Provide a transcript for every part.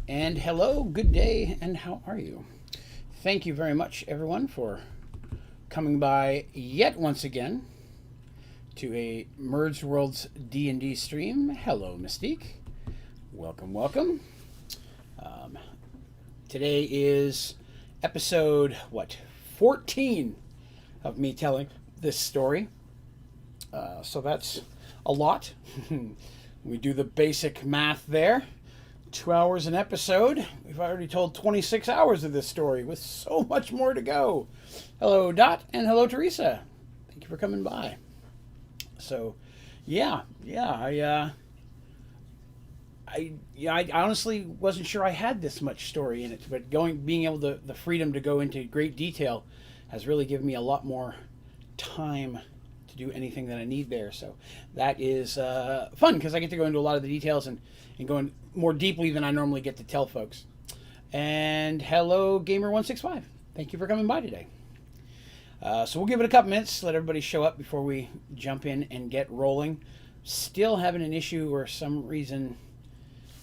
And hello, good day, and how are you? Thank you very much, everyone, for coming by yet once again to a Mergeworlds D&D stream. Hello, Mystique. Welcome, welcome. Today is episode, 14 of me telling this story. So that's a lot. We do the basic math there. 2 hours an episode. We've already told 26 hours of this story with so much more to go. Hello, Dot, and hello, Teresa. Thank you for coming by. So, I honestly wasn't sure I had this much story in it, but being able to the freedom to go into great detail has really given me a lot more time to do anything that I need there. So that is fun because I get to go into a lot of the details and go in more deeply than I normally get to tell folks. And hello, Gamer165. Thank you for coming by today. So we'll give it a couple minutes, let everybody show up before we jump in and get rolling. Still having an issue or some reason.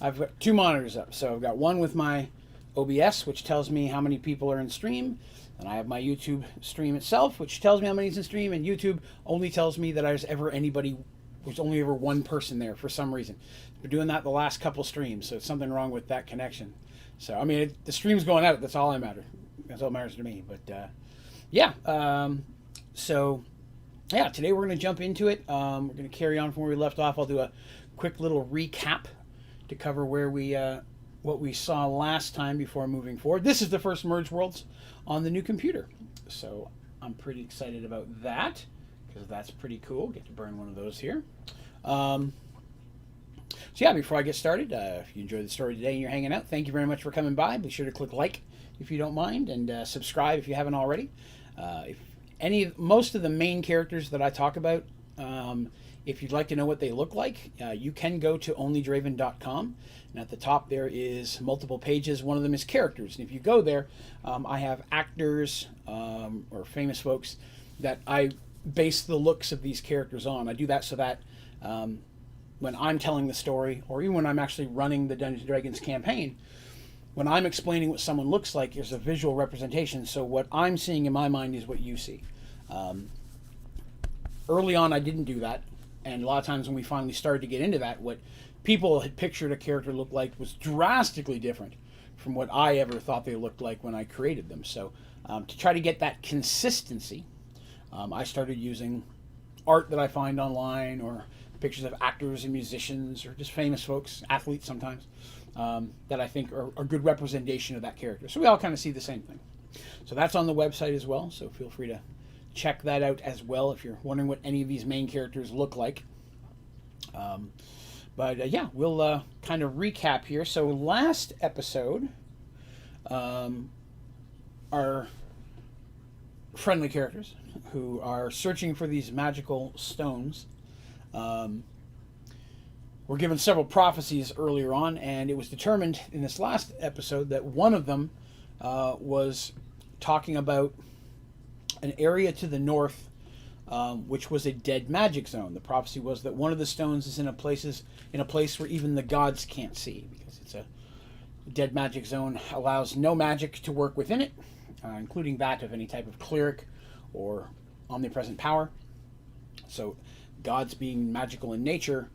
I've got two monitors up. So I've got one with my OBS, which tells me how many people are in stream. And I have my YouTube stream itself, which tells me how many is in stream. And YouTube only tells me that there's only ever one person there for some reason. Been doing that the last couple streams, so it's something wrong with that connection. So, I mean, the stream's going out. That's all that matters. That's all that matters to me. But, today we're going to jump into it. We're going to carry on from where we left off. I'll do a quick little recap to cover where what we saw last time before moving forward. This is the first Mergeworlds on the new computer. So I'm pretty excited about that because that's pretty cool. Get to burn one of those here. Before I get started, if you enjoyed the story today and you're hanging out, thank you very much for coming by. Be sure to click like if you don't mind, and subscribe if you haven't already. Most of the main characters that I talk about, if you'd like to know what they look like, you can go to Onlydraven.com, and at the top there is multiple pages. One of them is characters, and if you go there, I have actors or famous folks that I base the looks of these characters on. I do that so that when I'm telling the story, or even when I'm actually running the Dungeons & Dragons campaign, when I'm explaining what someone looks like, there's a visual representation. So what I'm seeing in my mind is what you see. Early on, I didn't do that. And a lot of times when we finally started to get into that, what people had pictured a character look like was drastically different from what I ever thought they looked like when I created them. So to try to get that consistency, I started using art that I find online, or pictures of actors and musicians, or just famous folks, athletes sometimes, that I think are a good representation of that character. So we all kind of see the same thing. So that's on the website as well, so feel free to check that out as well if you're wondering what any of these main characters look like. We'll kind of recap here. So last episode, our friendly characters who are searching for these magical stones were given several prophecies earlier on, and it was determined in this last episode that one of them was talking about an area to the north, which was a dead magic zone. The prophecy was that one of the stones is in a place where even the gods can't see, because it's a dead magic zone, allows no magic to work within it, including that of any type of cleric or omnipresent power. So gods, being magical in nature,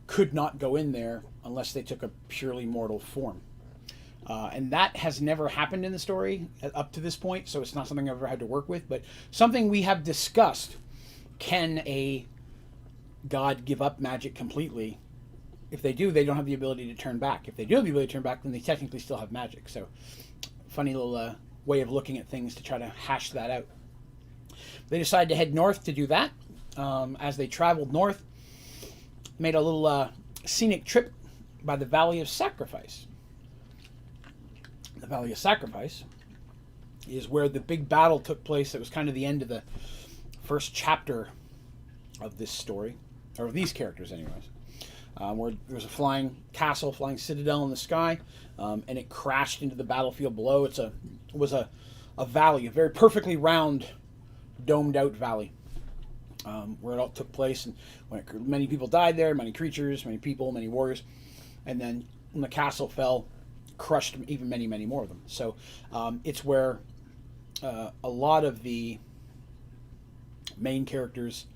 could not go in there unless they took a purely mortal form. And that has never happened in the story up to this point, so it's not something I've ever had to work with, but something we have discussed. Can a god give up magic completely? If they do, they don't have the ability to turn back. If they do have the ability to turn back, then they technically still have magic. So funny little way of looking at things to try to hash that out. They decided to head north to do that. As they traveled north, made a little scenic trip by the Valley of Sacrifice. The Valley of Sacrifice is where the big battle took place. That was kind of the end of the first chapter of this story, or of these characters anyways, where there was a flying castle, flying citadel in the sky, and it crashed into the battlefield below. It was a valley, a very perfectly round, domed out valley, where it all took place, and many people died there, many creatures, many people, many warriors, and then when the castle fell, crushed even many, many more of them. So it's where a lot of the main characters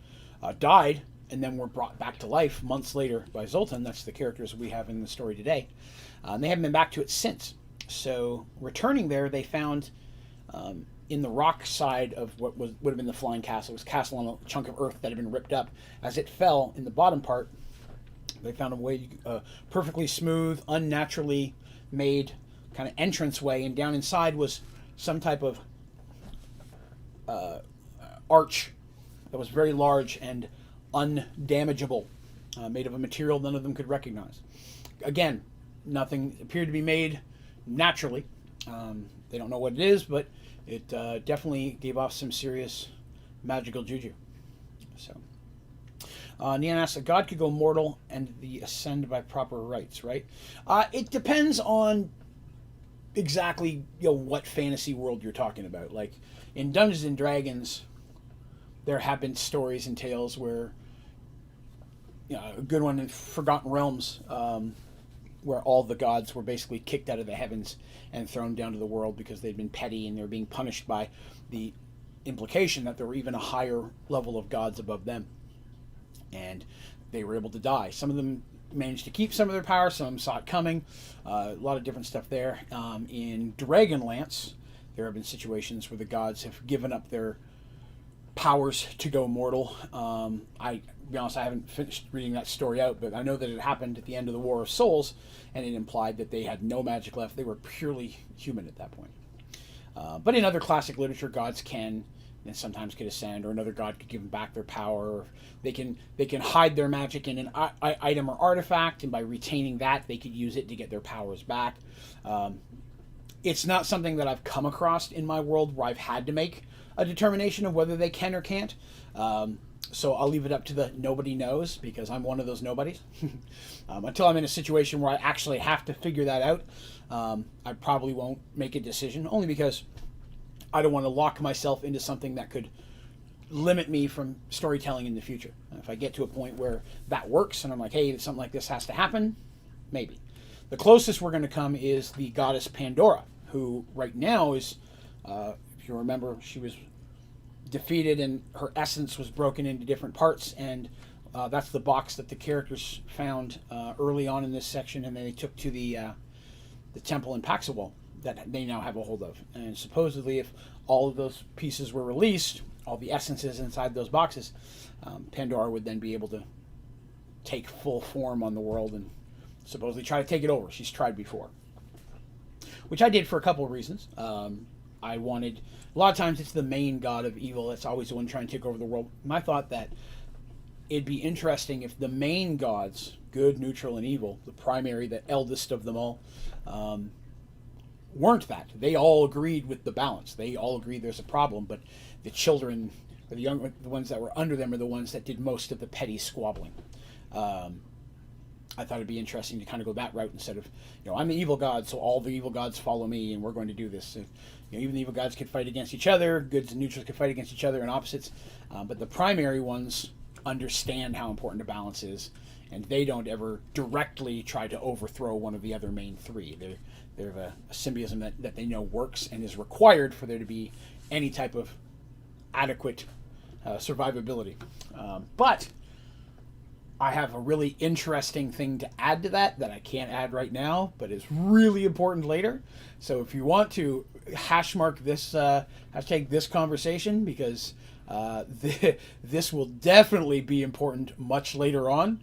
died and then were brought back to life months later by Zoltan. That's the characters we have in the story today. And they haven't been back to it since. So returning there, they found in the rock side of what would have been the flying castle, it was a castle on a chunk of earth that had been ripped up. As it fell in the bottom part, they found a way, perfectly smooth, unnaturally made kind of entranceway, and down inside was some type of arch that was very large and undamageable, made of a material none of them could recognize. Again, nothing appeared to be made naturally. They don't know what it is, but it definitely gave off some serious magical juju. So, Neon asks, a god could go mortal and the ascend by proper rites, right? It depends on exactly what fantasy world you're talking about. Like in Dungeons and Dragons, there have been stories and tales where a good one in Forgotten Realms, where all the gods were basically kicked out of the heavens and thrown down to the world because they'd been petty, and they were being punished by the implication that there were even a higher level of gods above them. And they were able to die. Some of them managed to keep some of their power, some of them saw it coming. A lot of different stuff there. In Dragonlance, there have been situations where the gods have given up their powers to go mortal. To be honest, I haven't finished reading that story out, but I know that it happened at the end of the War of Souls, and it implied that they had no magic left. They were purely human at that point. But in other classic literature, gods can and sometimes could ascend, or another god could give them back their power. Or they can hide their magic in an item or artifact, and by retaining that, they could use it to get their powers back. It's not something that I've come across in my world where I've had to make a determination of whether they can or can't. So I'll leave it up to the nobody knows, because I'm one of those nobodies. Until I'm in a situation where I actually have to figure that out, I probably won't make a decision, only because I don't want to lock myself into something that could limit me from storytelling in the future. And if I get to a point where that works and I'm like, hey, something like this has to happen, maybe. The closest we're going to come is the goddess Pandora, who right now is, if you remember, she was defeated and her essence was broken into different parts, and that's the box that the characters found early on in this section, and then they took to the temple in Paxawal that they now have a hold of. And supposedly, if all of those pieces were released, all the essences inside those boxes, Pandora would then be able to take full form on the world and supposedly try to take it over. She's tried before, which I did for a couple of reasons. I wanted, a lot of times it's the main god of evil that's always the one trying to take over the world. And I thought that it'd be interesting if the main gods, good, neutral, and evil, the primary, the eldest of them all, weren't that. They all agreed with the balance. They all agreed there's a problem, but the children, or the ones that were under them, are the ones that did most of the petty squabbling. I thought it'd be interesting to kind of go that route instead of, I'm the evil god, so all the evil gods follow me, and we're going to do this. Even the evil gods could fight against each other, goods and neutrals could fight against each other, and opposites. But the primary ones understand how important a balance is, and they don't ever directly try to overthrow one of the other main three. They're a symbiotism that they know works and is required for there to be any type of adequate survivability. But I have a really interesting thing to add to that I can't add right now, but is really important later. So if you want to hashtag this conversation, because this will definitely be important much later on.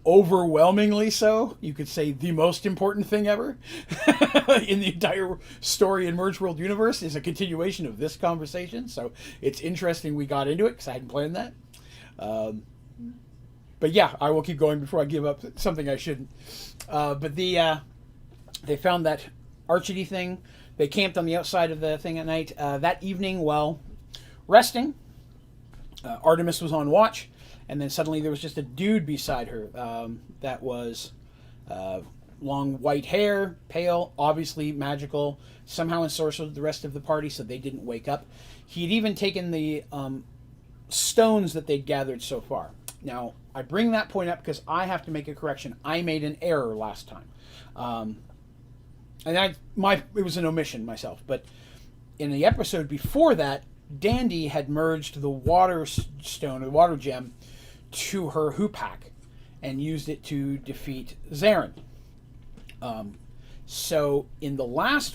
Overwhelmingly so. You could say the most important thing ever in the entire story in Mergeworld universe is a continuation of this conversation. So it's interesting we got into it, because I hadn't planned that. But yeah, I will keep going before I give up something I shouldn't. But they found that archery thing. They camped on the outside of the thing at night. That evening, while resting, Artemis was on watch, and then suddenly there was just a dude beside her that was long white hair, pale, obviously magical, somehow ensorcelled the rest of the party, so they didn't wake up. He had even taken the stones that they'd gathered so far. Now, I bring that point up because I have to make a correction. I made an error last time. and it was an omission myself, but in the episode before that, Dandy had merged the water stone, or the water gem, to her hoopak, and used it to defeat Zarin. So in the last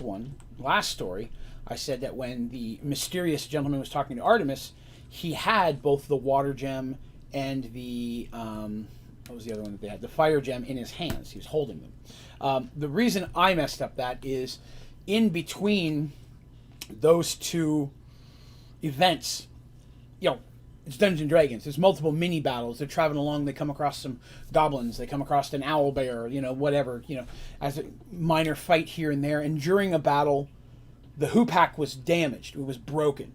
story, I said that when the mysterious gentleman was talking to Artemis, he had both the water gem and the what was the other one that they had? The fire gem in his hands. He was holding them. The reason I messed up that is in between those two events, it's Dungeons and Dragons. There's multiple mini battles. They're traveling along. They come across some goblins. They come across an owl bear. Whatever. As a minor fight here and there. And during a battle, the hoopak was damaged. It was broken,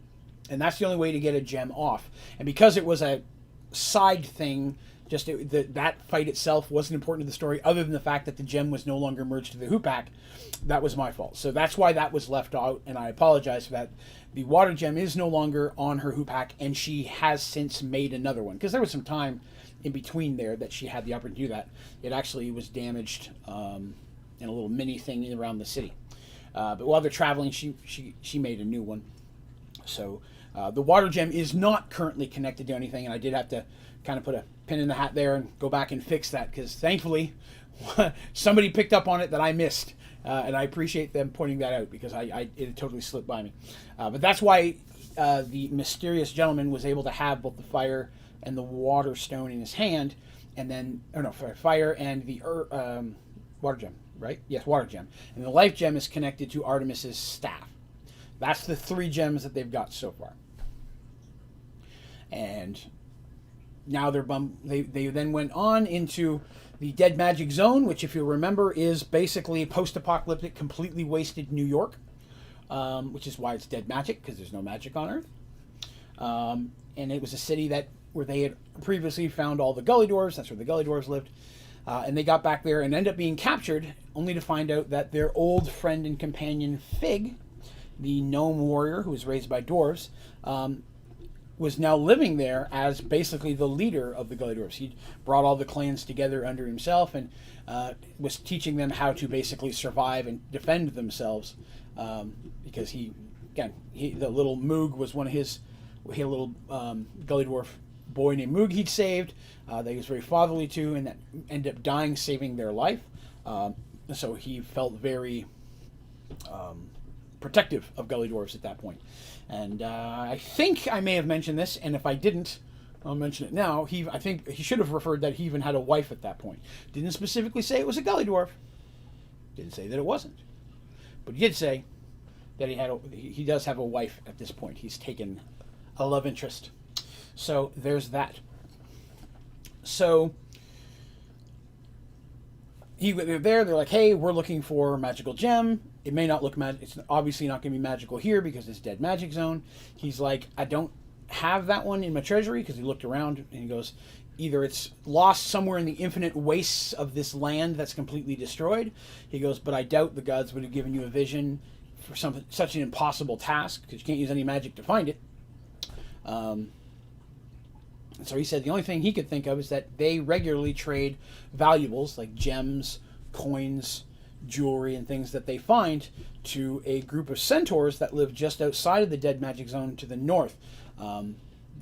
and that's the only way to get a gem off. And because it was a side thing, that fight itself wasn't important to the story, other than the fact that the gem was no longer merged to the hoopak. That was my fault. So that's why that was left out, and I apologize for that. The water gem is no longer on her hoopak, and she has since made another one, because there was some time in between there that she had the opportunity to do that. It actually was damaged in a little mini thing around the city. But while they're traveling, she made a new one. So the water gem is not currently connected to anything, and I did have to kind of put a pin in the hat there and go back and fix that, because thankfully somebody picked up on it that I missed. And I appreciate them pointing that out, because it totally slipped by me. But that's why the mysterious gentleman was able to have both the fire and the water stone in his hand, and then, fire and the water gem, right? Yes, water gem. And the life gem is connected to Artemis's staff. That's the 3 gems that they've got so far. And now they then went on into the Dead Magic Zone, which, if you remember, is basically post-apocalyptic, completely wasted New York, which is why it's Dead Magic, because there's no magic on Earth. And it was a city where they had previously found all the Gully Dwarves. That's where the Gully Dwarves lived. And they got back there and ended up being captured, only to find out that their old friend and companion, Fig, the gnome warrior who was raised by dwarves, was now living there as basically the leader of the Gully Dwarves. He brought all the clans together under himself, and was teaching them how to basically survive and defend themselves, because the little Moog was one of his. He had a little Gully Dwarf boy named Moog he'd saved, that he was very fatherly to, and that ended up dying saving their life. So he felt very protective of Gully Dwarves at that point. And I think I may have mentioned this, and if I didn't, I'll mention it now. I think he should have referred that he even had a wife at that point. Didn't specifically say it was a Gully Dwarf. Didn't say that it wasn't. But he did say that he does have a wife at this point. He's taken a love interest. So there's that. So they're there. They're like, hey, we're looking for a magical gem. It may not look it's obviously not going to be magical here because it's Dead Magic Zone. He's like, I don't have that one in my treasury, because he looked around and he goes, either it's lost somewhere in the infinite wastes of this land that's completely destroyed. He goes, but I doubt the gods would have given you a vision for such an impossible task, because you can't use any magic to find it. So he said the only thing he could think of is that they regularly trade valuables like gems, coins, jewelry, and things that they find to a group of centaurs that live just outside of the Dead Magic Zone to the north.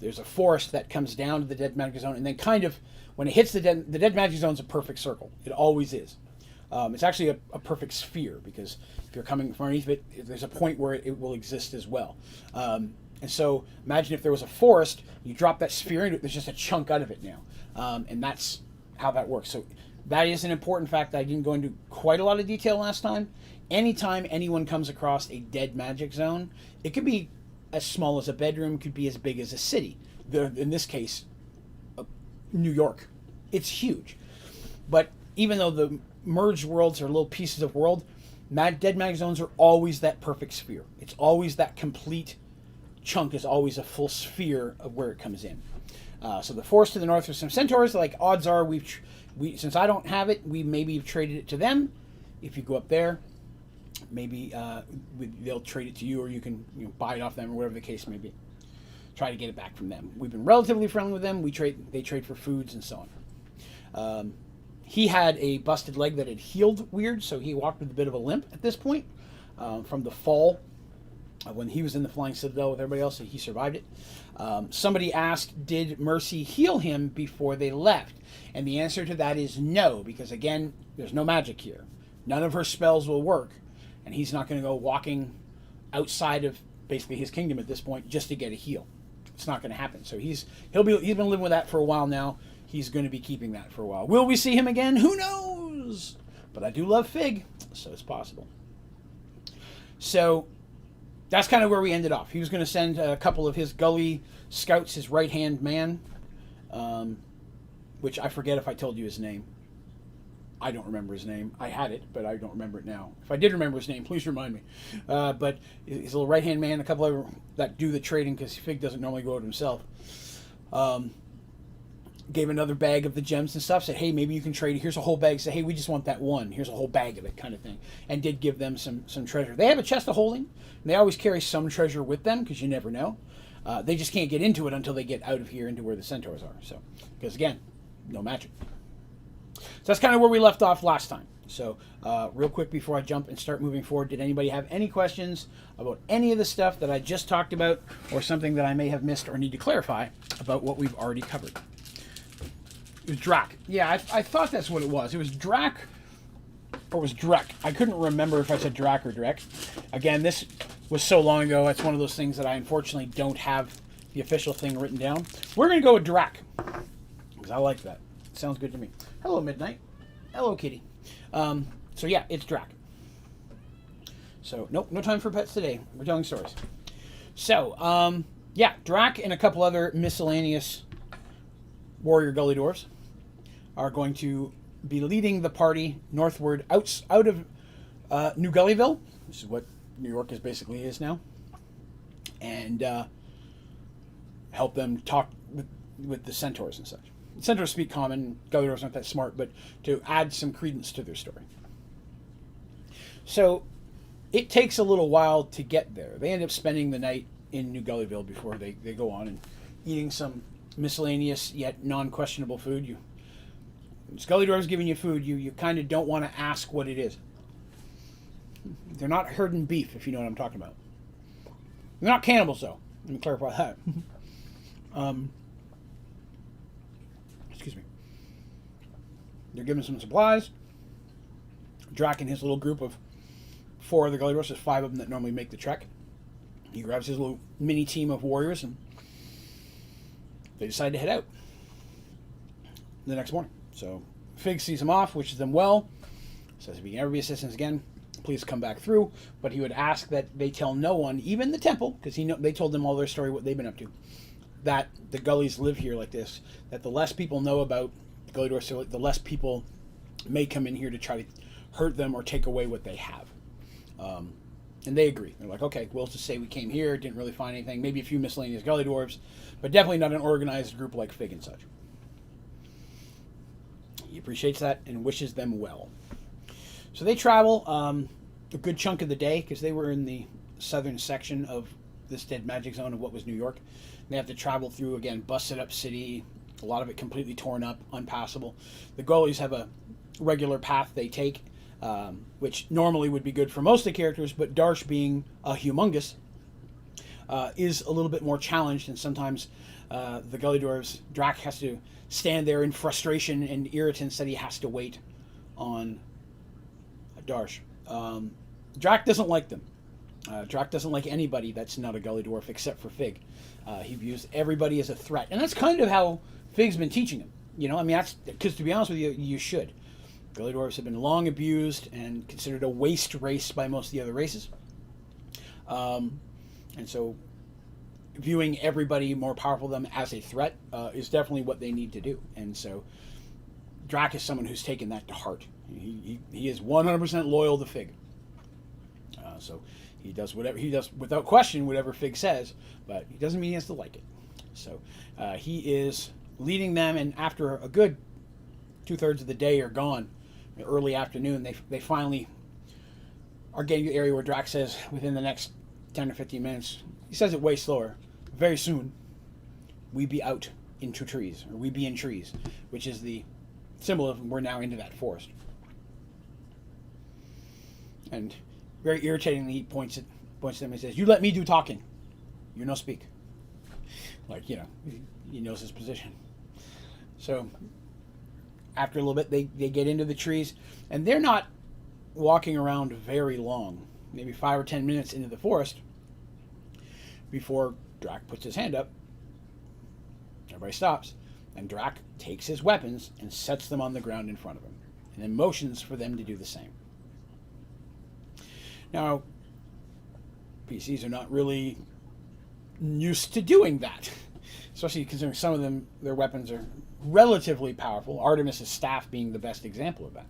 There's a forest that comes down to the Dead Magic Zone, and then kind of when it hits the Dead Magic Zone is a perfect circle. It always is. It's actually a perfect sphere, because if you're coming from underneath it, there's a point where it will exist as well. And so imagine if there was a forest, you drop that sphere into it, there's just a chunk out of it now. And that's how that works. So that is an important fact that I didn't go into quite a lot of detail last time. Anytime anyone comes across a Dead Magic Zone, it could be as small as a bedroom, could be as big as a city. In this case, New York. It's huge. But even though the merged worlds are little pieces of world, Dead Magic Zones are always that perfect sphere. It's always that complete chunk, is always a full sphere of where it comes in. So the forest to the north, there's some centaurs. Like, odds are we since I don't have it, we maybe have traded it to them. If you go up there, maybe they'll trade it to you, or you can buy it off them, or whatever the case may be. Try to get it back from them. We've been relatively friendly with them. They trade for foods and so on. he had a busted leg that had healed weird, so he walked with a bit of a limp at this point from the fall when he was in the Flying Citadel with everybody else, so he survived it. Somebody asked, did Mercy heal him before they left? And the answer to that is no, because again, there's no magic here. None of her spells will work, and he's not going to go walking outside of basically his kingdom at this point just to get a heal. It's not going to happen. So he's been living with that for a while now. He's going to be keeping that for a while. Will we see him again? Who knows? But I do love Fig, so it's possible. So that's kind of where we ended off. He was going to send a couple of his gully scouts, his right-hand man, which I forget if I told you his name. I don't remember his name. I had it, but I don't remember it now. If I did remember his name, please remind me. But his little right-hand man, a couple of that do the trading, because Fig doesn't normally go out himself, gave another bag of the gems and stuff, said, hey, maybe you can trade. Here's a whole bag. Said, hey, we just want that one. Here's a whole bag of it, kind of thing. And did give them some treasure. They have a chest of holding, and they always carry some treasure with them, because you never know. They just can't get into it until they get out of here into where the centaurs are. So, because again, no magic. So that's kind of where we left off last time. So real quick before I jump and start moving forward, did anybody have any questions about any of the stuff that I just talked about, or something that I may have missed or need to clarify about what we've already covered? It was Drac. Yeah, I thought that's what it was. It was Drac, or it was Drek. I couldn't remember if I said Drac or Drek. Again, this was so long ago. It's one of those things that I unfortunately don't have the official thing written down. We're going to go with Drac, because I like that. It sounds good to me. Hello, Midnight. Hello, Kitty. So yeah, it's Drac. So nope, no time for pets today. We're telling stories. So yeah, Drac and a couple other miscellaneous warrior gully dwarves are going to be leading the party northward out of New Gullyville, which is what New York basically is now, and help them talk with the centaurs and such. Centaurs speak common, gully dwarves aren't that smart, but to add some credence to their story. So it takes a little while to get there. They end up spending the night in New Gullyville before they go on and eating some miscellaneous yet non-questionable food. Gully dwarves giving you food, you kind of don't want to ask what it is. They're not herding beef, if you know what I'm talking about. They're not cannibals, though. Let me clarify that. Excuse me. They're giving some supplies. Drac and his little group of 4 other gully dwarves, there's 5 of them that normally make the trek. He grabs his little mini team of warriors and they decide to head out the next morning. So Fig sees him off, wishes them well, says if you can ever be assistance again, please come back through. But he would ask that they tell no one, even the temple, because they told them all their story, what they've been up to, that the gullies live here like this, that the less people know about the gully dwarfs, the less people may come in here to try to hurt them or take away what they have. And they agree. They're like, okay, we'll just say we came here, didn't really find anything, maybe a few miscellaneous gully dwarves, but definitely not an organized group like Fig and such. He appreciates that and wishes them well. So they travel a good chunk of the day, because they were in the southern section of this dead magic zone of what was New York. They have to travel through, again, busted up city, a lot of it completely torn up, unpassable. The gullies have a regular path they take, which normally would be good for most of the characters, but Darsh being a humongous is a little bit more challenged, and sometimes the gully dwarves, Drac has to stand there in frustration and irritants that he has to wait on Darsh. Drac doesn't like them. Drac doesn't like anybody that's not a gully dwarf except for Fig. He views everybody as a threat, and that's kind of how Fig's been teaching him. You know, I mean, that's because, to be honest with you, you should. Gully dwarves have been long abused and considered a waste race by most of the other races. And so viewing everybody more powerful than them as a threat is definitely what they need to do. And so Drac is someone who's taken that to heart. He is 100% loyal to Fig. So he does without question whatever Fig says, but he doesn't mean he has to like it. So he is leading them, and after a good 2/3 of the day are gone, early afternoon, they finally are getting to the area where Drac says within the next 10 or 15 minutes, he says it way slower, very soon, we be out into trees, or we be in trees, which is the symbol of we're now into that forest. And very irritatingly, he points at them and says, "You let me do talking. You no speak." Like, he knows his position. So after a little bit, they get into the trees, and they're not walking around very long, maybe 5 or 10 minutes into the forest, before Drac puts his hand up. Everybody stops, and Drac takes his weapons and sets them on the ground in front of him, and then motions for them to do the same. Now, PCs are not really used to doing that, especially considering some of them, their weapons are relatively powerful, Artemis' staff being the best example of that.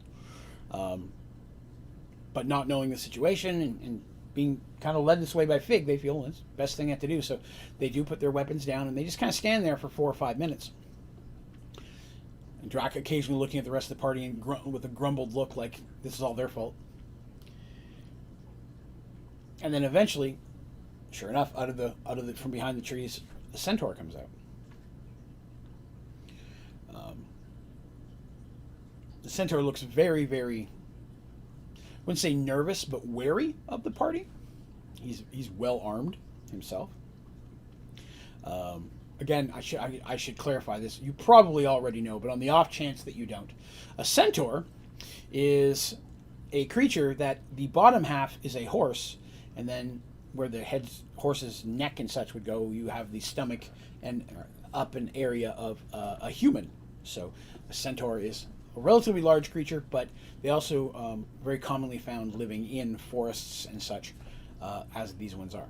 But not knowing the situation and being kind of led this way by Fig, they feel it's the best thing they have to do. So they do put their weapons down, and they just kind of stand there for 4 or 5 minutes. And Drac occasionally looking at the rest of the party and with a grumbled look like this is all their fault. And then eventually, sure enough, out of the from behind the trees, the centaur comes out. The centaur looks very, very, I wouldn't say nervous, but wary of the party. He's well armed himself. Again, I should clarify this. You probably already know, but on the off chance that you don't, a centaur is a creature that the bottom half is a horse, and then where the horse's neck and such would go, you have the stomach and up an area of a human. So a centaur is a relatively large creature, but they also very commonly found living in forests and such, as these ones are.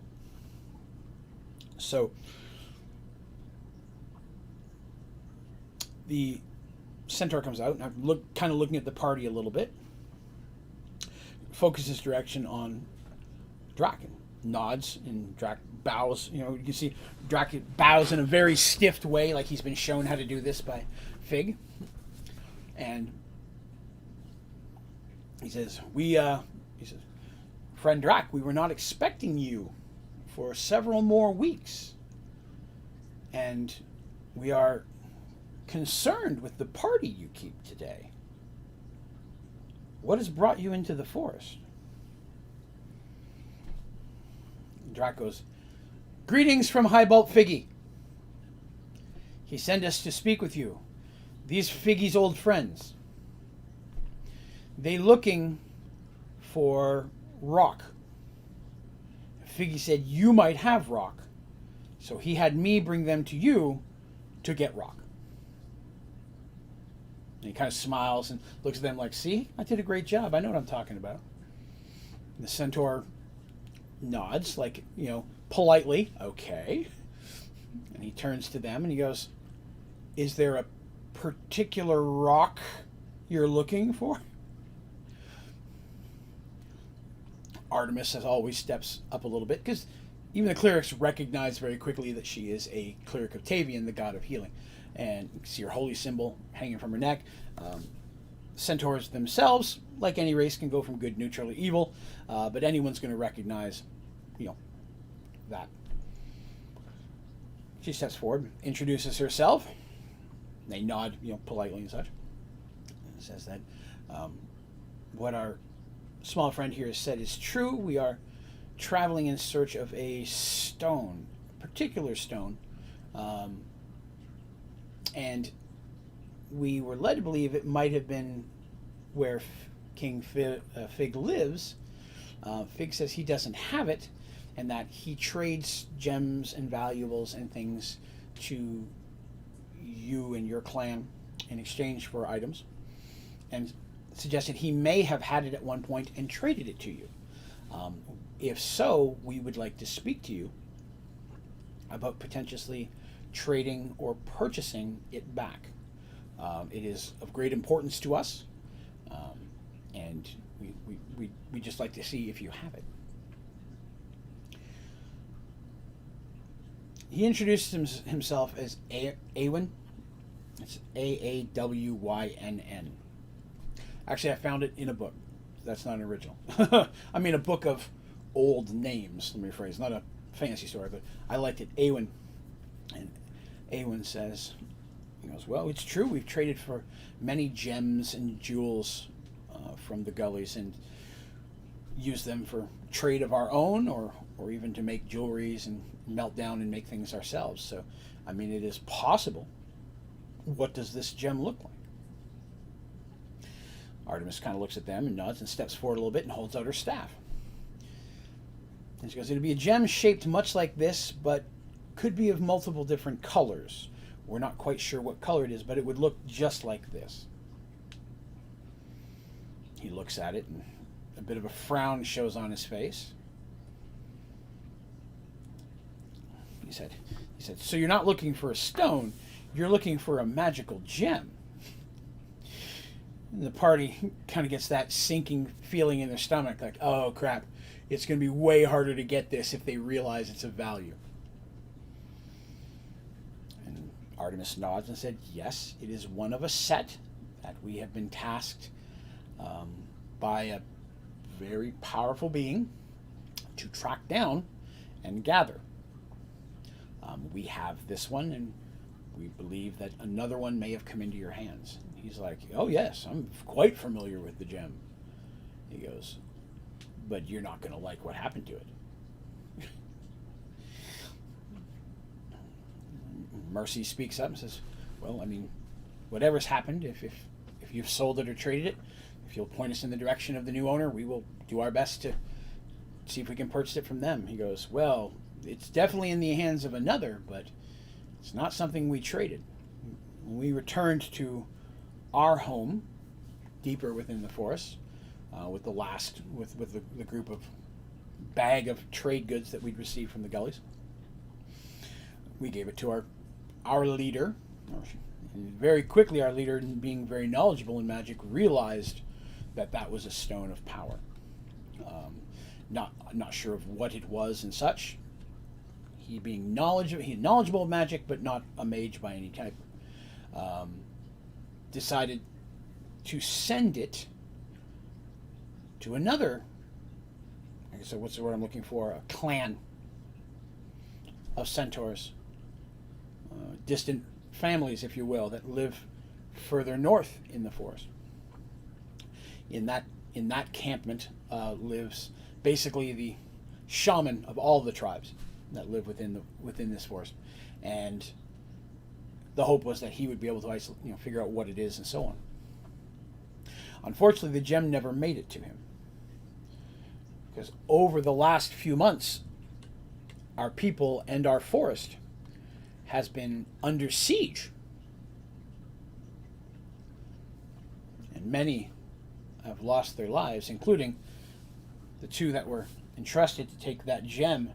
So the centaur comes out, and I'm kind of looking at the party a little bit, focuses direction on Drac, nods, and Drac bows. You can see Drac bows in a very stiff way, like he's been shown how to do this by Fig. And he says, "Friend Drac, we were not expecting you for several more weeks, and we are concerned with the party you keep today. What has brought you into the forest?" Drac goes, "Greetings from Highbolt Figgy. He sent us to speak with you. These Figgy's old friends. They looking for rock. Figgy said you might have rock, so he had me bring them to you to get rock." And he kind of smiles and looks at them like, "See, I did a great job. I know what I'm talking about." And the centaur nods, like, politely, "Okay." And he turns to them and he goes, "Is there a particular rock you're looking for?" Artemis, as always, steps up a little bit, because even the clerics recognize very quickly that she is a cleric of Tavian, the god of healing. And you can see her holy symbol hanging from her neck. Centaurs themselves, like any race, can go from good, neutral, to evil, but anyone's going to recognize, that. She steps forward, introduces herself. They nod, politely and such. And says that what our small friend here has said is true. We are traveling in search of a stone, a particular stone, and we were led to believe it might have been where King Fig lives. Fig says he doesn't have it, and that he trades gems and valuables and things to you and your clan in exchange for items, and suggested he may have had it at one point and traded it to you. If so, we would like to speak to you about potentially trading or purchasing it back. It is of great importance to us, and we just like to see if you have it. He introduces himself as Aawyn. It's Aawynn. Actually, I found it in a book. That's not an original. I mean, a book of old names, let me rephrase. Not a fantasy story, but I liked it. Aawyn. And Aawyn says, He goes, well, it's true. We've traded for many gems and jewels from the gullies and used them for trade of our own, or even to make jewelries and melt down and make things ourselves. So, I mean, it is possible. What does this gem look like? Artemis kind of looks at them and nods and steps forward a little bit and holds out her staff. And she goes, it'd be a gem shaped much like this, but could be of multiple different colors. We're not quite sure what color it is, but it would look just like this. He looks at it, and a bit of a frown shows on his face. He said, so you're not looking for a stone, you're looking for a magical gem. And the party kind of gets that sinking feeling in their stomach, like, oh crap, it's going to be way harder to get this if they realize it's of value. And Artemis nods and said, yes, it is one of a set that we have been tasked by a very powerful being to track down and gather. We have this one, and we believe that another one may have come into your hands. And he's like, oh yes, I'm quite familiar with the gem. He goes, but you're not going to like what happened to it. Mercy speaks up and says, well, I mean, whatever's happened, if you've sold it or traded it, if you'll point us in the direction of the new owner, we will do our best to see if we can purchase it from them. He goes, well, it's definitely in the hands of another, but it's not something we traded. When we returned to our home, deeper within the forest, with the group of bag of trade goods that we'd received from the gullies, we gave it to our leader. And very quickly, our leader, being very knowledgeable in magic, realized that was a stone of power. Not sure of what it was and such. He being knowledgeable of magic, but not a mage by any type, decided to send it to another, like I said, what's the word I'm looking for? A clan of centaurs, distant families, if you will, that live further north in the forest. In that campment lives basically the shaman of all the tribes that live within this forest, and the hope was that he would be able to figure out what it is and so on. Unfortunately, the gem never made it to him, because over the last few months, our people and our forest has been under siege, and many have lost their lives, including the two that were entrusted to take that gem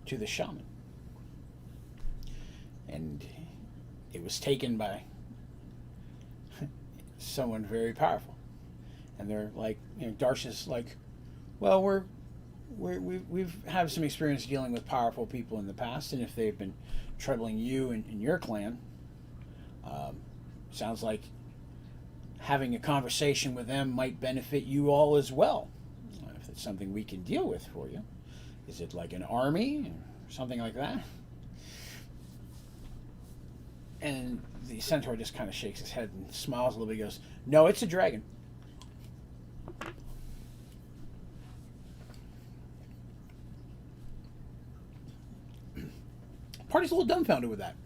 to the shaman. And it was taken by someone very powerful. And they're like, Darsh's like, well, we've had some experience dealing with powerful people in the past, and if they've been troubling you and your clan, sounds like having a conversation with them might benefit you all as well. If it's something we can deal with for you. Is it like an army or something like that? And the centaur just kind of shakes his head and smiles a little bit. He goes, no, it's a dragon. Party's a little dumbfounded with that.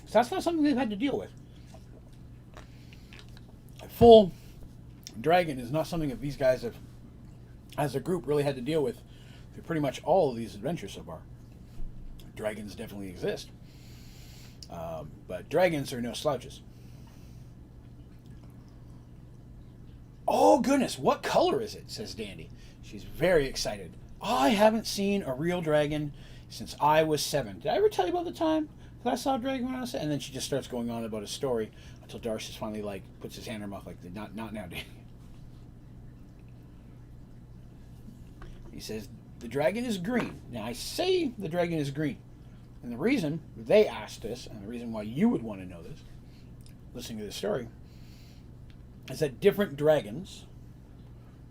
So that's not something they've had to deal with. A full dragon is not something that these guys have, as a group, really had to deal with through pretty much all of these adventures so far. Dragons definitely exist. But dragons are no slouches. Oh goodness, what color is it? Says Dandy. She's very excited. I haven't seen a real dragon since I was 7. Did I ever tell you about the time that I saw a dragon when I was 7? And then she just starts going on about a story until Darsh just finally puts his hand in her mouth not now, Dandy. He says, the dragon is green. Now I say the dragon is green. And the reason they asked this, and the reason why you would want to know this, listening to this story, is that different dragons,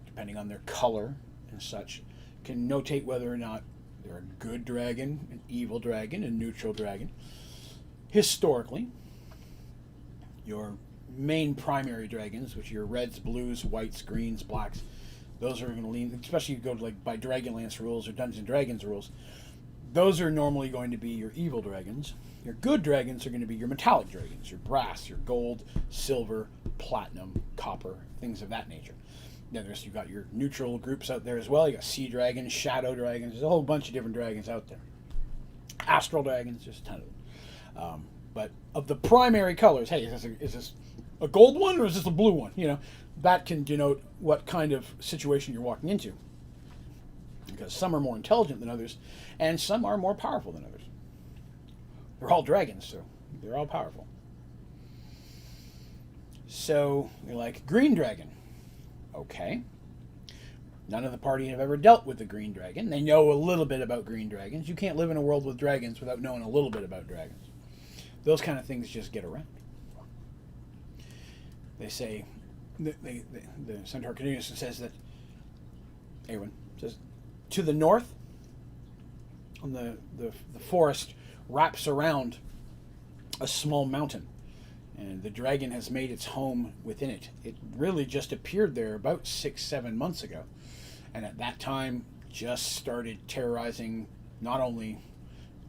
depending on their color and such, can notate whether or not they're a good dragon, an evil dragon, a neutral dragon. Historically, your main primary dragons, which are your reds, blues, whites, greens, blacks, those are going to lean, especially if you go to like by Dragonlance rules or Dungeons and Dragons rules, those are normally going to be your evil dragons. Your good dragons are going to be your metallic dragons, your brass, your gold, silver, platinum, copper, things of that nature. Then you've got your neutral groups out there as well. You got sea dragons, shadow dragons. There's a whole bunch of different dragons out there. Astral dragons, just a ton of them. But of the primary colors, hey, is this a gold one or is this a blue one? You know, that can denote what kind of situation you're walking into. Because some are more intelligent than others, and some are more powerful than others. They're all dragons, so they're all powerful. So you're like, green dragon. Okay. None of the party have ever dealt with the green dragon. They know a little bit about green dragons. You can't live in a world with dragons without knowing a little bit about dragons. Those kind of things just get around. They say, the Centaur continues and says that, Awen says, to the north, on the forest wraps around a small mountain, and the dragon has made its home within it. It really just appeared there about 6-7 months ago, and at that time just started terrorizing not only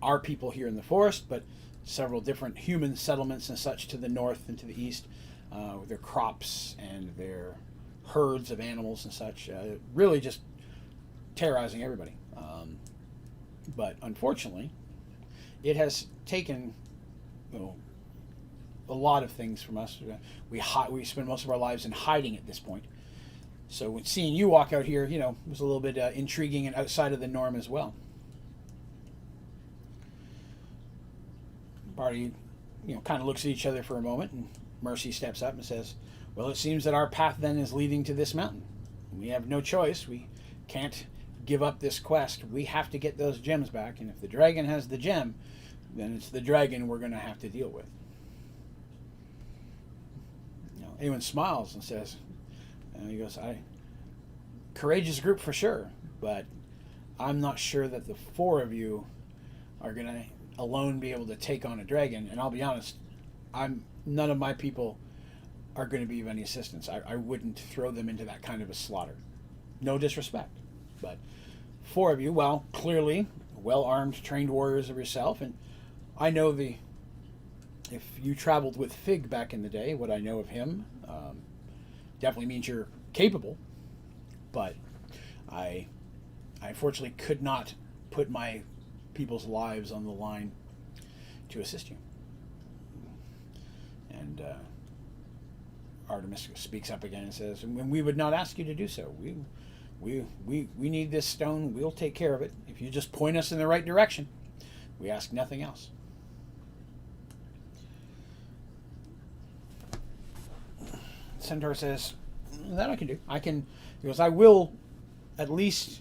our people here in the forest, but several different human settlements and such to the north and to the east, with their crops and their herds of animals and such, really just terrorizing everybody. But unfortunately, it has taken a lot of things from us. We spend most of our lives in hiding at this point. So when seeing you walk out here, was a little bit intriguing and outside of the norm as well. Party, kind of looks at each other for a moment, and Mercy steps up and says, well, it seems that our path then is leading to this mountain. We have no choice. We can't give up this quest. We have to get those gems back, and if the dragon has the gem, then it's the dragon we're going to have to deal with. Anyone smiles and says, he goes, courageous group for sure, but I'm not sure that the four of you are going to alone be able to take on a dragon, and I'll be honest, none of my people are going to be of any assistance. I wouldn't throw them into that kind of a slaughter. No disrespect, but four of you, well, clearly well-armed, trained warriors of yourself, and I know if you traveled with Fig back in the day, what I know of him definitely means you're capable, but I unfortunately could not put my people's lives on the line to assist you. And Artemis speaks up again and says, and we would not ask you to do so. We need this stone. We'll take care of it. If you just point us in the right direction, we ask nothing else. Centaur says, that I can do. He goes, I will at least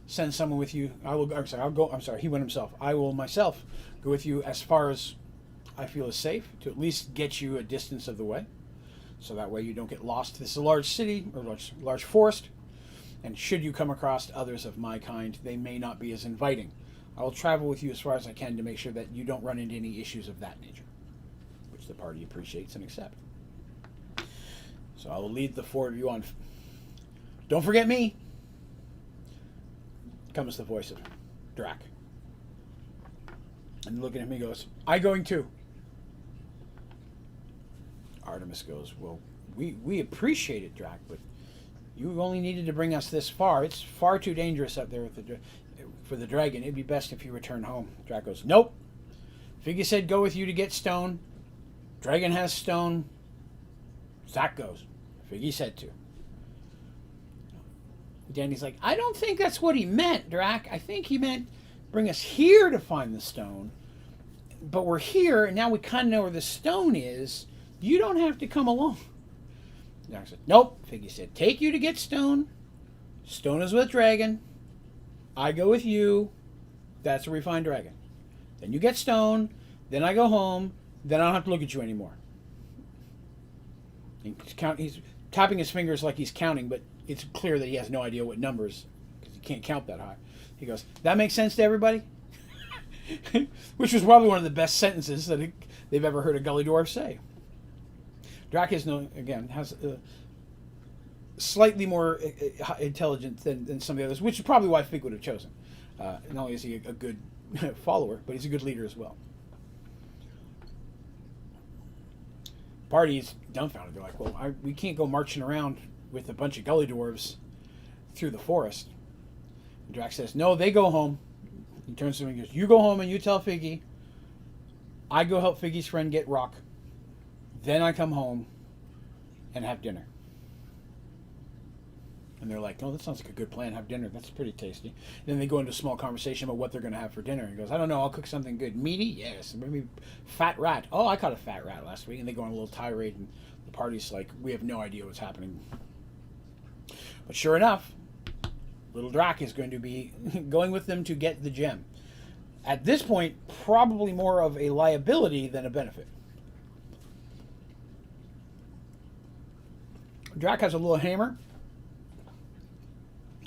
send someone with you. He went himself. I will myself go with you as far as I feel is safe, to at least get you a distance of the way. So that way you don't get lost. This is a large city, or large forest, and should you come across others of my kind, they may not be as inviting. I will travel with you as far as I can to make sure that you don't run into any issues of that nature, which the party appreciates and accepts. So I will lead the four of you on. Don't forget me, comes the voice of Drac. And looking at me goes, I going too. Artemis goes, well, we appreciate it, Drac, but you only needed to bring us this far. It's far too dangerous up there for the dragon. It'd be best if you return home. Drac goes, nope. Figgy said go with you to get stone. Dragon has stone. Zach goes. Figgy said to. Danny's like, I don't think that's what he meant, Drac. I think he meant bring us here to find the stone. But we're here, and now we kind of know where the stone is. You don't have to come along. Drac said, nope. Figgy said, take you to get stone. Stone is with dragon. I go with you. That's where we find dragon. Then you get stone. Then I go home. Then I don't have to look at you anymore. He's tapping his fingers like he's counting, but it's clear that he has no idea what numbers, because he can't count that high. He goes, that makes sense to everybody? Which was probably one of the best sentences that they've ever heard a Gully Dwarf say. Drac is has slightly more intelligent than some of the others, which is probably why Fig would have chosen. Not only is he a good follower, but he's a good leader as well. Party's dumbfounded. They're like, well, we can't go marching around with a bunch of gully dwarves through the forest. And Drac says, no, they go home. He turns to him and goes, you go home and you tell Figgy I go help Figgy's friend get rock. Then I come home and have dinner. And they're like, oh, that sounds like a good plan. Have dinner. That's pretty tasty. And then they go into a small conversation about what they're going to have for dinner. He goes, I don't know. I'll cook something good. Meaty? Yes. Maybe fat rat. Oh, I caught a fat rat last week. And they go on a little tirade. And the party's like, we have no idea what's happening. But sure enough, little Drac is going to be going with them to get the gem. At this point, probably more of a liability than a benefit. Drac has a little hammer.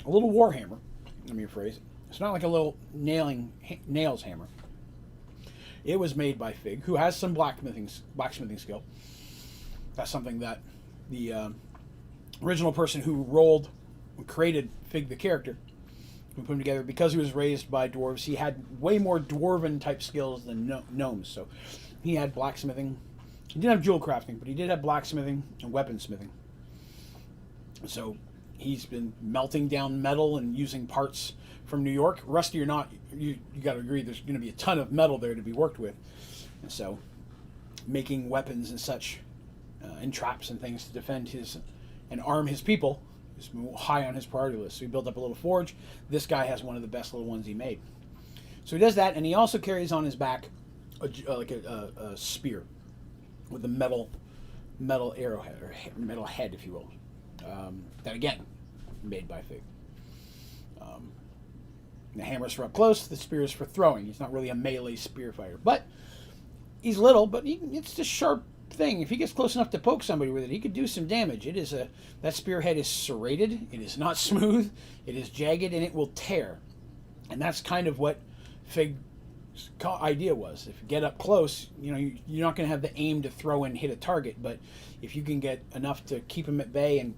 A little war hammer, let me rephrase it. It's not like a little nails hammer. It was made by Fig, who has some blacksmithing skill. That's something that the original person who created Fig the character, who put him together, because he was raised by dwarves, he had way more dwarven type skills than gnomes. So he had blacksmithing. He didn't have jewel crafting, but he did have blacksmithing and weaponsmithing. So he's been melting down metal and using parts from New York. Rusty or not, you got to agree there's going to be a ton of metal there to be worked with. And so making weapons and such, and traps and things to defend and arm his people is high on his priority list. So he built up a little forge. This guy has one of the best little ones he made. So he does that, and he also carries on his back a spear with a metal arrowhead, or metal head, if you will. That again, made by Fig. The hammer's for up close, the spear is for throwing. He's not really a melee spear fighter, but he's little, but it's a sharp thing. If he gets close enough to poke somebody with it, he could do some damage. That spearhead is serrated. It is not smooth. It is jagged, and it will tear. And that's kind of what Fig's idea was. If you get up close, you're not going to have the aim to throw and hit a target, but if you can get enough to keep him at bay and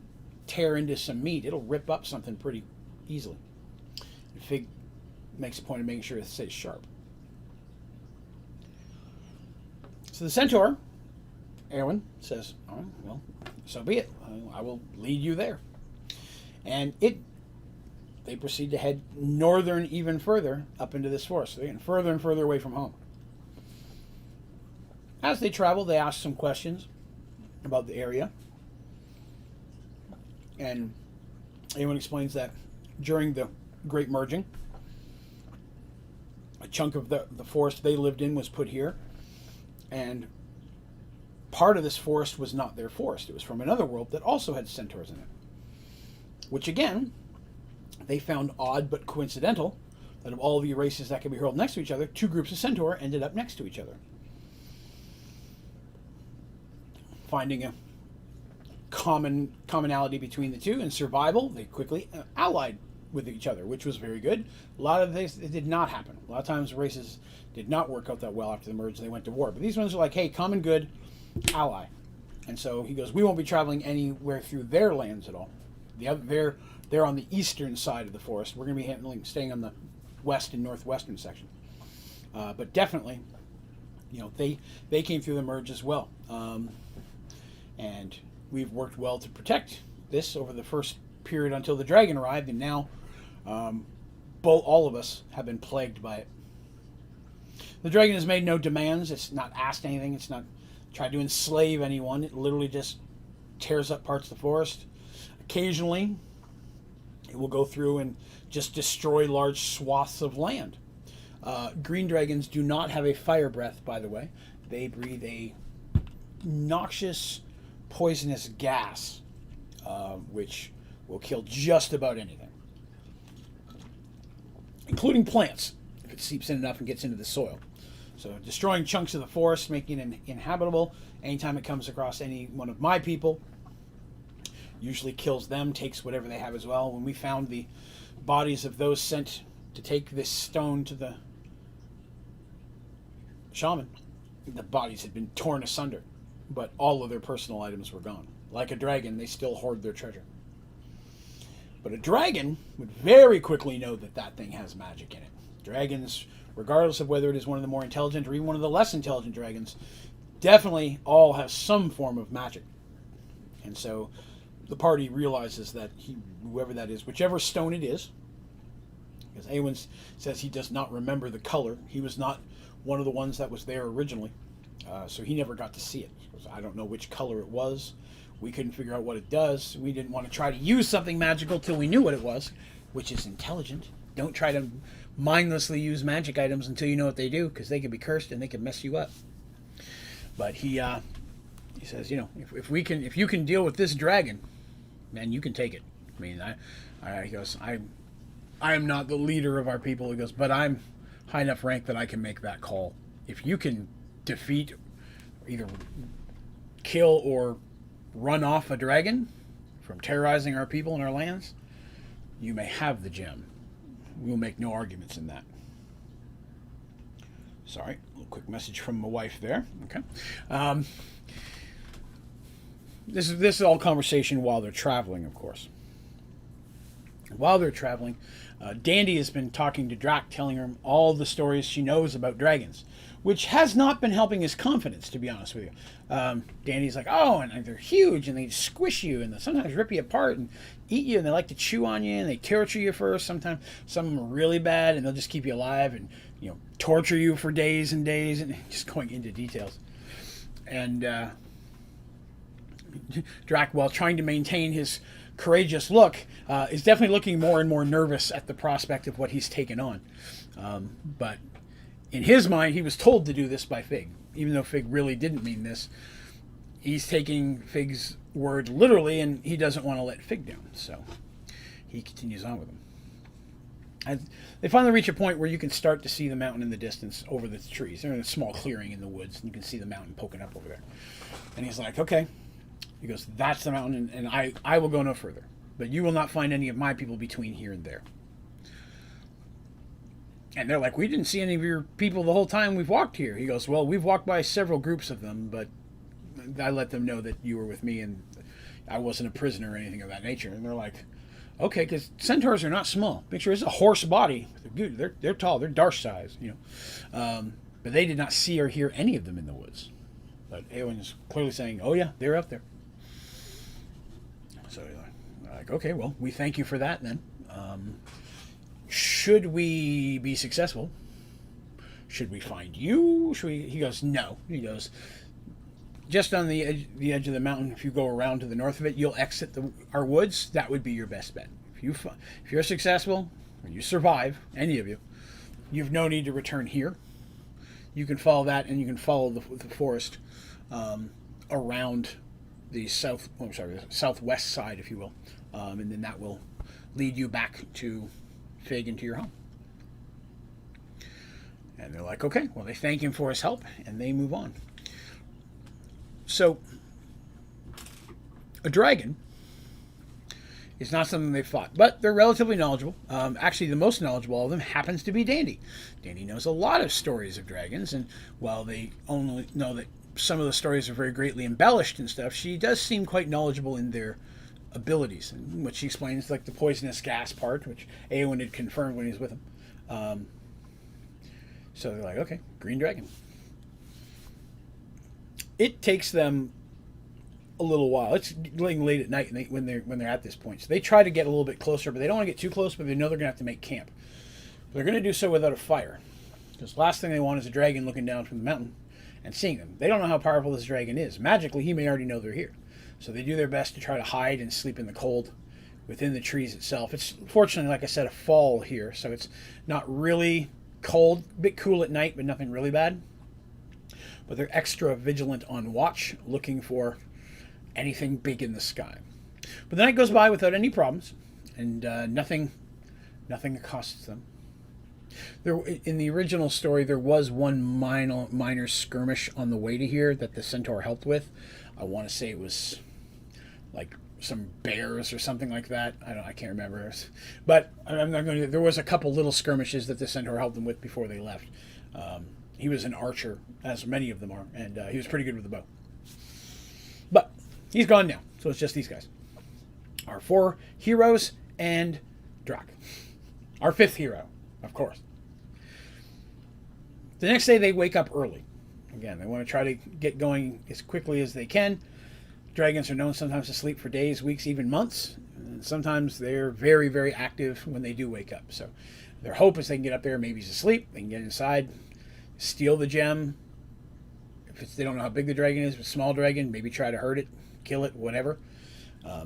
tear into some meat, it'll rip up something pretty easily. And Fig makes a point of making sure it stays sharp. So the centaur, Erwin, says, oh, well, so be it. I will lead you there. And they proceed to head northern even further up into this forest. So they're getting further and further away from home. As they travel, they ask some questions about the area. And Eowyn explains that during the Great Merging, a chunk of the forest they lived in was put here. And part of this forest was not their forest. It was from another world that also had centaurs in it. Which again, they found odd but coincidental that of all the races that could be hurled next to each other, two groups of centaur ended up next to each other. Finding a commonality between the two in survival, they quickly allied with each other, which was very good. A lot of things, it did not happen. A lot of times races did not work out that well after the merge. They went to war. But these ones are like, hey, common good, ally. And so he goes, we won't be traveling anywhere through their lands at all. They're on the eastern side of the forest. We're going to be staying on the west and northwestern section. But definitely, they came through the merge as well. And we've worked well to protect this over the first period until the dragon arrived, and now all of us have been plagued by it. The dragon has made no demands. It's not asked anything. It's not tried to enslave anyone. It literally just tears up parts of the forest. Occasionally, it will go through and just destroy large swaths of land. Green dragons do not have a fire breath, by the way. They breathe a noxious, poisonous gas, which will kill just about anything, including plants, if it seeps in enough and gets into the soil. So destroying chunks of the forest, making it inhabitable, anytime it comes across any one of my people, usually kills them, takes whatever they have as well. When we found the bodies of those sent to take this stone to the shaman, the bodies had been torn asunder but all of their personal items were gone. Like a dragon, they still hoard their treasure. But a dragon would very quickly know that that thing has magic in it. Dragons, regardless of whether it is one of the more intelligent or even one of the less intelligent dragons, definitely all have some form of magic. And so the party realizes that whoever that is, whichever stone it is, because Awen says he does not remember the color. He was not one of the ones that was there originally, so he never got to see it. So I don't know which color it was. We couldn't figure out what it does. We didn't want to try to use something magical till we knew what it was, which is intelligent. Don't try to mindlessly use magic items until you know what they do, because they can be cursed and they can mess you up. But he says, if you can deal with this dragon, man, you can take it. I mean, he goes, I am not the leader of our people. He goes, but I'm high enough rank that I can make that call. If you can defeat, either kill or run off a dragon from terrorizing our people and our lands, you may have the gem. We will make no arguments in that. Sorry, a little quick message from my wife there. Okay. This is all conversation while they're traveling, of course. While they're traveling, Dandy has been talking to Drac, telling her all the stories she knows about dragons, which has not been helping his confidence, to be honest with you. Dandy's like, oh, and they're huge, and they squish you, and they sometimes rip you apart and eat you, and they like to chew on you, and they torture you first. Sometimes some of them are really bad, and they'll just keep you alive and torture you for days and days, and just going into details. And Drac, while trying to maintain his courageous look, is definitely looking more and more nervous at the prospect of what he's taken on. But in his mind, he was told to do this by Fig. Even though Fig really didn't mean this, he's taking Fig's word literally, and he doesn't want to let Fig down. So he continues on with him. And they finally reach a point where you can start to see the mountain in the distance over the trees. They're in a small clearing in the woods, and you can see the mountain poking up over there. And he's like, okay. He goes, that's the mountain, and I will go no further. But you will not find any of my people between here and there. And they're like, we didn't see any of your people the whole time we've walked here. He goes, well, we've walked by several groups of them, but I let them know that you were with me and I wasn't a prisoner or anything of that nature. And they're like, okay, because centaurs are not small. Picture it's a horse body. They're good. They're tall. They're Darsh size, But they did not see or hear any of them in the woods. But Eowyn is clearly saying, oh yeah, they're up there. So they're like, okay, well, we thank you for that then. Should we be successful? Should we find you? He goes, no. He goes, just on the edge of the mountain, if you go around to the north of it, you'll exit our woods. That would be your best bet. If you're successful, or you survive, any of you, you've no need to return here. You can follow that, and you can follow the forest around the southwest side, if you will, and then that will lead you back to Fig into your home. And they're like, okay, well, they thank him for his help, and they move on. So, a dragon is not something they've fought, but they're relatively knowledgeable. Actually, the most knowledgeable of them happens to be Dandy. Dandy knows a lot of stories of dragons, and while they only know that some of the stories are very greatly embellished and stuff, she does seem quite knowledgeable in their abilities, and what she explains, like the poisonous gas part, which Eowyn had confirmed when he was with him. So they're like, okay, green dragon. It takes them a little while. It's getting late at night when they're at this point. So they try to get a little bit closer, but they don't want to get too close, but they know they're going to have to make camp. They're going to do so without a fire, because the last thing they want is a dragon looking down from the mountain and seeing them. They don't know how powerful this dragon is. Magically, he may already know they're here. So they do their best to try to hide and sleep in the cold within the trees itself. It's fortunately, like I said, a fall here, so it's not really cold. A bit cool at night, but nothing really bad. But they're extra vigilant on watch, looking for anything big in the sky. But the night goes by without any problems, and nothing accosts them. In the original story, there was one minor skirmish on the way to here that the centaur helped with. I want to say it was like some bears or something like that. I can't remember. But I'm not going to. There was a couple little skirmishes that the centaur helped them with before they left. He was an archer, as many of them are, and he was pretty good with the bow. He's gone now, so it's just these guys. Our 4 heroes and Drac. Our 5th hero, of course. The next day they wake up early. Again, they want to try to get going as quickly as they can. Dragons are known sometimes to sleep for days, weeks, even months. And sometimes they're very, very active when they do wake up. So their hope is they can get up there, maybe he's asleep, they can get inside, steal the gem. If they don't know how big the dragon is, if it's a small dragon, maybe try to hurt it, kill it, whatever.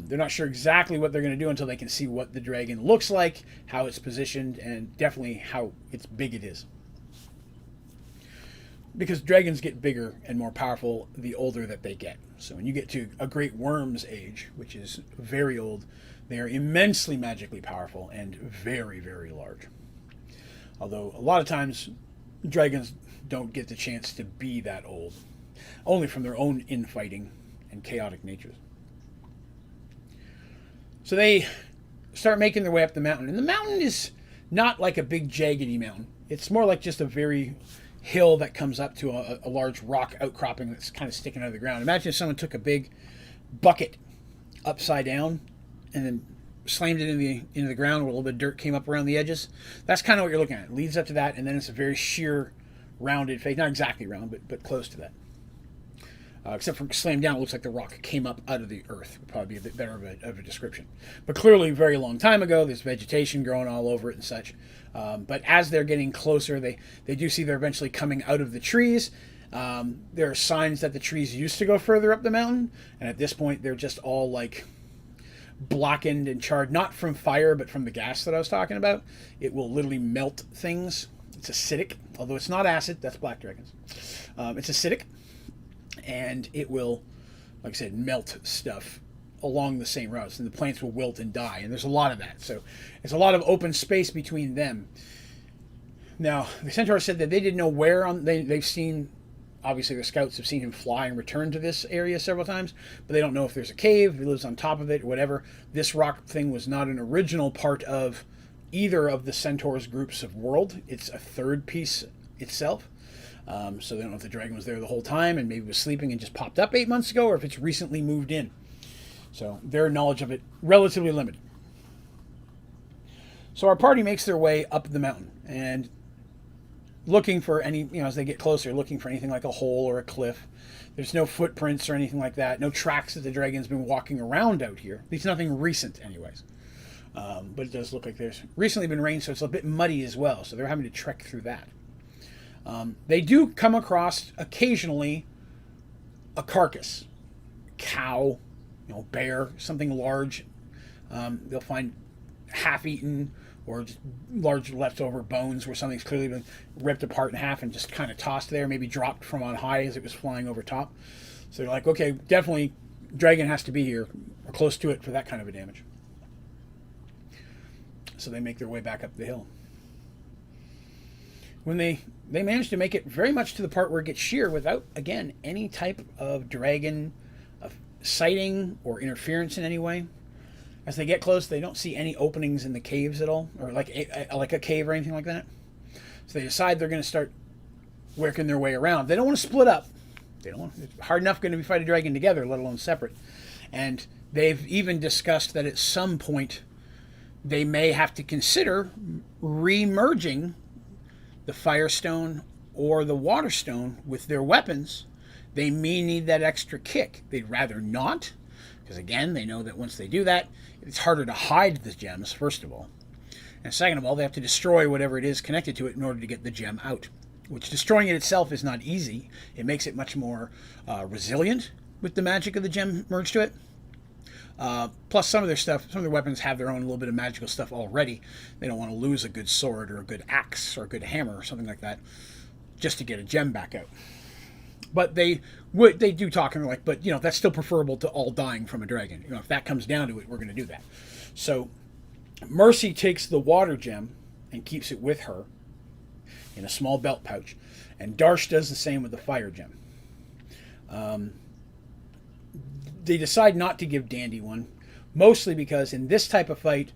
They're not sure exactly what they're going to do until they can see what the dragon looks like, how it's positioned, and definitely how big it is. Because dragons get bigger and more powerful the older that they get. So when you get to a great worm's age, which is very old, they are immensely magically powerful and very, very large. Although a lot of times dragons don't get the chance to be that old, only from their own infighting and chaotic natures. So they start making their way up the mountain. And the mountain is not like a big jaggedy mountain. It's more like just a very hill that comes up to a large rock outcropping that's kind of sticking out of the ground. Imagine if someone took a big bucket upside down and then slammed it into the ground where a little bit of dirt came up around the edges. That's kind of what you're looking at. It leads up to that, and then it's a very sheer, rounded face. Not exactly round, but close to that. Except for slammed down, it looks like the rock came up out of the earth. Would probably be a bit better of a description. But clearly, a very long time ago, there's vegetation growing all over it and such. But as they're getting closer, they do see they're eventually coming out of the trees. There are signs that the trees used to go further up the mountain, and at this point, they're just all like blackened and charred, not from fire, but from the gas that I was talking about. It will literally melt things. It's acidic, although it's not acid. That's black dragons. It's acidic. And it will, like I said, melt stuff along the same routes, and the plants will wilt and die, and there's a lot of that. So there's a lot of open space between them. Now, the Centaur said that they didn't know where they've seen, obviously the scouts have seen him fly and return to this area several times, but they don't know if there's a cave, if he lives on top of it, or whatever. This rock thing was not an original part of either of the Centaur's groups of world. It's a third piece itself. So they don't know if the dragon was there the whole time and maybe was sleeping and just popped up 8 months ago, or if it's recently moved in. So their knowledge of it relatively limited. So our party makes their way up the mountain and looking for any, as they get closer, looking for anything like a hole or a cliff. There's no footprints or anything like that. No tracks that the dragon's been walking around out here. At least nothing recent anyways. But it does look like there's recently been rain, so it's a bit muddy as well. So they're having to trek through that. They do come across occasionally a carcass, cow, bear, something large. They'll find half-eaten or just large leftover bones where something's clearly been ripped apart in half and just kind of tossed there, maybe dropped from on high as it was flying over top. So they're like, okay, definitely dragon has to be here or close to it for that kind of a damage. So they make their way back up the hill. When they manage to make it very much to the part where it gets sheer without, again, any type of dragon sighting or interference in any way. As they get close, they don't see any openings in the caves at all, or like a cave or anything like that. So they decide they're going to start working their way around. They don't want to split up. It's hard enough going to be fight a dragon together, let alone separate. And they've even discussed that at some point they may have to consider re-merging the Firestone or the Waterstone with their weapons. They may need that extra kick. They'd rather not, because again, they know that once they do that, it's harder to hide the gems, first of all. And second of all, they have to destroy whatever it is connected to it in order to get the gem out, which destroying it itself is not easy. It makes it much more resilient with the magic of the gem merged to it. Plus some of their weapons have their own little bit of magical stuff already. They don't want to lose a good sword or a good axe or a good hammer or something like that just to get a gem back out. But they do talk and they're like, but that's still preferable to all dying from a dragon. If that comes down to it, we're going to do that. So Mercy takes the water gem and keeps it with her in a small belt pouch, and Darsh does the same with the fire gem. They decide not to give Dandy one, mostly because in this type of fight,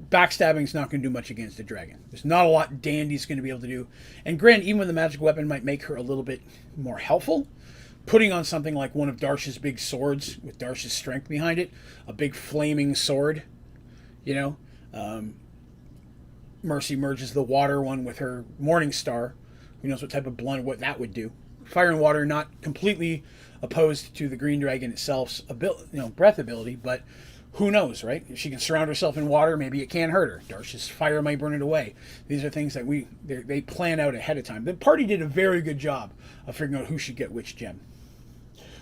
backstabbing is not going to do much against a dragon. There's not a lot Dandy's going to be able to do. And granted, even with the magic weapon might make her a little bit more helpful, putting on something like one of Darsh's big swords with Darsh's strength behind it, a big flaming sword, you know. Mercy merges the water one with her Morning Star. Who knows what type of blunt, what that would do. Fire and water not completely opposed to the green dragon itself's breath ability, but who knows, right? If she can surround herself in water, maybe it can't hurt her. Darsh's fire might burn it away. These are things that they plan out ahead of time. The party did a very good job of figuring out who should get which gem.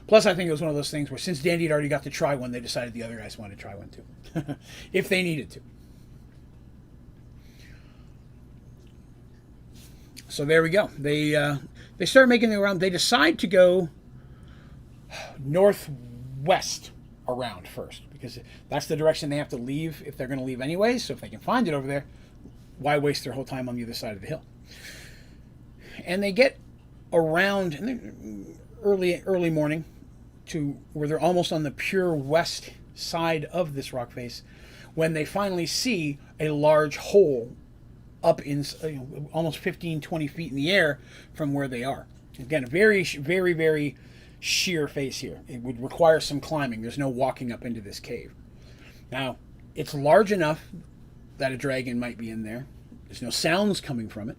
Plus, I think it was one of those things where since Dandy had already got to try one, they decided the other guys wanted to try one too, if they needed to. So there we go. They start making their round. They decide to go northwest around first because that's the direction they have to leave if they're going to leave anyway. So if they can find it over there, why waste their whole time on the other side of the hill? And they get around early morning to where they're almost on the pure west side of this rock face when they finally see a large hole up in almost 15, 20 feet in the air from where they are. Again, a very, very, very sheer face here. It would require some climbing. There's no walking up into this cave. Now, it's large enough that a dragon might be in there. There's no sounds coming from it,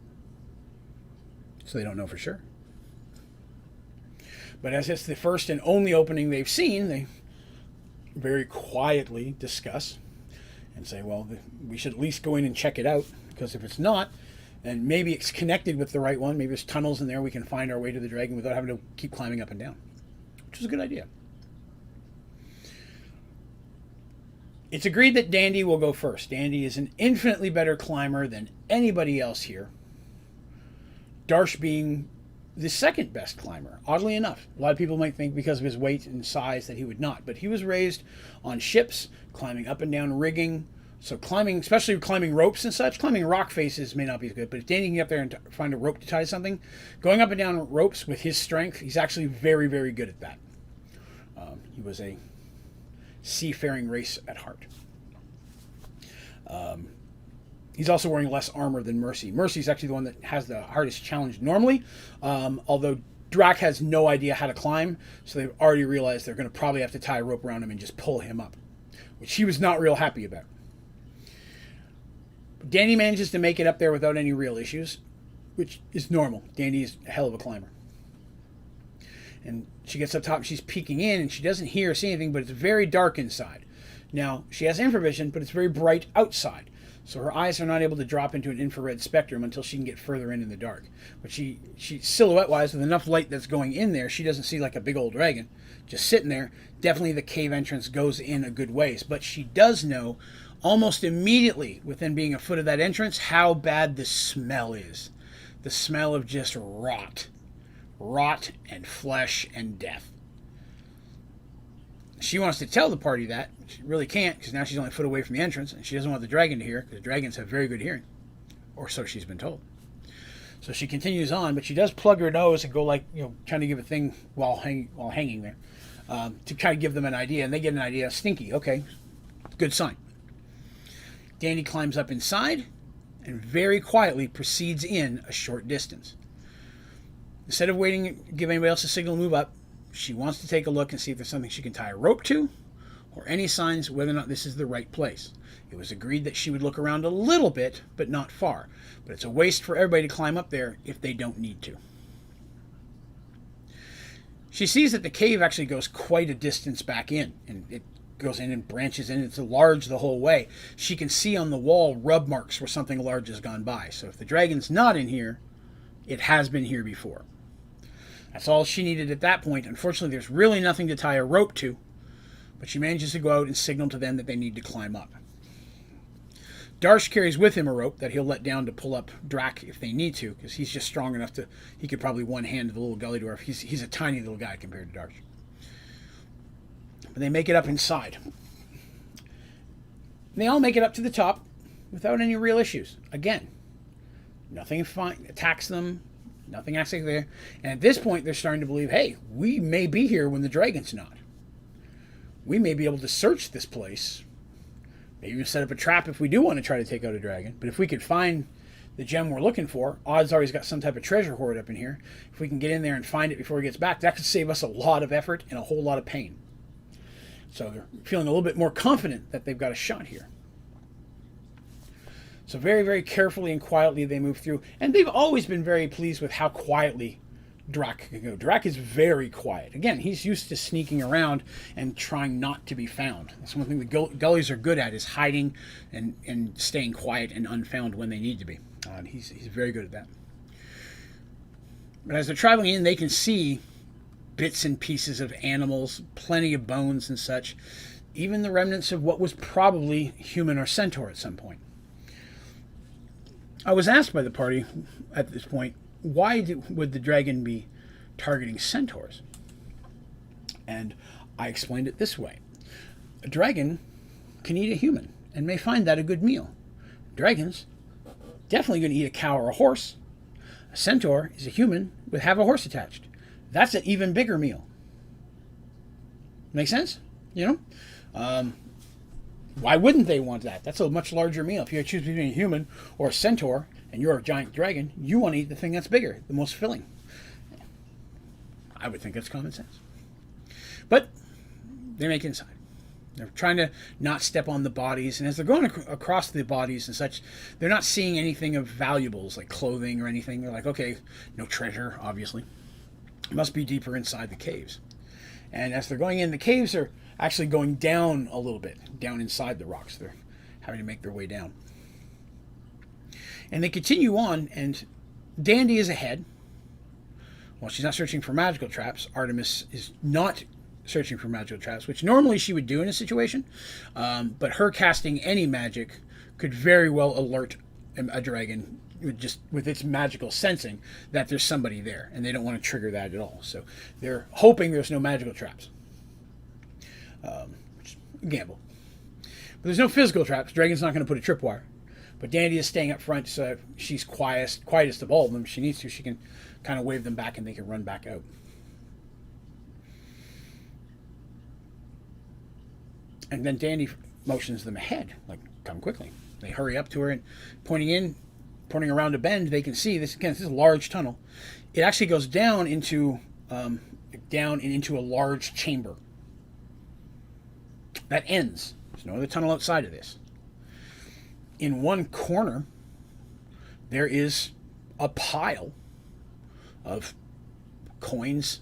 so they don't know for sure. But as it's the first and only opening they've seen, they very quietly discuss and say, well, we should at least go in and check it out. Because if it's not, then maybe it's connected with the right one. Maybe there's tunnels in there. We can find our way to the dragon without having to keep climbing up and down. Which is a good idea. It's agreed that Dandy will go first. Dandy is an infinitely better climber than anybody else here. Darsh being the second best climber, oddly enough. A lot of people might think because of his weight and size that he would not. But he was raised on ships, climbing up and down rigging. So climbing, especially climbing ropes and such, climbing rock faces may not be as good. But if Danny can get up there and find a rope to tie something, going up and down ropes with his strength, he's actually very, very good at that. He was a seafaring race at heart. He's also wearing less armor than Mercy. Mercy's actually the one that has the hardest challenge normally, although Drac has no idea how to climb, so they've already realized they're going to probably have to tie a rope around him and just pull him up, which he was not real happy about. Dandy manages to make it up there without any real issues, which is normal. Dandy is a hell of a climber. And she gets up top, she's peeking in, and she doesn't hear or see anything, but it's very dark inside. Now, she has infravision, but it's very bright outside. So her eyes are not able to drop into an infrared spectrum until she can get further in the dark. But she silhouette-wise, with enough light that's going in there, she doesn't see like a big old dragon just sitting there. Definitely the cave entrance goes in a good ways. But she does know almost immediately, within being a foot of that entrance, how bad the smell is. The smell of just rot. Rot and flesh and death. She wants to tell the party that. She really can't, because now she's only a foot away from the entrance, and she doesn't want the dragon to hear, because dragons have very good hearing. Or so she's been told. So she continues on, but she does plug her nose and go like, trying to give a thing while hanging there. To kind of give them an idea, and they get an idea. Stinky, okay. Good sign. Dandy climbs up inside and very quietly proceeds in a short distance. Instead of waiting to give anybody else a signal to move up, she wants to take a look and see if there's something she can tie a rope to or any signs whether or not this is the right place. It was agreed that she would look around a little bit, but not far. But it's a waste for everybody to climb up there if they don't need to. She sees that the cave actually goes quite a distance back in, and it goes in and branches in. It's large the whole way. She can see on the wall rub marks where something large has gone by. So if the dragon's not in here, it has been here before. That's all she needed at that point. Unfortunately, there's really nothing to tie a rope to, but she manages to go out and signal to them that they need to climb up. Darsh carries with him a rope that he'll let down to pull up Drac if they need to, because he's just strong enough to, he could probably one-hand the little gully dwarf. He's a tiny little guy compared to Darsh. But they make it up inside. They all make it up to the top without any real issues. Again, nothing attacks them. Nothing actually there. And at this point, they're starting to believe, hey, we may be here when the dragon's not. We may be able to search this place. Maybe even set up a trap if we do want to try to take out a dragon. But if we could find the gem we're looking for. Odds are he's got some type of treasure hoard up in here. If we can get in there and find it before he gets back, that could save us a lot of effort and a whole lot of pain. So they're feeling a little bit more confident that they've got a shot here. So very, very carefully and quietly they move through. And they've always been very pleased with how quietly Drac can go. Drac is very quiet. Again, he's used to sneaking around and trying not to be found. That's one thing the gullies are good at, is hiding and staying quiet and unfound when they need to be. And he's very good at that. But as they're traveling in, they can see bits and pieces of animals, plenty of bones and such, even the remnants of what was probably human or centaur at some point. I was asked by the party at this point, why would the dragon be targeting centaurs? And I explained it this way. A dragon can eat a human and may find that a good meal. Dragons definitely going to eat a cow or a horse. A centaur is a human with have a horse attached. That's an even bigger meal. Make sense? You know? Why wouldn't they want that? That's a much larger meal. If you choose between a human or a centaur and you're a giant dragon, you want to eat the thing that's bigger, the most filling. I would think that's common sense. But they make it inside. They're trying to not step on the bodies, and as they're going across the bodies and such, they're not seeing anything of valuables like clothing or anything. They're like, okay, no treasure, obviously. It must be deeper inside the caves. And as they're going in, the caves are actually going down a little bit, down inside the rocks. They're having to make their way down. And they continue on, and Dandy is ahead. Well, she's not searching for magical traps. Artemis is not searching for magical traps, which normally she would do in a situation. But her casting any magic could very well alert a dragon just with its magical sensing that there's somebody there, and they don't want to trigger that at all. So they're hoping there's no magical traps. Which is a gamble. But there's no physical traps. Dragon's not going to put a tripwire. But Dandy is staying up front, so she's quietest of all of them. If she needs to, she can kind of wave them back and they can run back out. And then Dandy motions them ahead, like, come quickly. They hurry up to her, and pointing around a bend, they can see this. Again, this is a large tunnel. It actually goes down into a large chamber that ends. There's no other tunnel outside of this. In one corner, there is a pile of coins.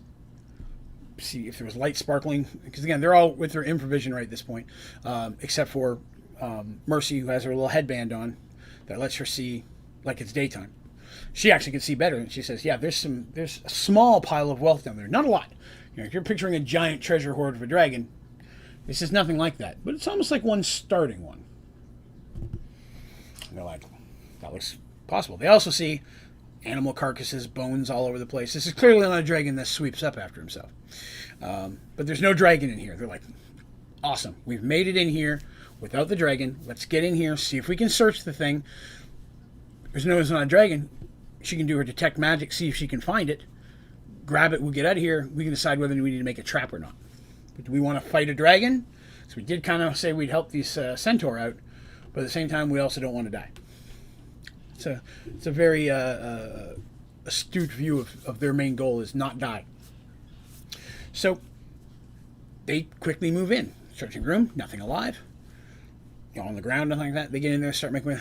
See if there was light sparkling, because again, they're all with their infravision right at this point, except for Mercy, who has her little headband on that lets her see like it's daytime. She actually can see better, and she says, yeah, there's a small pile of wealth down there. Not a lot. You know, if you're picturing a giant treasure hoard of a dragon, this is nothing like that, but it's almost like one starting one. And they're like, that looks possible. They also see animal carcasses, bones all over the place. This is clearly not a dragon that sweeps up after himself. But there's no dragon in here. They're like, awesome. We've made it in here without the dragon. Let's get in here, see if we can search the thing. There's not a dragon. She can do her detect magic, see if she can find it. Grab it, we'll get out of here. We can decide whether we need to make a trap or not. But do we want to fight a dragon? So we did kind of say we'd help these centaur out, but at the same time, we also don't want to die. It's a very astute view of their main goal is not die. So they quickly move in. Searching room, nothing alive. On the ground, nothing like that. They get in there, start making...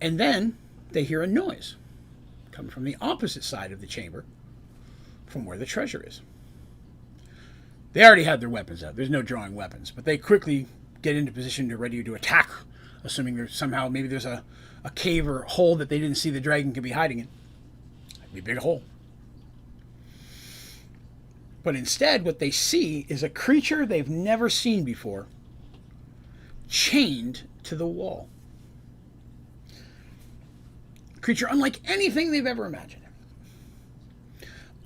And then they hear a noise coming from the opposite side of the chamber from where the treasure is. They already had their weapons out. There's no drawing weapons. But they quickly get into position to ready to attack, assuming there's somehow, maybe there's a cave or hole that they didn't see the dragon could be hiding in. It'd be a big hole. But instead, what they see is a creature they've never seen before, chained to the wall. A creature unlike anything they've ever imagined.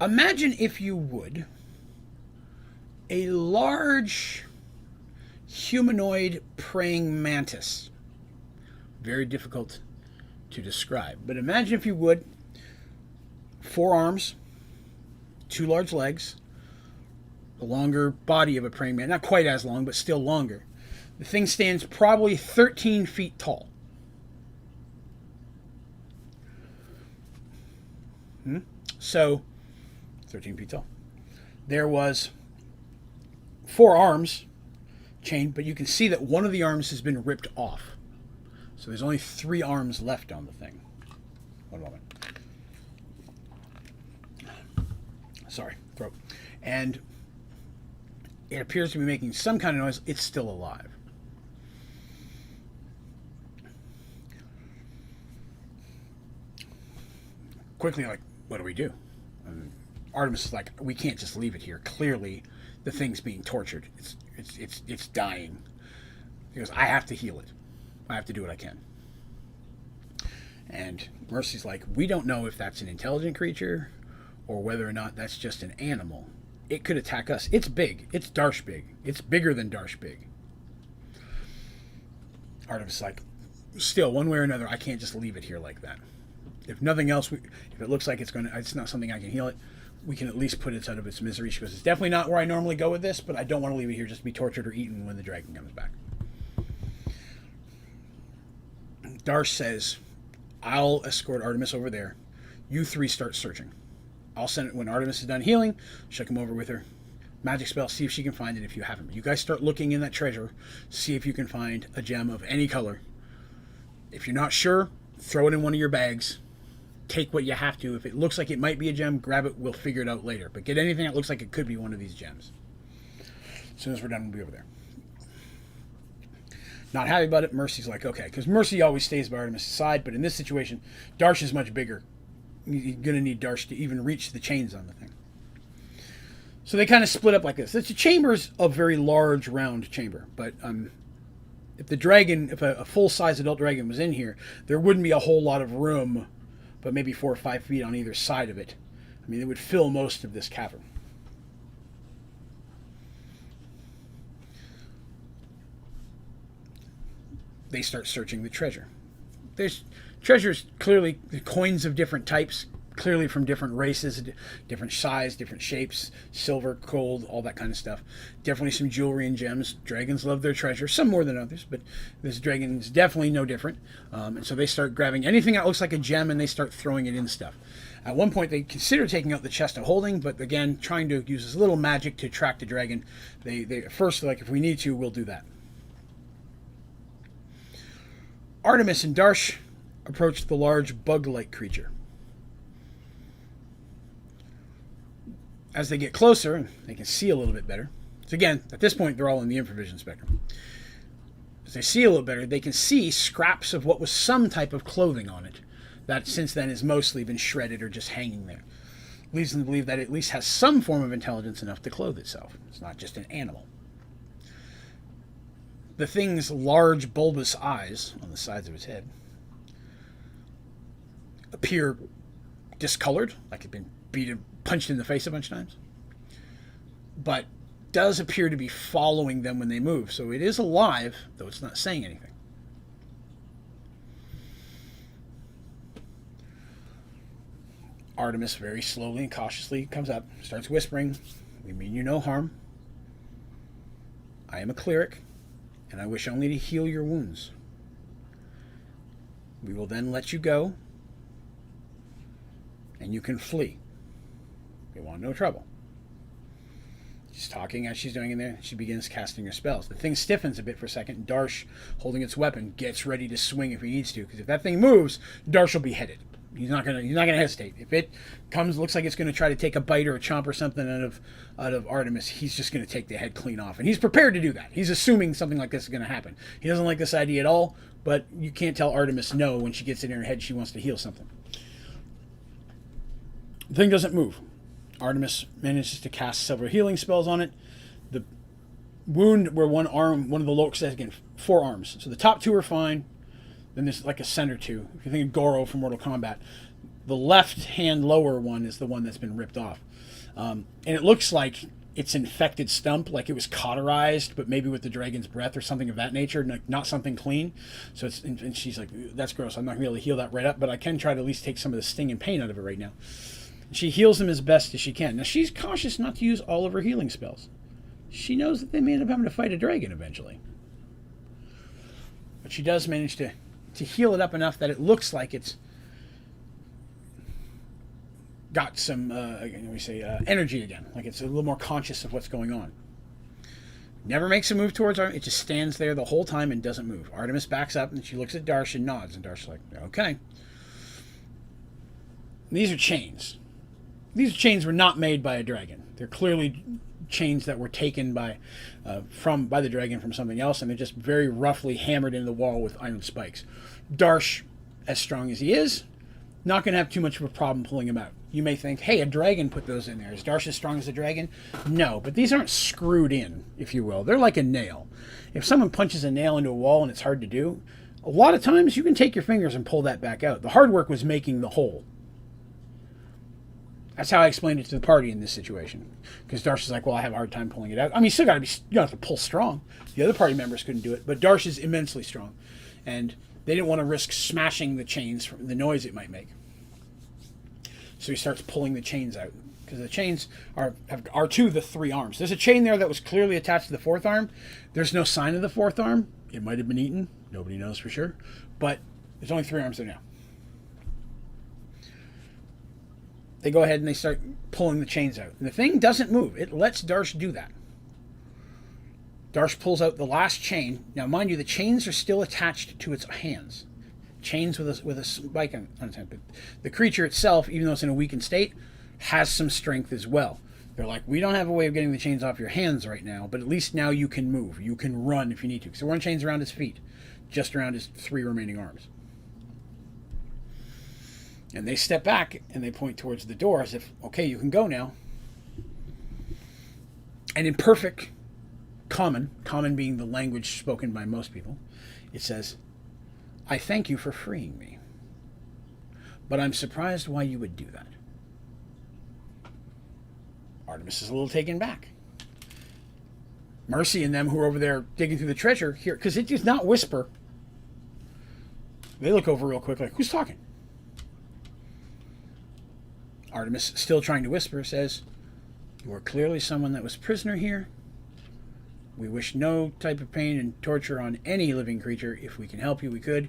Imagine, if you would, a large humanoid praying mantis. Very difficult to describe. But imagine, if you would, 4 arms, 2 large legs, the longer body of a praying mantis. Not quite as long, but still longer. The thing stands probably 13 feet tall. So, 13 feet tall. There was 4 arms chained, but you can see that one of the arms has been ripped off. So there's only 3 arms left on the thing. One moment. Sorry, throat. And it appears to be making some kind of noise. It's still alive. Quickly, like, what do we do? And Artemis is like, we can't just leave it here. Clearly, the thing's being tortured. It's dying. He goes, I have to heal it. I have to do what I can. And Mercy's like, we don't know if that's an intelligent creature or whether or not that's just an animal. It could attack us. It's big. It's Darsh big. It's bigger than Darsh big. Artemis is like, still, one way or another, I can't just leave it here like that. If nothing else, if it looks like it's not something I can heal it, we can at least put it out of its misery. She goes, it's definitely not where I normally go with this, but I don't want to leave it here just to be tortured or eaten when the dragon comes back. Darsh says, I'll escort Artemis over there. You 3 start searching. I'll send it when Artemis is done healing. She'll come over with her magic spell, see if she can find it if you haven't. You guys start looking in that treasure, see if you can find a gem of any color. If you're not sure, throw it in one of your bags. Take what you have to. If it looks like it might be a gem, grab it. We'll figure it out later. But get anything that looks like it could be one of these gems. As soon as we're done, we'll be over there. Not happy about it. Mercy's like, okay. Because Mercy always stays by Artemis' side. But in this situation, Darsh is much bigger. You're going to need Darsh to even reach the chains on the thing. So they kind of split up like this. The chamber's a very large, round chamber. But if the dragon, if a full-size adult dragon was in here, there wouldn't be a whole lot of room, but maybe 4 or 5 feet on either side of it. I mean, it would fill most of this cavern. They start searching the treasure. There's treasures, clearly coins of different types, clearly from different races, different size, different shapes, silver, gold, all that kind of stuff. Definitely some jewelry and gems. Dragons love their treasure, some more than others, but this dragon is definitely no different. And so they start grabbing anything that looks like a gem and they start throwing it in stuff. At one point, they consider taking out the chest of holding, but again, trying to use this little magic to attract the dragon. They first, like, if we need to, we'll do that. Artemis and Darsh approach the large bug-like creature. As they get closer, they can see a little bit better. So again, at this point, they're all in the infravision spectrum. As they see a little better, they can see scraps of what was some type of clothing on it that since then has mostly been shredded or just hanging there. Leads them to believe that it at least has some form of intelligence enough to clothe itself. It's not just an animal. The thing's large bulbous eyes on the sides of its head appear discolored, like it's been punched in the face a bunch of times, but does appear to be following them when they move. So it is alive, though it's not saying anything. Artemis very slowly and cautiously comes up, starts whispering, "We mean you no harm. I am a cleric, and I wish only to heal your wounds. We will then let you go, and you can flee. We want no trouble." She's talking as she's doing in there. She begins casting her spells. The thing stiffens a bit for a second. Darsh, holding its weapon, gets ready to swing if he needs to. Because if that thing moves, Darsh will be headed. He's not gonna hesitate. If it comes, looks like it's gonna try to take a bite or a chomp or something out of Artemis, he's just gonna take the head clean off. And he's prepared to do that. He's assuming something like this is gonna happen. He doesn't like this idea at all, but you can't tell Artemis no when she gets in her head she wants to heal something. The thing doesn't move. Artemis manages to cast several healing spells on it. The wound where one of the locks says, again, 4 arms. So the top 2 are fine. Then there's like a center 2. If you think of Goro from Mortal Kombat, the left hand lower one is the one that's been ripped off. And it looks like it's infected stump, like it was cauterized, but maybe with the dragon's breath or something of that nature, not something clean. So and she's like, that's gross. I'm not going to be able to heal that right up, but I can try to at least take some of the sting and pain out of it right now. She heals him as best as she can. Now, she's cautious not to use all of her healing spells. She knows that they may end up having to fight a dragon eventually. But she does manage to heal it up enough that it looks like it's got some, energy again. Like it's a little more conscious of what's going on. Never makes a move towards Artemis. It just stands there the whole time and doesn't move. Artemis backs up and she looks at Darsh and nods. And Darsh's like, okay. These are chains. These chains were not made by a dragon. They're clearly chains that were taken by the dragon from something else, and they're just very roughly hammered into the wall with iron spikes. Darsh, as strong as he is, not going to have too much of a problem pulling them out. You may think, hey, a dragon put those in there. Is Darsh as strong as a dragon? No, but these aren't screwed in, if you will. They're like a nail. If someone punches a nail into a wall and it's hard to do, a lot of times you can take your fingers and pull that back out. The hard work was making the hole. That's how I explained it to the party in this situation. Because Darsh is like, well, I have a hard time pulling it out. I mean, you have to pull strong. The other party members couldn't do it, but Darsh is immensely strong. And they didn't want to risk smashing the chains from the noise it might make. So he starts pulling the chains out. Because the chains are to the 3 arms. There's a chain there that was clearly attached to the 4th arm. There's no sign of the 4th arm. It might have been eaten. Nobody knows for sure. But there's only 3 arms there now. They go ahead and they start pulling the chains out. And the thing doesn't move. It lets Darsh do that. Darsh pulls out the last chain. Now, mind you, the chains are still attached to its hands. Chains with a spike on it. But the creature itself, even though it's in a weakened state, has some strength as well. They're like, we don't have a way of getting the chains off your hands right now, but at least now you can move. You can run if you need to. Because there weren't chains around his feet, just around his 3 remaining arms. And they step back and they point towards the door as if, okay, you can go now. And in perfect common being the language spoken by most people, it says, I thank you for freeing me, but I'm surprised why you would do that. Artemis is a little taken back. Mercy and them who are over there digging through the treasure here, because it does not whisper. They look over real quick like, who's talking? Artemis, still trying to whisper, says, you are clearly someone that was prisoner here. We wish no type of pain and torture on any living creature. If we can help you, we could.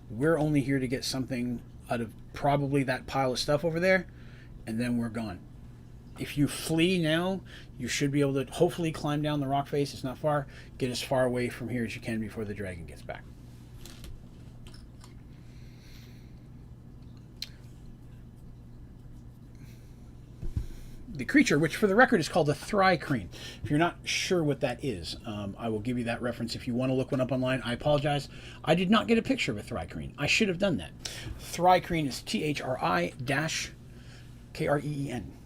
We're only here to get something out of probably that pile of stuff over there, and then we're gone. If you flee now, you should be able to hopefully climb down the rock face. It's not far. Get as far away from here as you can before the dragon gets back. The creature, which for the record is called a thri-kreen. If you're not sure what that is, I will give you that reference if you want to look one up online. I apologize. I did not get a picture of a thri-kreen. I should have done that. Thri-kreen is Thri-Kreen.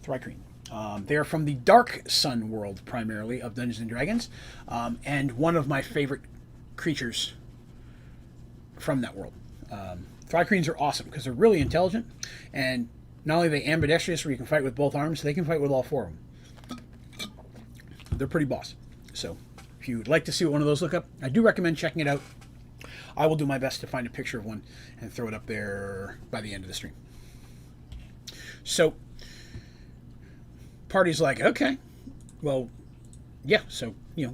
Thri-kreen. They're from the Dark Sun world, primarily, of Dungeons & Dragons, and one of my favorite creatures from that world. Thri-kreens are awesome because they're really intelligent, and not only are they ambidextrous, where you can fight with both arms, they can fight with all 4 of them. They're pretty boss. So, if you'd like to see what one of those look up, I do recommend checking it out. I will do my best to find a picture of one and throw it up there by the end of the stream. So, party's like, okay, well, yeah, so,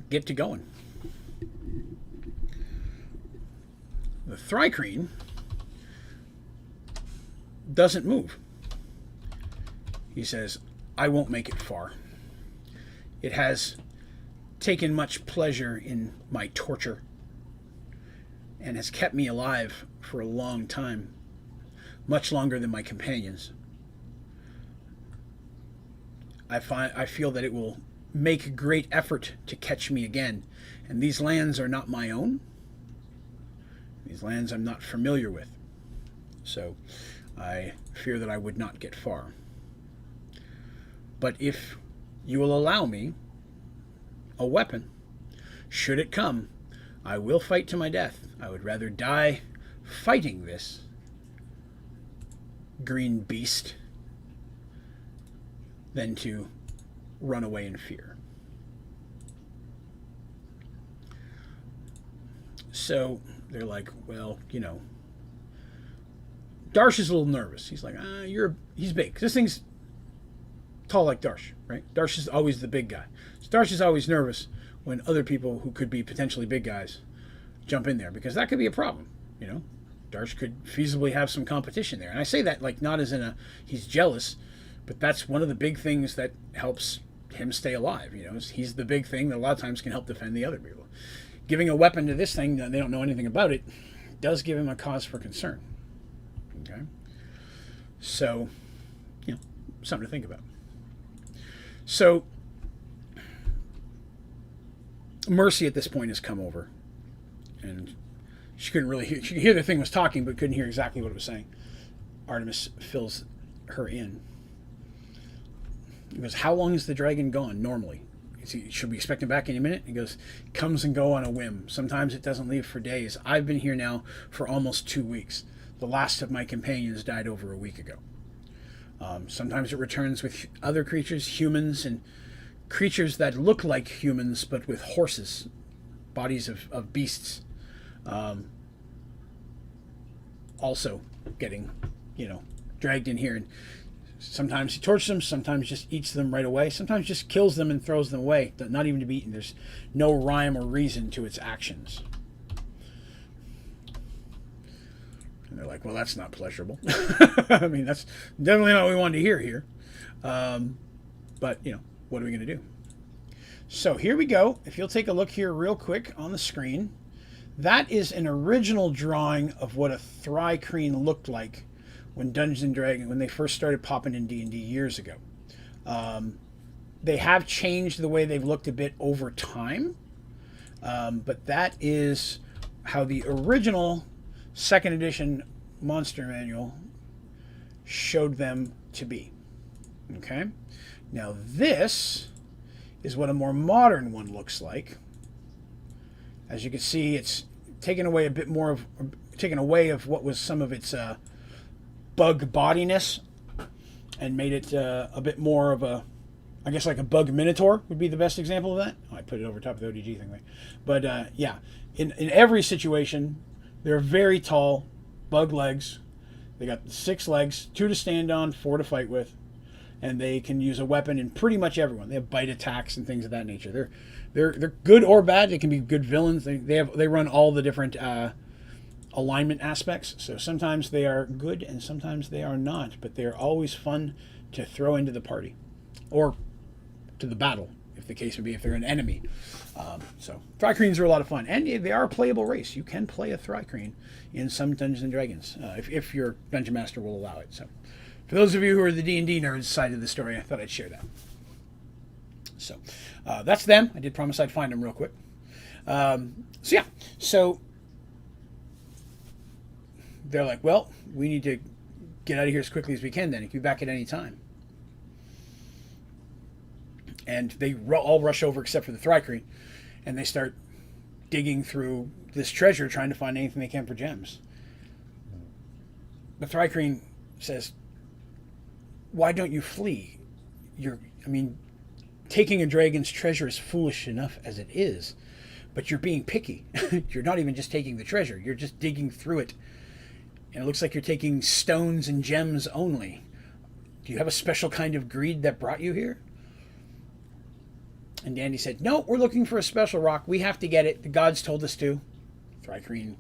get to going. The thri-kreen doesn't move. He says, I won't make it far. It has taken much pleasure in my torture and has kept me alive for a long time, much longer than my companions. I feel that it will make great effort to catch me again, and these lands are not my own. These lands I'm not familiar with, so I fear that I would not get far. But if you will allow me a weapon, should it come, I will fight to my death. I would rather die fighting this green beast than to run away in fear. So they're like, well, Darsh is a little nervous. He's like, he's big. This thing's tall like Darsh, right? Darsh is always the big guy. So Darsh is always nervous when other people who could be potentially big guys jump in there, because that could be a problem, Darsh could feasibly have some competition there. And I say that like not as in he's jealous, But that's one of the big things that helps him stay alive. He's the big thing that a lot of times can help defend the other people. Giving a weapon to this thing that they don't know anything about it does give him a cause for concern. Okay? So, something to think about. So, Mercy at this point has come over, and she couldn't really hear. She could hear the thing was talking, but couldn't hear exactly what it was saying. Artemis fills her in. He goes, "How long is the dragon gone normally? Should we expect him back any minute?" He goes, "Comes and go on a whim. Sometimes it doesn't leave for days. I've been here now for almost 2 weeks. The last of my companions died over a week ago. Sometimes it returns with other creatures, humans, and creatures that look like humans, but with horses, bodies of beasts. Also getting, dragged in here. And sometimes he tortures them, sometimes just eats them right away, sometimes just kills them and throws them away, not even to be eaten. There's no rhyme or reason to its actions." And they're like, "Well, that's not pleasurable." I mean, that's definitely not what we wanted to hear here. But, what are we going to do? So here we go. If you'll take a look here real quick on the screen, that is an original drawing of what a Thri-kreen looked like when Dungeons & Dragons, when they first started popping in D&D years ago. They have changed the way they've looked a bit over time, but that is how the original 2nd edition Monster Manual showed them to be. Okay? Now this is what a more modern one looks like. As you can see, it's taken away of what was some of its bug bodiness and made it a bit more of a, I guess like a bug minotaur would be the best example of that. I put it over top of the ODG thing there. But yeah, in every situation, they're very tall, bug legs. They got 6 legs, 2 to stand on, 4 to fight with, and they can use a weapon in pretty much everyone. They have bite attacks and things of that nature. They're good or bad. They can be good villains. They run all the different alignment aspects. So sometimes they are good and sometimes they are not, but they are always fun to throw into the party or to the battle, if the case would be, if they're an enemy. So Thri-kreens are a lot of fun, and they are a playable race. You can play a Thri-kreen in some Dungeons and Dragons if your dungeon master will allow it. So for those of you who are the D&D nerds side of the story, I thought I'd share that. So that's them. I did promise I'd find them real quick. So they're like, "Well, we need to get out of here as quickly as we can then. It can be back at any time." And they all rush over except for the Thri-kreen, and they start digging through this treasure, trying to find anything they can for gems. The Thri-kreen says, "Why don't you flee? Taking a dragon's treasure is foolish enough as it is, but you're being picky. You're not even just taking the treasure, you're just digging through it. And it looks like you're taking stones and gems only. Do you have a special kind of greed that brought you here?" And Dandy said, "No, we're looking for a special rock. We have to get it. The gods told us to." Thri-kreen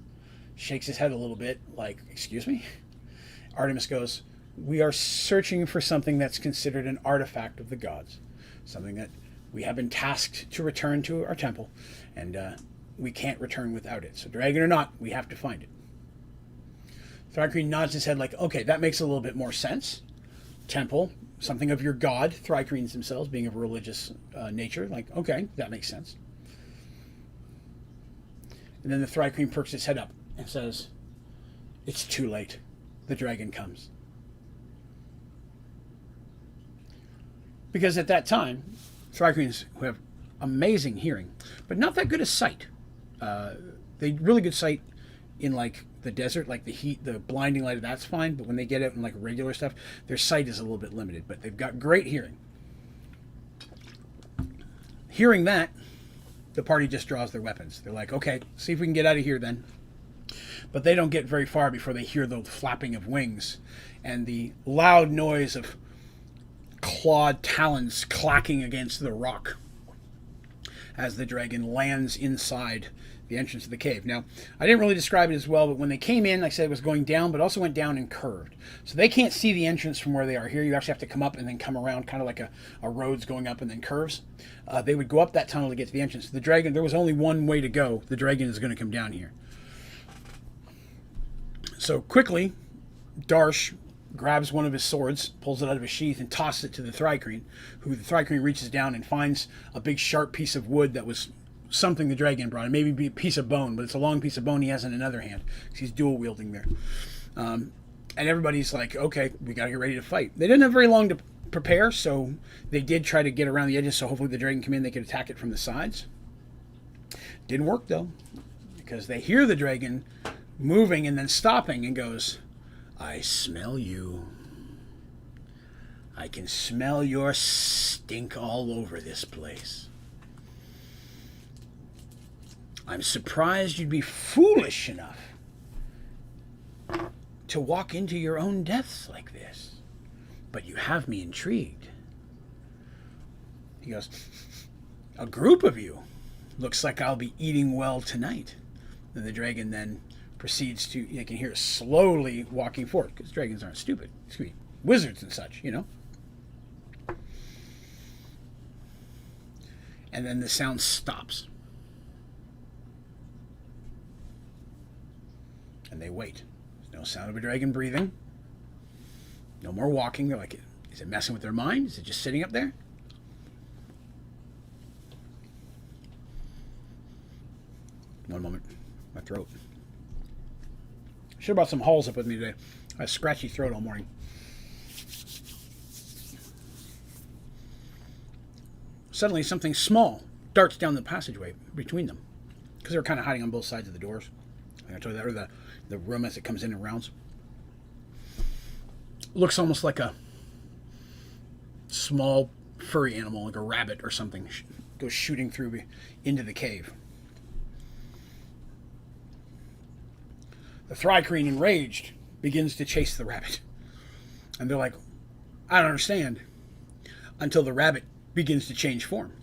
shakes his head a little bit, like, "Excuse me?" Artemis goes, "We are searching for something that's considered an artifact of the gods. Something that we have been tasked to return to our temple, and we can't return without it. So dragon or not, we have to find it." Thri-kreen nods his head like, "Okay, that makes a little bit more sense. Temple, something of your god," Thri-kreens themselves being of a religious nature, like, okay, that makes sense. And then the Thri-kreen perks his head up and says, "It's too late. The dragon comes." Because at that time, Thri-kreens who have amazing hearing, but not that good at sight. They really good sight in like the desert, like the heat, the blinding light of that's fine, but when they get out in like regular stuff, their sight is a little bit limited, but they've got great hearing. Hearing that, the party just draws their weapons. They're like, "Okay, see if we can get out of here then." But they don't get very far before they hear the flapping of wings and the loud noise of clawed talons clacking against the rock as the dragon lands inside the entrance of the cave. Now, I didn't really describe it as well, but when they came in, like I said, it was going down, but also went down and curved. So they can't see the entrance from where they are here. You actually have to come up and then come around, kind of like a road's going up and then curves. They would go up that tunnel to get to the entrance. The dragon, there was only one way to go. The dragon is going to come down here. So quickly, Darsh grabs one of his swords, pulls it out of his sheath, and tosses it to the Thri-kreen, who the Thri-kreen reaches down and finds a big sharp piece of wood that was something the dragon brought. It maybe be a piece of bone, but it's a long piece of bone he has in another hand. He's dual wielding there. And everybody's like, okay, we got to get ready to fight. They didn't have very long to prepare, so they did try to get around the edges, so hopefully the dragon come in, they could attack it from the sides. Didn't work, though, because they hear the dragon moving and then stopping and goes, I smell you. I can smell your stink all over this place. I'm surprised you'd be foolish enough to walk into your own deaths like this. But you have me intrigued. He goes, a group of you. Looks like I'll be eating well tonight. And the dragon then proceeds to, you can hear it slowly walking forward, because dragons aren't stupid. Excuse me, wizards and such, you know. And then the sound stops. And they wait. There's no sound of a dragon breathing. No more walking. They're like, is it messing with their mind? Is it just sitting up there? One moment. My throat. Should have brought some Halls up with me today. I have a scratchy throat all morning. Suddenly, something small darts down the passageway between them, because they were kind of hiding on both sides of the doors. I told you that, or the room as it comes in and rounds. Looks almost like a small furry animal, like a rabbit or something, goes shooting through into the cave. The Thri-kreen, enraged, begins to chase the rabbit. And they're like, I don't understand. Until the rabbit begins to change form,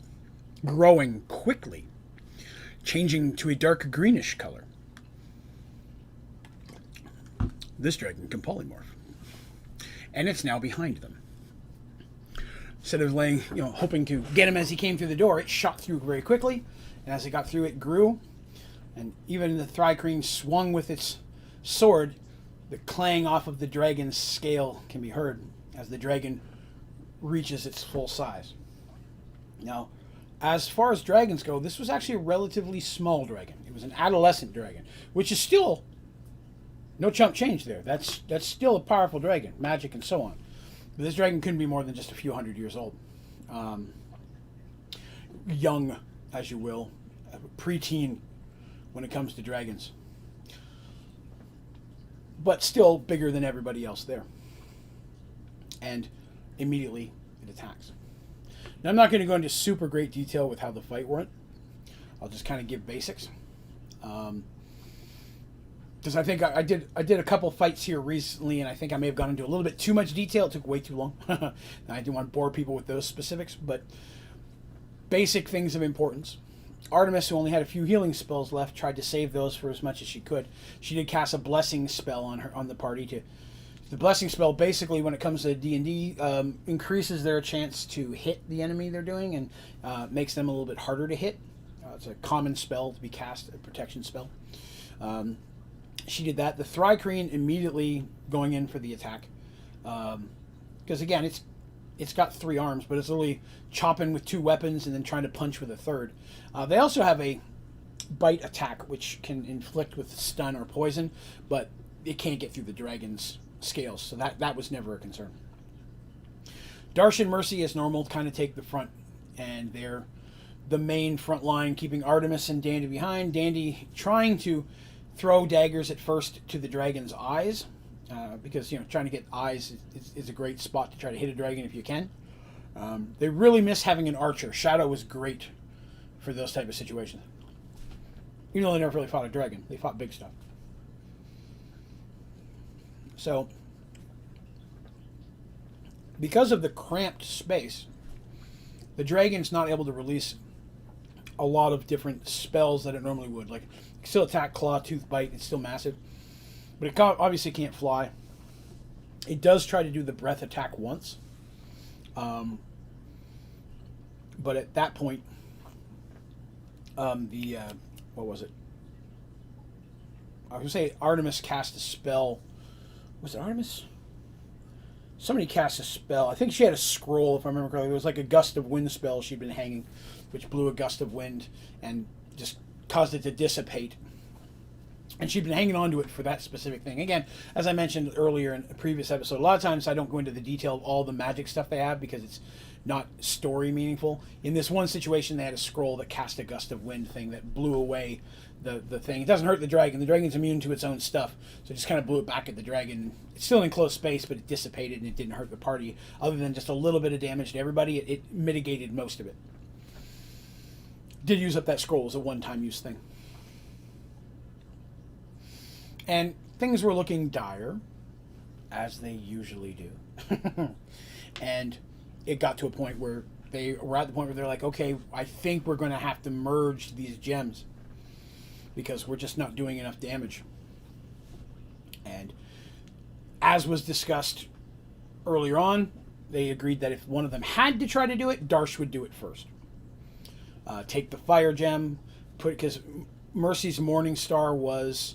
growing quickly, changing to a dark greenish color. This dragon can polymorph. And it's now behind them. Instead of laying, hoping to get him as he came through the door, it shot through very quickly. And as it got through, it grew. And even the Thri-kreen swung with its sword. The clang off of the dragon's scale can be heard as the dragon reaches its full size. Now, as far as dragons go, this was actually a relatively small dragon. It was an adolescent dragon, which is still no chump change there. That's still a powerful dragon, magic and so on. But this dragon couldn't be more than just a few hundred years old. Young, as you will, preteen when it comes to dragons. But still bigger than everybody else there. And immediately it attacks. Now, I'm not going to go into super great detail with how the fight went. I'll just kind of give basics. Because I think I did a couple fights here recently, and I think I may have gone into a little bit too much detail. It took way too long. I didn't want to bore people with those specifics, but basic things of importance. Artemis, who only had a few healing spells left, tried to save those for as much as she could. She did cast a blessing spell on the party. The blessing spell, basically, when it comes to D&D, increases their chance to hit the enemy they're doing and makes them a little bit harder to hit. It's a common spell to be cast, a protection spell. She did that. The Thri-kreen immediately going in for the attack. Because, again, it's got 3 arms, but it's literally chopping with 2 weapons and then trying to punch with a third. They also have a bite attack, which can inflict with stun or poison, but it can't get through the dragon's scales, so that was never a concern. Darsh and Mercy, as normal, kind of take the front, and they're the main front line, keeping Artemis and Dandy behind. Dandy trying to throw daggers at first to the dragon's eyes, because trying to get eyes is a great spot to try to hit a dragon if you can. They really miss having an archer. Shadow was great for those type of situations. Even though they never really fought a dragon, they fought big stuff. So, because of the cramped space, the dragon's not able to release a lot of different spells that it normally would. Like, still attack, claw, tooth, bite. It's still massive. But it obviously can't fly. It does try to do the breath attack once. But at that point, what was it? I was going to say Artemis cast a spell. Was it Artemis? Somebody cast a spell. I think she had a scroll, if I remember correctly. It was like a gust of wind spell she'd been hanging, which blew a gust of wind and just caused it to dissipate. And she'd been hanging on to it for that specific thing. Again, as I mentioned earlier in a previous episode, a lot of times I don't go into the detail of all the magic stuff they have because it's not story meaningful. In this one situation, they had a scroll that cast a gust of wind thing that blew away the thing. It doesn't hurt the dragon. The dragon's immune to its own stuff. So it just kind of blew it back at the dragon. It's still in close space, but it dissipated and it didn't hurt the party. Other than just a little bit of damage to everybody, it mitigated most of it. Did use up that scroll as a one-time use thing. And things were looking dire, as they usually do. And it got to a point where they were at the point where they're like, okay, I think we're going to have to merge these gems because we're just not doing enough damage. And as was discussed earlier on, they agreed that if one of them had to try to do it, Darsh would do it first. Take the fire gem, because Mercy's Morning Star was...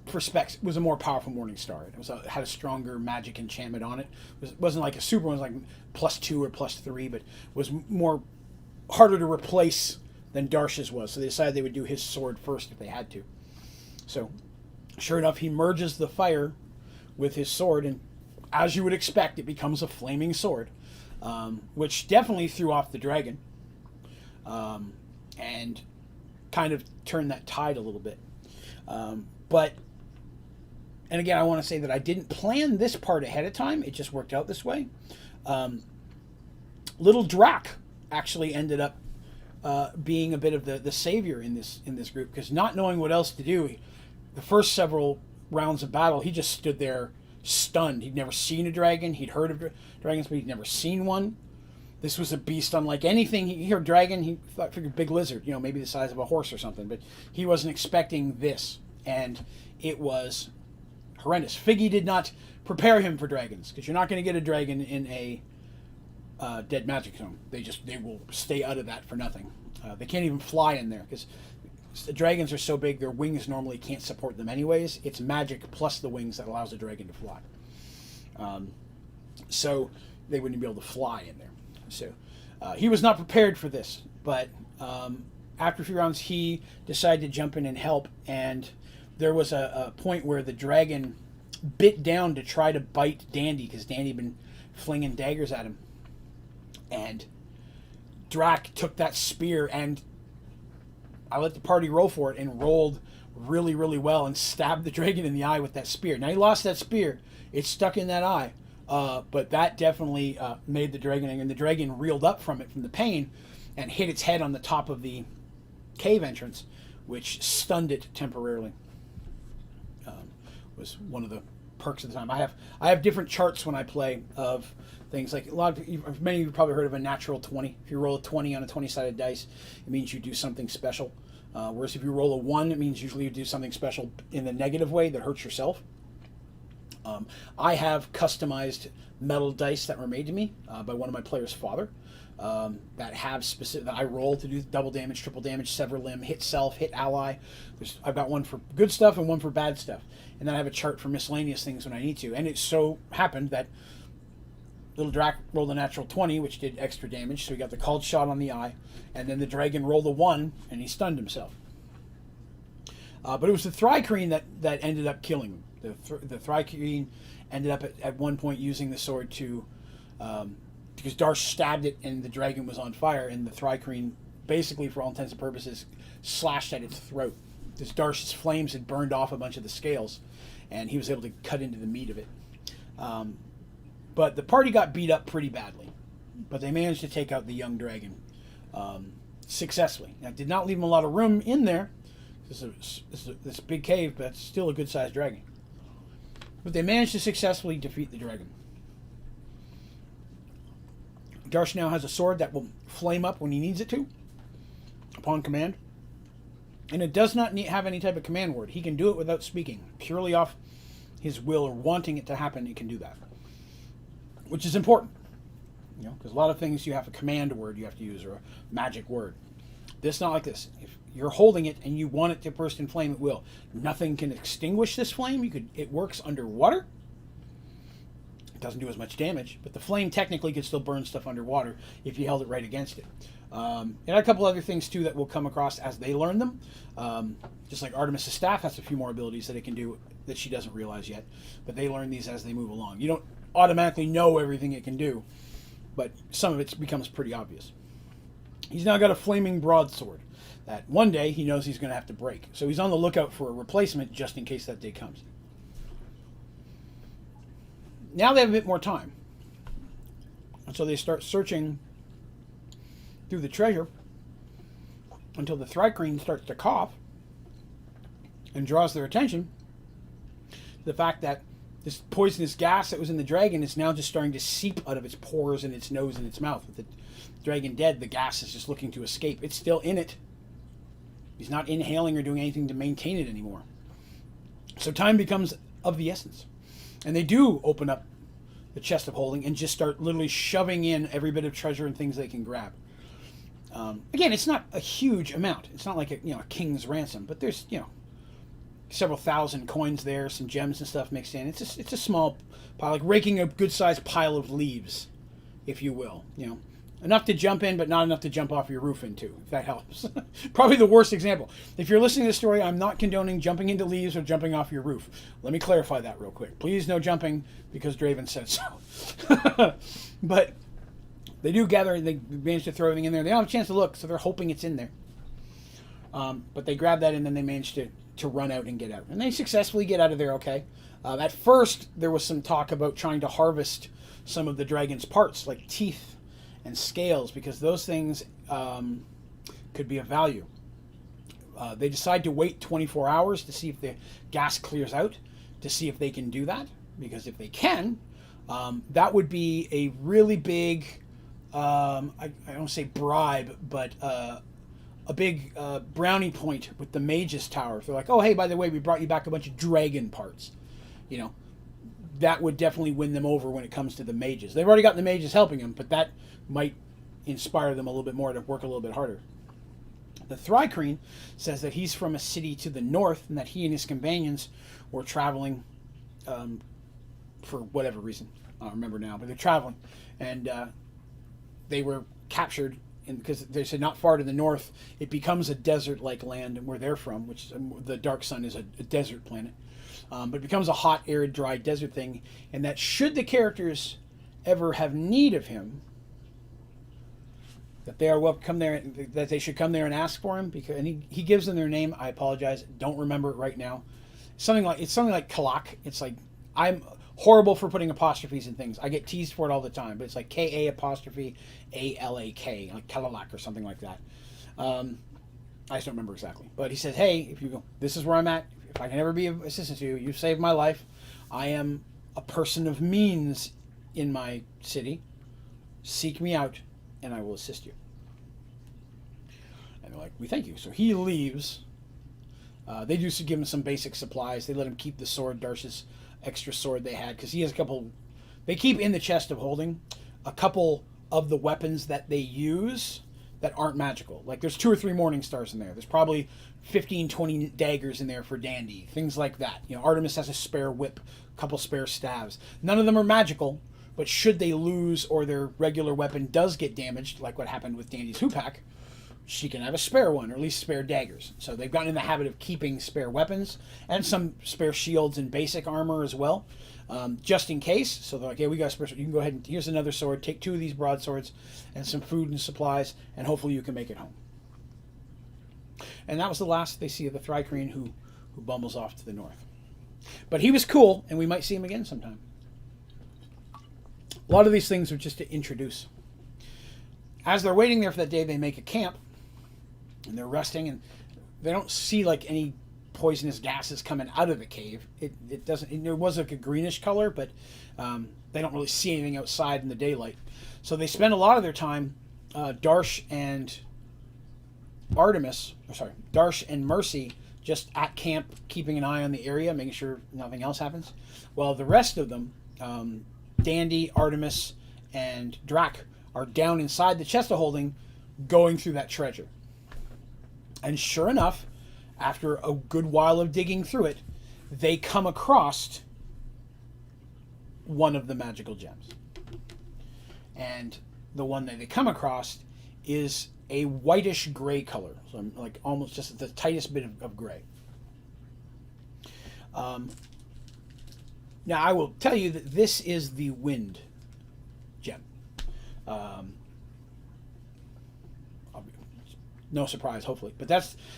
for specs, was a more powerful Morning Star. It had a stronger magic enchantment on it. It wasn't like a super one, it was like +2 or +3, but was more harder to replace than Darsh's was. So they decided they would do his sword first if they had to. So, sure enough, he merges the fire with his sword, and as you would expect, it becomes a flaming sword, which definitely threw off the dragon, and kind of turned that tide a little bit. And again, I want to say that I didn't plan this part ahead of time. It just worked out this way. Little Drac actually ended up being a bit of the savior in this group, because not knowing what else to do, the first several rounds of battle, he just stood there stunned. He'd never seen a dragon. He'd heard of dragons, but he'd never seen one. This was a beast unlike anything. He heard dragon, he figured big lizard, maybe the size of a horse or something, but he wasn't expecting this, and it was horrendous. Figgy did not prepare him for dragons, because you're not going to get a dragon in a dead magic zone. They will stay out of that for nothing. They can't even fly in there, because the dragons are so big, their wings normally can't support them anyways. It's magic plus the wings that allows a dragon to fly. So they wouldn't be able to fly in there. So he was not prepared for this, but after a few rounds, he decided to jump in and help, and there was a point where the dragon bit down to try to bite Dandy, because Dandy had been flinging daggers at him. And Drac took that spear, and I let the party roll for it, and rolled really, really well, and stabbed the dragon in the eye with that spear. Now, he lost that spear. It stuck in that eye. But that definitely made the dragon, and the dragon reeled up from the pain, and hit its head on the top of the cave entrance, which stunned it temporarily. Was one of the perks of the time. I have different charts when I play of things like many of you probably heard of a natural 20. If you roll a 20 on a 20-sided dice, it means you do something special. Whereas if you roll a 1, it means usually you do something special in the negative way that hurts yourself. I have customized metal dice that were made to me by one of my players' father that have specific that I roll to do double damage, triple damage, sever limb, hit self, hit ally. I've got one for good stuff and one for bad stuff, and then I have a chart for miscellaneous things when I need to. And it so happened that Little Drac rolled a natural 20, which did extra damage, so he got the called shot on the eye, and then the dragon rolled a 1, and he stunned himself. But it was the Thrycreen that ended up killing him. The Thrycreen ended up at one point using the sword to, because Darsh stabbed it and the dragon was on fire, and the Thrycreen, basically for all intents and purposes, slashed at its throat. This Darsh's flames had burned off a bunch of the scales, and he was able to cut into the meat of it. But the party got beat up pretty badly, but they managed to take out the young dragon successfully. Now, it did not leave him a lot of room in there. This big cave, but it's still a good-sized dragon. But they managed to successfully defeat the dragon. Darsh now has a sword that will flame up when he needs it to, upon command. And it does not have any type of command word. He can do it without speaking. Purely off his will or wanting it to happen, he can do that. Which is important. Because a lot of things you have a command word you have to use or a magic word. This not like this. If you're holding it and you want it to burst in flame, it will. Nothing can extinguish this flame. It works underwater. It doesn't do as much damage, but the flame technically can still burn stuff underwater if you held it right against it. It had a couple other things too that we'll come across as they learn them. Just like Artemis' staff has a few more abilities that it can do that she doesn't realize yet, but they learn these as they move along. You don't automatically know everything it can do, but some of it becomes pretty obvious. He's now got a flaming broadsword that one day he knows he's going to have to break. So he's on the lookout for a replacement just in case that day comes. Now they have a bit more time. And so they start searching through the treasure until the thri-kreen starts to cough and draws their attention to the fact that this poisonous gas that was in the dragon is now just starting to seep out of its pores and its nose and its mouth. With the dragon dead, the gas is just looking to escape. It's still in it. He's not inhaling or doing anything to maintain it anymore. So time becomes of the essence. And they do open up the chest of holding and just start literally shoving in every bit of treasure and things they can grab. Again, it's not a huge amount. It's not like a king's ransom, but there's several thousand coins there, some gems and stuff mixed in. It's a small pile, like raking a good-sized pile of leaves, if you will. Enough to jump in, but not enough to jump off your roof into, if that helps. Probably the worst example. If you're listening to this story, I'm not condoning jumping into leaves or jumping off your roof. Let me clarify that real quick. Please no jumping, because Draven said so. But they do gather, and they manage to throw everything in there. They don't have a chance to look, so they're hoping it's in there. But they grab that, and then they manage to run out and get out. And they successfully get out of there okay. At first, there was some talk about trying to harvest some of the dragon's parts, like teeth and scales, because those things could be of value. They decide to wait 24 hours to see if the gas clears out, to see if they can do that, because if they can, that would be a really big, I don't say bribe, but a big brownie point with the mage's tower. If they're like, oh, hey, by the way, we brought you back a bunch of dragon parts. That would definitely win them over when it comes to the mages. They've already got the mages helping them, but that might inspire them a little bit more to work a little bit harder. The thri-kreen says that he's from a city to the north and that he and his companions were traveling for whatever reason. I don't remember now, but they're traveling. And they were captured because they said not far to the north, it becomes a desert-like land where they're from, which the Dark Sun is a desert planet. But it becomes a hot, arid, dry desert thing, and that should the characters ever have need of him, that they are welcome come there, that they should come there and ask for him, because and he gives them their name. I apologize, don't remember it right now. It's something like Kalak. It's like, I'm horrible for putting apostrophes in things. I get teased for it all the time, but it's like K-A apostrophe A-L-A-K, like Kalalak or something like that. I just don't remember exactly. But he says, hey, if you go, this is where I'm at. If I can ever be of assistance to you, you've saved my life. I am a person of means in my city. Seek me out, and I will assist you. And they're like, we thank you. So he leaves. They do give him some basic supplies. They let him keep the sword, Darsh's extra sword they had, because he has a couple. They keep in the chest of holding a couple of the weapons that they use that aren't magical. Like there's 2 or 3 morning stars in there. There's probably 15, 20 daggers in there for Dandy. Things like that. Artemis has a spare whip, a couple spare staves. None of them are magical, but should they lose or their regular weapon does get damaged, like what happened with Dandy's hoopak, she can have a spare one, or at least spare daggers. So they've gotten in the habit of keeping spare weapons and some spare shields and basic armor as well, just in case. So they're like, yeah, we got a spare sword. You can go ahead and here's another sword. Take 2 of these broadswords and some food and supplies, and hopefully you can make it home. And that was the last they see of the thri-kreen who bumbles off to the north. But he was cool, and we might see him again sometime. A lot of these things are just to introduce. As they're waiting there for that day, they make a camp, and they're resting, and they don't see like any poisonous gases coming out of the cave. It doesn't. It was like a greenish color, but they don't really see anything outside in the daylight. So they spend a lot of their time, Darsh and Darsh and Mercy, just at camp, keeping an eye on the area, making sure nothing else happens. Well, the rest of them, Dandy, Artemis, and Drac, are down inside the chest of holding, going through that treasure. And sure enough, after a good while of digging through it, they come across one of the magical gems. And the one that they come across is a whitish gray color, so like almost just the tightest bit of gray. Now I will tell you that this is the wind gem. No surprise, hopefully, but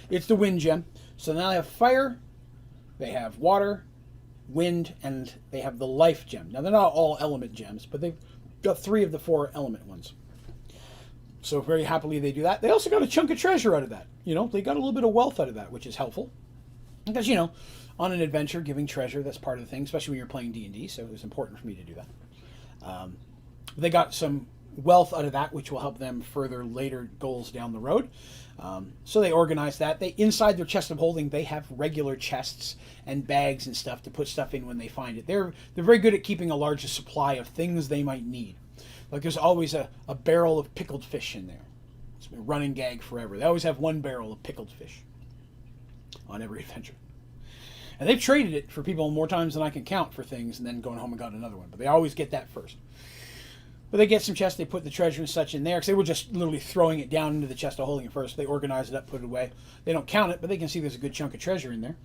it's the wind gem. So now they have fire, they have water, wind, and they have the life gem. Now they're not all element gems, but they've got 3 of the 4 element ones. So very happily they do that. They also got a chunk of treasure out of that. They got a little bit of wealth out of that, which is helpful. Because, on an adventure, giving treasure, that's part of the thing, especially when you're playing D&D, so it was important for me to do that. They got some wealth out of that, which will help them further later goals down the road. So they organize that. Inside their chest of holding, they have regular chests and bags and stuff to put stuff in when they find it. They're very good at keeping a larger supply of things they might need. Like there's always a barrel of pickled fish in there. It's been a running gag forever. They always have 1 barrel of pickled fish on every adventure. And they've traded it for people more times than I can count for things and then going home and got another one. But they always get that first. But they get some chests, they put the treasure and such in there, because they were just literally throwing it down into the chest of holding it first. They organize it up, put it away. They don't count it, but they can see there's a good chunk of treasure in there,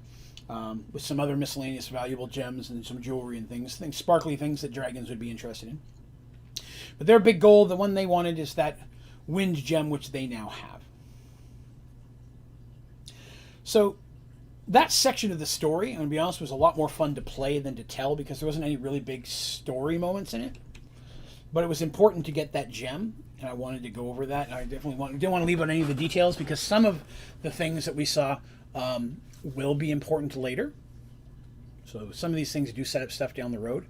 with some other miscellaneous valuable gems and some jewelry and things sparkly things that dragons would be interested in. But their big goal, the one they wanted, is that wind gem, which they now have. So that section of the story, I'm going to be honest, was a lot more fun to play than to tell, because there wasn't any really big story moments in it. But it was important to get that gem, and I wanted to go over that. And I didn't want to leave out any of the details, because some of the things that we saw will be important later. So some of these things do set up stuff down the road.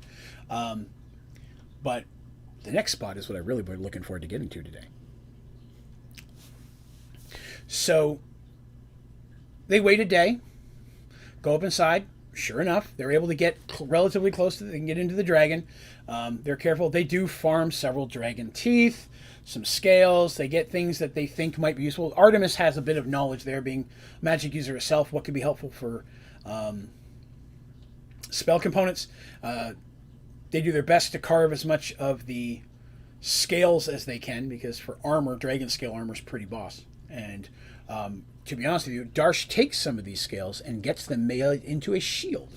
But the next spot is what I really been looking forward to getting to today. So they wait a day, go up inside. Sure enough, they're able to get relatively close to, they can get into the dragon. They're careful. They do farm several dragon teeth, some scales. They get things that they think might be useful. Artemis has a bit of knowledge there, being a magic user herself, what could be helpful for spell components. They do their best to carve as much of the scales as they can, because for armor, dragon scale armor is pretty boss. And to be honest with you, Darsh takes some of these scales and gets them made into a shield.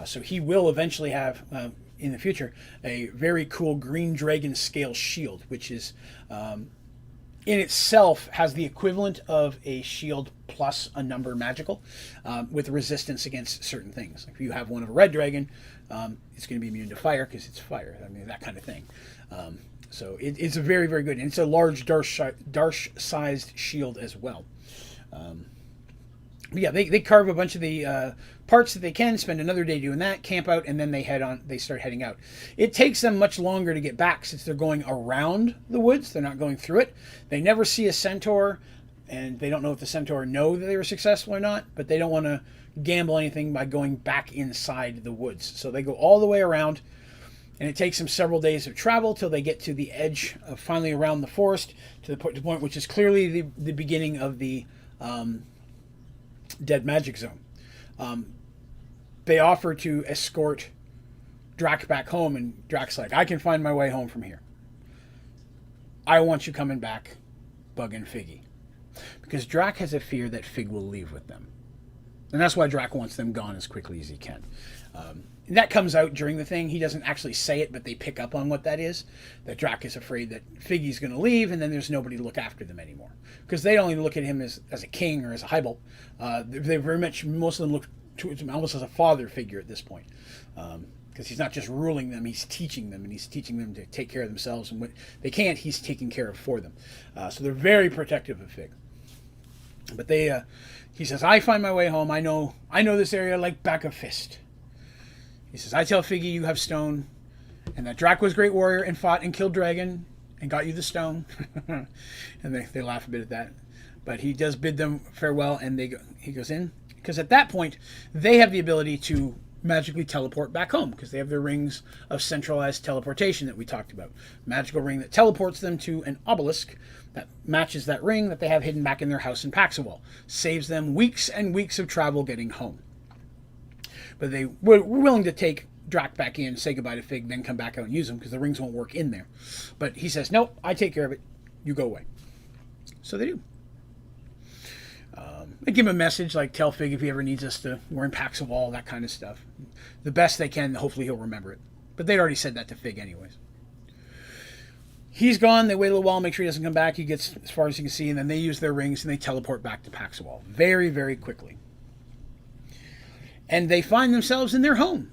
So he will eventually have, in the future, a very cool green dragon scale shield, which is, in itself, has the equivalent of a shield plus a number magical, with resistance against certain things. Like if you have one of a red dragon, it's going to be immune to fire because it's fire. I mean, that kind of thing. So it's a very, very good, and it's a large Darsh-sized shield as well. Yeah, they carve a bunch of the parts that they can, spend another day doing that, camp out, and then they start heading out. It takes them much longer to get back since they're going around the woods. They're not going through it. They never see a centaur, and they don't know if the centaur know that they were successful or not, but they don't want to gamble anything by going back inside the woods. So they go all the way around, and it takes them several days of travel till they get to the edge of finally around the forest, to the point which is clearly the beginning of the Dead Magic Zone. They offer to escort Drac back home, and Drac's like, I can find my way home from here. I want you coming back, Bug and Figgy. Because Drac has a fear that Fig will leave with them. And that's why Drac wants them gone as quickly as he can. And that comes out during the thing. He doesn't actually say it, but they pick up on what that is. That Drac is afraid that Figgy's going to leave, and then there's nobody to look after them anymore. Because they only look at him as a king or as a highbolt. They very much, most of them look to him almost as a father figure at this point. Because he's not just ruling them, he's teaching them, and he's teaching them to take care of themselves. And what they can't, he's taking care of for them. So they're very protective of Fig. But he says, I find my way home. I know this area like back of fist. He says, I tell Figgy you have stone, and that Drac was a great warrior and fought and killed dragon, and got you the stone. And they laugh a bit at that. But he does bid them farewell, and he goes in. Because at that point, they have the ability to magically teleport back home, because they have their rings of centralized teleportation that we talked about. Magical ring that teleports them to an obelisk that matches that ring that they have hidden back in their house in Paxawal. Saves them weeks and weeks of travel getting home. But they were willing to take Drac back in, say goodbye to Fig, then come back out and use them, because the rings won't work in there. But he says, nope, I take care of it. You go away. So they do. They give him a message, like tell Fig if he ever needs us to, we're in Paxawal, that kind of stuff. The best they can, hopefully he'll remember it. But they'd already said that to Fig anyways. He's gone, they wait a little while, make sure he doesn't come back, he gets as far as you can see, and then they use their rings and they teleport back to Paxawal very, very quickly. And they find themselves in their home.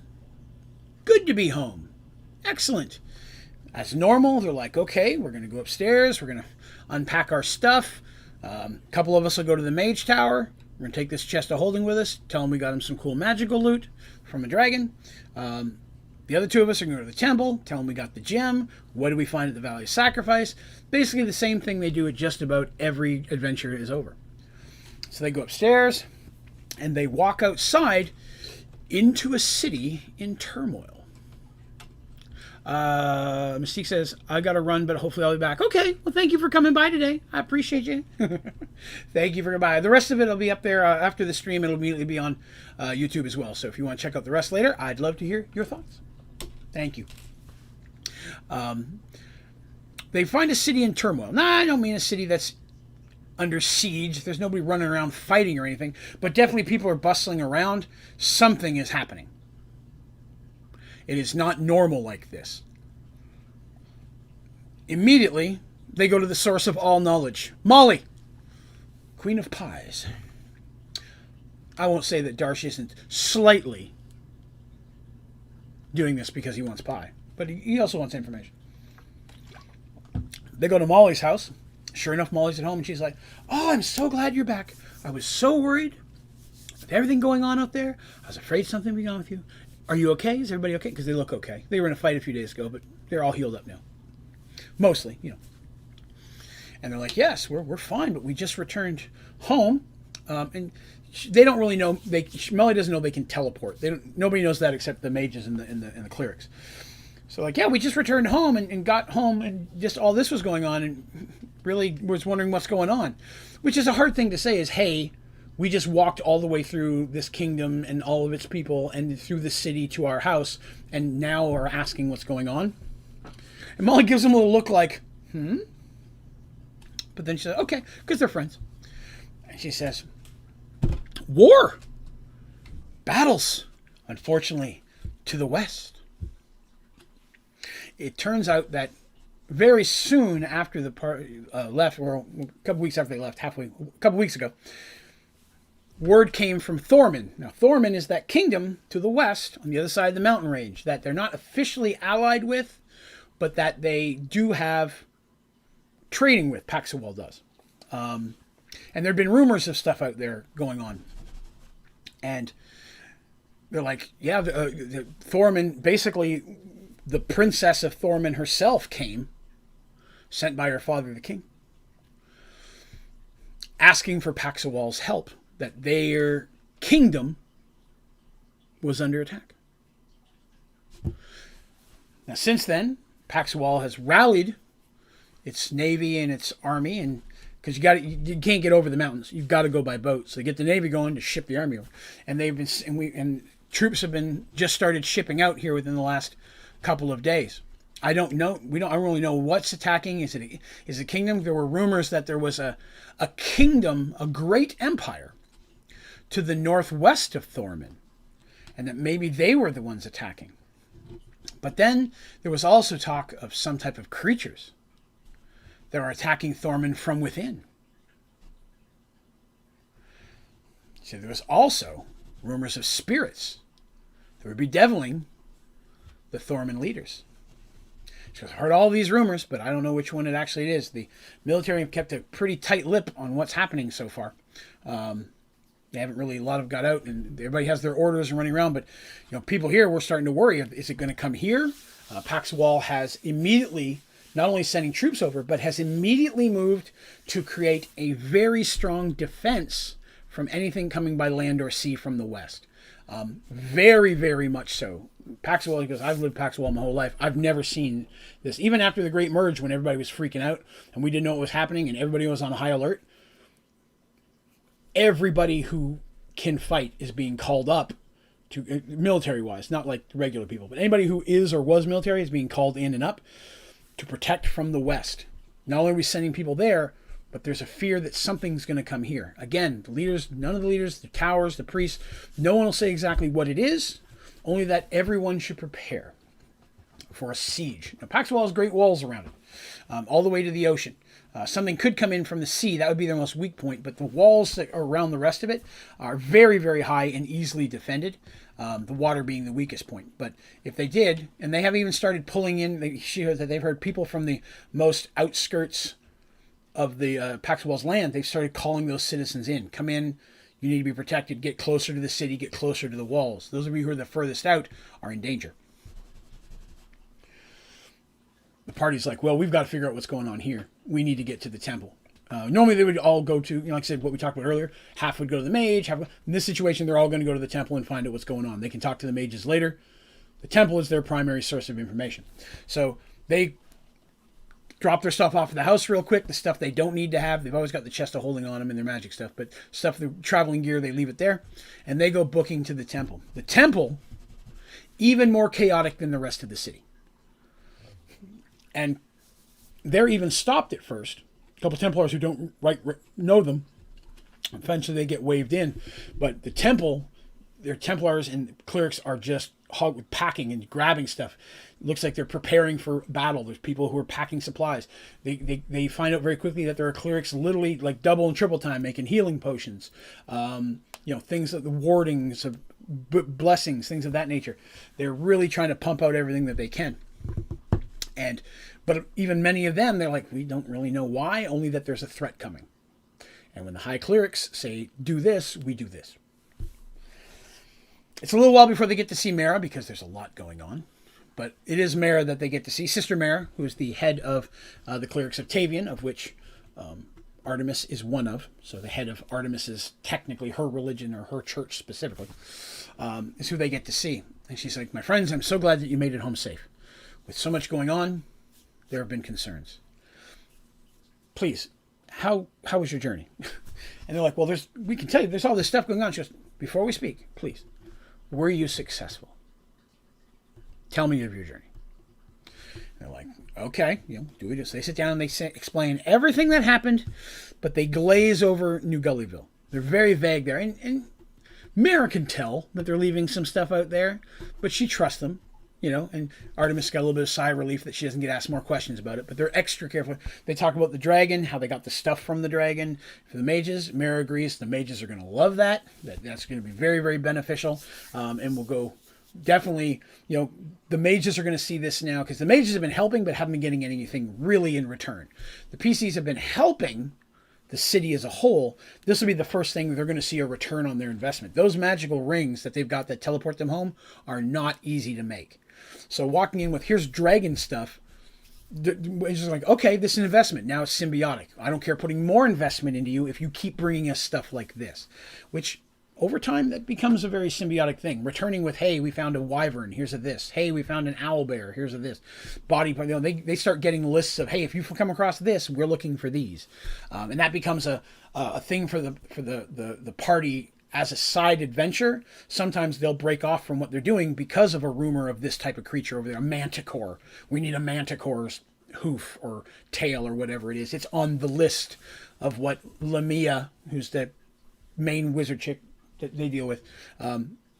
Good to be home. Excellent. As normal, they're like, okay, we're going to go upstairs, we're going to unpack our stuff. A couple of us will go to the mage tower. We're going to take this chest of holding with us. Tell him we got him some cool magical loot from a dragon. The other two of us are going to go to the temple. Tell him we got the gem. What did we find at the Valley of Sacrifice? Basically the same thing they do at just about every adventure is over. So they go upstairs and they walk outside into a city in turmoil. Mystique says, I gotta run, but hopefully I'll be back. Okay, well, thank you for coming by today. I appreciate you. Thank you for coming by. The rest of it will be up there after the stream. It'll immediately be on YouTube as well. So if you want to check out the rest later, I'd love to hear your thoughts. Thank you. They find a city in turmoil. Nah, I don't mean a city that's under siege. There's nobody running around fighting or anything, but definitely people are bustling around. Something is happening. It is not normal like this. Immediately, they go to the source of all knowledge. Molly, Queen of Pies. I won't say that Darcy isn't slightly doing this because he wants pie, but he also wants information. They go to Molly's house. Sure enough, Molly's at home, and she's like, oh, I'm so glad you're back. I was so worried with everything going on out there. I was afraid something would be on with you. Are you okay? Is everybody okay? Because they look okay. They were in a fight a few days ago, but they're all healed up now. Mostly, you know. And they're like, yes, we're fine, but we just returned home. And they don't really know. Melly doesn't know they can teleport. Nobody knows that except the mages and the clerics. So like, yeah, we just returned home and got home, and just all this was going on, and really was wondering what's going on. Which is a hard thing to say is, hey, we just walked all the way through this kingdom and all of its people and through the city to our house, and now are asking what's going on. And Molly gives him a little look like, But then she says, okay, because they're friends. And she says, war. Battles, unfortunately, to the west. It turns out that very soon after the party left, or a couple weeks after they left, a couple weeks ago, word came from Thorman. Now, Thorman is that kingdom to the west on the other side of the mountain range that they're not officially allied with, but that they do have trading with. Paxawal does. And there have been rumors of stuff out there going on. And they're like, yeah, the Thorman, basically the princess of Thorman herself came, sent by her father, the king, asking for Paxawal's help, that their kingdom was under attack. Now, since then, Paxawal has rallied its navy and its army, and because you can't get over the mountains, you've got to go by boat. So they get the navy going to ship the army over, and troops have been just started shipping out here within the last couple of days. I don't know. I don't really know what's attacking. Is it a kingdom? There were rumors that there was a kingdom, a great empire, to the northwest of Thorman, and that maybe they were the ones attacking. But then there was also talk of some type of creatures that are attacking Thorman from within. So there was also rumors of spirits that were bedeviling the Thorman leaders. She goes, I heard all these rumors, but I don't know which one it actually is. The military have kept a pretty tight lip on what's happening so far. They haven't really, a lot of got out, and everybody has their orders and running around. But people here, we're starting to worry. Is it going to come here? Paxawal has immediately not only sending troops over, but has immediately moved to create a very strong defense from anything coming by land or sea from the west. Very, very much so. Paxwell, because I've lived Paxwell my whole life, I've never seen this. Even after the Great Merge, when everybody was freaking out and we didn't know what was happening and everybody was on high alert, everybody who can fight is being called up to, military-wise, not like regular people, but anybody who is or was military is being called in and up to protect from the west. Not only are we sending people there, but there's a fear that something's going to come here. Again, the leaders, none of the leaders, the towers, the priests, no one will say exactly what it is, only that everyone should prepare for a siege. Now, Paxwell has great walls around it, all the way to the ocean. Something could come in from the sea. That would be their most weak point. But the walls that are around the rest of it are very, very high and easily defended. The water being the weakest point. But if they did, and they have even started pulling in, she heard that they've heard people from the most outskirts of the Paxwell's land, they've started calling those citizens in. Come in, you need to be protected, get closer to the city, get closer to the walls. Those of you who are the furthest out are in danger. The party's like, well, we've got to figure out what's going on here. We need to get to the temple. Normally they would all go to, like I said, what we talked about earlier, half would go to the mage. In this situation, they're all going to go to the temple and find out what's going on. They can talk to the mages later. The temple is their primary source of information. So they drop their stuff off at the house real quick, the stuff they don't need to have. They've always got the chest of holding on them and their magic stuff, but stuff, the traveling gear, they leave it there. And they go booking to the temple. The temple, even more chaotic than the rest of the city. And they're even stopped at first. A couple Templars who don't know them, eventually they get waved in. But the temple, their Templars and clerics are just packing and grabbing stuff. It looks like they're preparing for battle. There's people who are packing supplies. They find out very quickly that there are clerics literally like double and triple time making healing potions. Things like the wardings of blessings, things of that nature. They're really trying to pump out everything that they can. But even many of them, they're like, we don't really know why, only that there's a threat coming. And when the high clerics say, do this, we do this. It's a little while before they get to see Mara because there's a lot going on. But it is Mara that they get to see. Sister Mara, who is the head of the clerics of Tavian, of which Artemis is one of. So the head of Artemis is technically her religion or her church specifically, is who they get to see. And she's like, my friends, I'm so glad that you made it home safe. With so much going on, there have been concerns. Please, how was your journey? And they're like, well, we can tell you, there's all this stuff going on. She goes, before we speak, please, were you successful? Tell me of your journey. And they're like, okay, do we just? They sit down and they explain everything that happened, but they glaze over New Gullyville. They're very vague there, and Mara can tell that they're leaving some stuff out there, but she trusts them. And Artemis got a little bit of sigh of relief that she doesn't get asked more questions about it. But they're extra careful. They talk about the dragon, how they got the stuff from the dragon. For the mages, Mara agrees the mages are going to love that. That's going to be very, very beneficial. And we'll go definitely, the mages are going to see this now because the mages have been helping but haven't been getting anything really in return. The PCs have been helping the city as a whole. This will be the first thing they're going to see a return on their investment. Those magical rings that they've got that teleport them home are not easy to make. So walking in with, here's dragon stuff, it's just like, okay, this is an investment. Now it's symbiotic. I don't care putting more investment into you if you keep bringing us stuff like this. Which, over time, that becomes a very symbiotic thing. Returning with, hey, we found a wyvern, here's a this. Hey, we found an owlbear, here's a this. They start getting lists of, hey, if you come across this, we're looking for these. And that becomes a thing for the party. As a side adventure, sometimes they'll break off from what they're doing because of a rumor of this type of creature over there, a manticore. We need a manticore's hoof or tail or whatever it is. It's on the list of what Lamia, who's the main wizard chick that they deal with,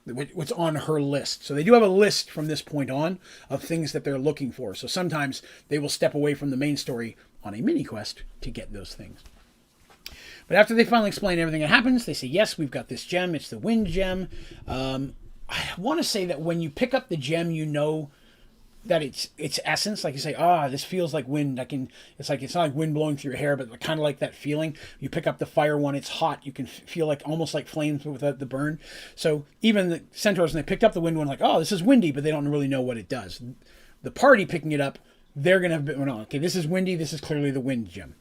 what's on her list. So they do have a list from this point on of things that they're looking for. So sometimes they will step away from the main story on a mini quest to get those things. But after they finally explain everything that happens, they say, yes, we've got this gem. It's the wind gem. I want to say that when you pick up the gem, you know that it's essence. Like you say, this feels like wind. It's not like wind blowing through your hair, but kind of like that feeling. You pick up the fire one, it's hot. You can feel like almost like flames without the burn. So even the centaurs, when they picked up the wind one, like, this is windy, but they don't really know what it does. The party picking it up they're going to have a bit more knowledge. Okay, this is windy. This is clearly the wind gem.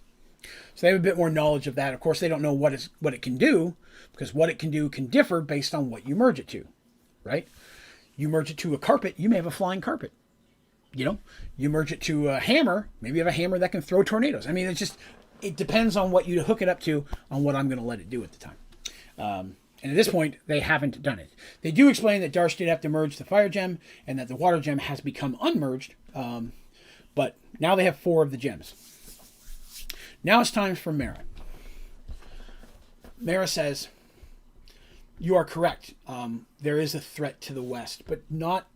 So they have a bit more knowledge of that. Of course, they don't know what it can do, because what it can do can differ based on what you merge it to, right? You merge it to a carpet, you may have a flying carpet. You know, you merge it to a hammer, maybe you have a hammer that can throw tornadoes. I mean, it depends on what you hook it up to, on what I'm going to let it do at the time. And at this point, they haven't done it. They do explain that Darsh did have to merge the fire gem, and that the water gem has become unmerged. But now they have 4 of the gems. Now it's time for Mara. Mara says, you are correct. There is a threat to the west, but not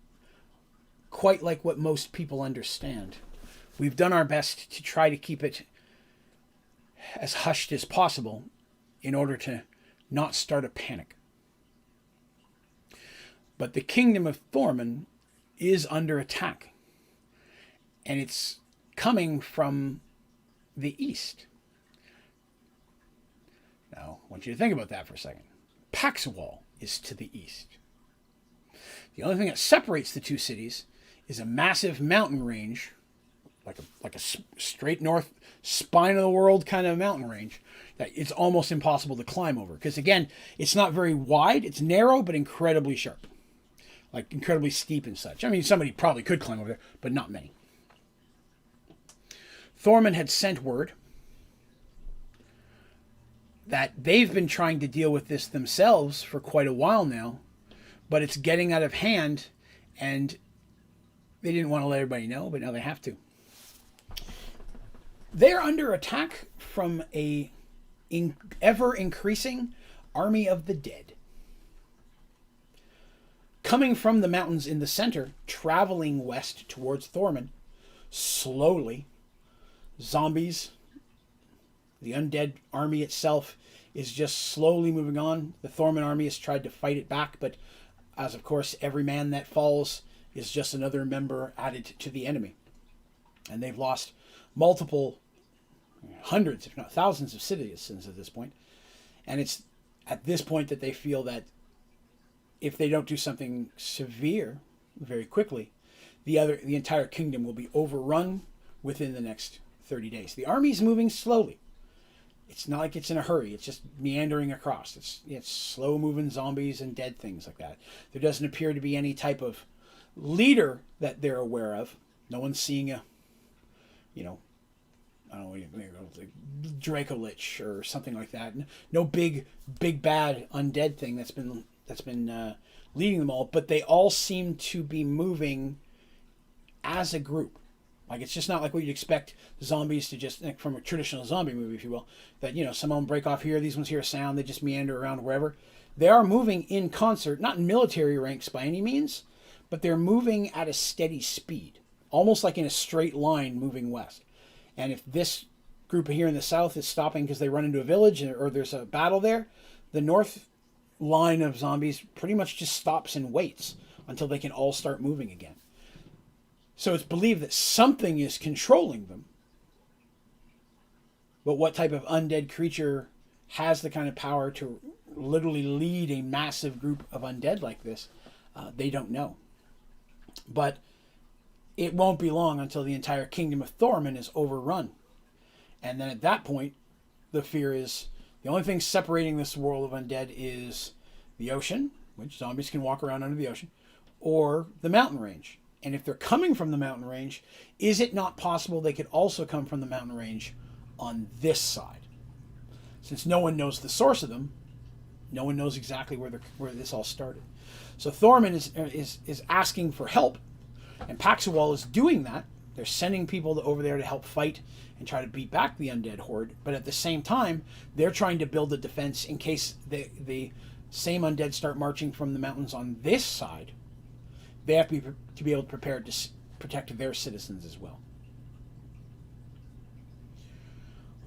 quite like what most people understand. We've done our best to try to keep it as hushed as possible in order to not start a panic. But the kingdom of Thorman is under attack, and it's coming from the east. Now, I want you to think about that for a second. Paxawal is to the east. The only thing that separates the two cities is a massive mountain range, like a straight north, spine of the world kind of mountain range, that it's almost impossible to climb over. Because again, it's not very wide, it's narrow, but incredibly sharp. Like incredibly steep and such. I mean, somebody probably could climb over there, but not many. Thorman had sent word that they've been trying to deal with this themselves for quite a while now, but it's getting out of hand, and they didn't want to let everybody know, but now they have to. They're under attack from a ever-increasing army of the dead. Coming from the mountains in the center, traveling west towards Thorman, slowly, zombies, the undead army itself is just slowly moving on. The Thorman army has tried to fight it back, but as of course, every man that falls is just another member added to the enemy. And they've lost multiple hundreds, if not thousands of citizens at this point. And it's at this point that they feel that if they don't do something severe very quickly, the entire kingdom will be overrun within the next 30 days. The army's moving slowly. It's not like it's in a hurry. It's just meandering across. It's slow-moving zombies and dead things like that. There doesn't appear to be any type of leader that they're aware of. No one's seeing a, I don't know, like Dracolich or something like that. No big bad undead thing that's been leading them all. But they all seem to be moving as a group. Like, it's just not like what you'd expect zombies to just, like, from a traditional zombie movie, if you will, that, some of them break off here, these ones hear a sound, they just meander around wherever. They are moving in concert, not in military ranks by any means, but they're moving at a steady speed, almost like in a straight line moving west. And if this group here in the south is stopping because they run into a village or there's a battle there, the north line of zombies pretty much just stops and waits until they can all start moving again. So it's believed that something is controlling them. But what type of undead creature has the kind of power to literally lead a massive group of undead like this, they don't know. But it won't be long until the entire kingdom of Thorman is overrun. And then at that point, the fear is the only thing separating this world of undead is the ocean, which zombies can walk around under the ocean, or the mountain range. And if they're coming from the mountain range, is it not possible they could also come from the mountain range on this side? Since no one knows the source of them, no one knows exactly where this all started. So Thorman is asking for help, and Paxawal is doing that. They're sending people over there to help fight and try to beat back the undead horde. But at the same time, they're trying to build a defense in case the same undead start marching from the mountains on this side. They have to be able to prepare to protect their citizens as well.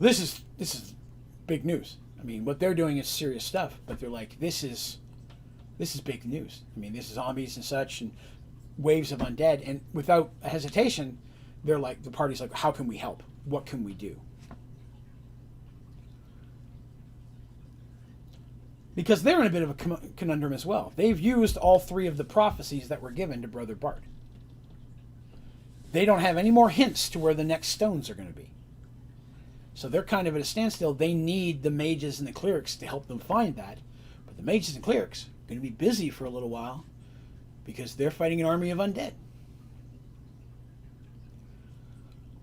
This is big news. I mean, what they're doing is serious stuff, but they're like, this is big news. I mean, this is zombies and such, and waves of undead, and without hesitation, they're like, the party's like, how can we help? What can we do? Because they're in a bit of a conundrum as well. They've used all 3 of the prophecies that were given to Brother Bart. they don't have any more hints to where the next stones are going to be. So they're kind of at a standstill. They need the mages and the clerics to help them find that. But the mages and clerics are going to be busy for a little while because they're fighting an army of undead.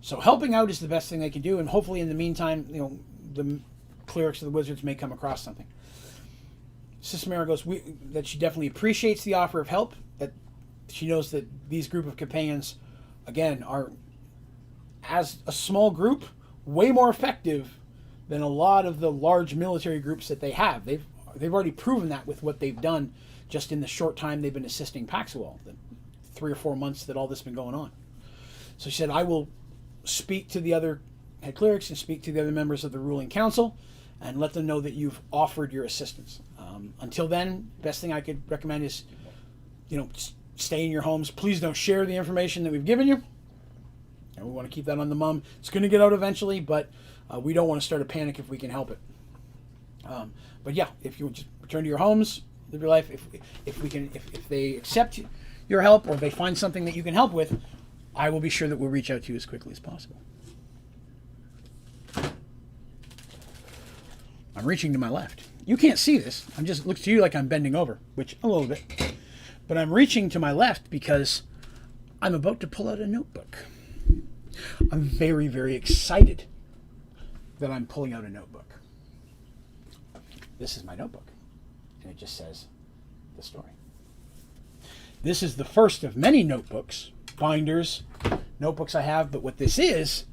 So helping out is the best thing they can do, and hopefully in the meantime, the clerics or the wizards may come across something. Sister Mara goes that she definitely appreciates the offer of help, that she knows that these group of companions, again, are, as a small group, way more effective than a lot of the large military groups that they have. They've already proven that with what they've done just in the short time they've been assisting Paxual, the 3 or 4 months that all this has been going on. So she said, I will speak to the other head clerics and speak to the other members of the ruling council and let them know that you've offered your assistance. Until then, best thing I could recommend is, stay in your homes. Please don't share the information that we've given you. And we want to keep that on the mum. It's going to get out eventually, but we don't want to start a panic if we can help it. But yeah, if you just return to your homes, live your life. If they accept your help, or if they find something that you can help with, I will be sure that we'll reach out to you as quickly as possible. I'm reaching to my left. You can't see this. I'm just looks to you like I'm bending over, which a little bit. But I'm reaching to my left because I'm about to pull out a notebook. I'm very, very excited that I'm pulling out a notebook. This is my notebook, and it just says the story. This is the first of many notebooks, binders, notebooks I have, but what this is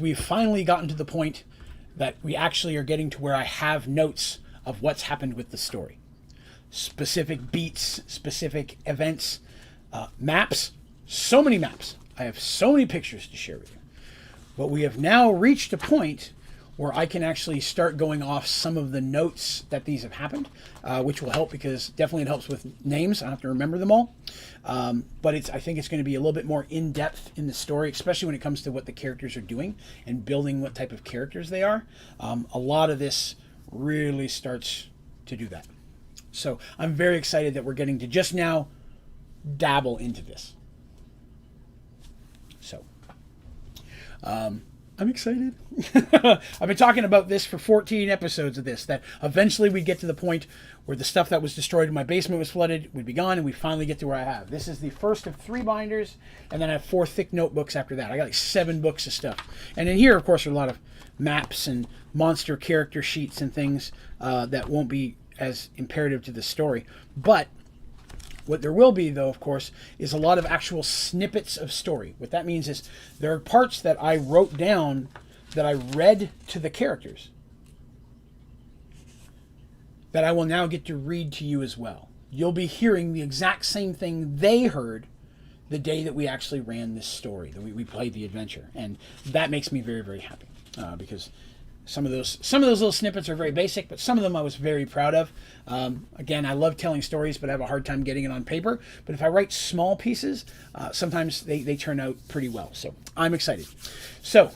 we've finally gotten to the point that we actually are getting to where I have notes of what's happened with the story. Specific beats, specific events, maps, so many maps. I have so many pictures to share with you. But we have now reached a point where I can actually start going off some of the notes that these have happened, which will help because definitely it helps with names. I don't have to remember them all. But I think it's going to be a little bit more in-depth in the story, especially when it comes to what the characters are doing and building what type of characters they are. A lot of this really starts to do that. So I'm very excited that we're getting to just now dabble into this. So I'm excited. I've been talking about this for 14 episodes of this, that eventually we'd get to the point where the stuff that was destroyed in my basement was flooded, would be gone, and we finally get to where I have. This is the first of 3 binders, and then I have 4 thick notebooks after that. I got like 7 books of stuff. And in here, of course, are a lot of maps and monster character sheets and things that won't be as imperative to the story. But what there will be, though, of course, is a lot of actual snippets of story. What that means is there are parts that I wrote down that I read to the characters that I will now get to read to you as well. You'll be hearing the exact same thing they heard the day that we actually ran this story, that we played the adventure. And that makes me very, very happy because some of those little snippets are very basic, but some of them I was very proud of. Again, I love telling stories, but I have a hard time getting it on paper. But if I write small pieces, sometimes they turn out pretty well. So I'm excited. So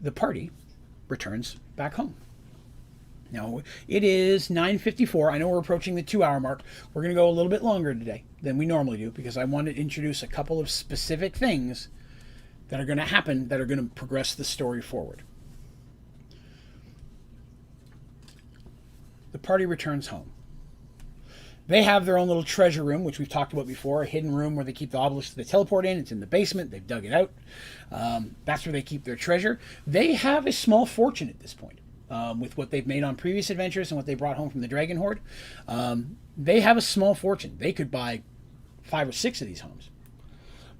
the party returns back home. Now, it is 9:54. I know we're approaching the 2-hour mark. We're going to go a little bit longer today than we normally do because I want to introduce a couple of specific things that are going to happen that are going to progress the story forward. The party returns home. They have their own little treasure room, which we've talked about before, a hidden room where they keep the obelisk they teleport in. It's in the basement. They've dug it out. That's where they keep their treasure. They have a small fortune at this point with what they've made on previous adventures and what they brought home from the Dragon Horde. They have a small fortune. They could buy 5 or 6 of these homes.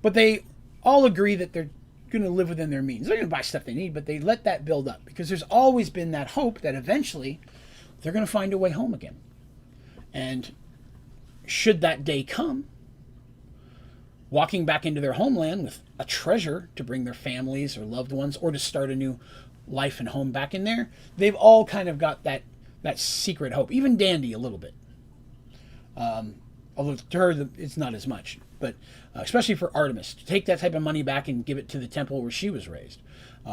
But they all agree that they're going to live within their means. They're going to buy stuff they need, but they let that build up because there's always been that hope that eventually they're going to find a way home again. And should that day come, walking back into their homeland with a treasure to bring their families or loved ones or to start a new life and home back in there, they've all kind of got that secret hope. Even Dandy a little bit. Although to her, it's not as much. But especially for Artemis, to take that type of money back and give it to the temple where she was raised.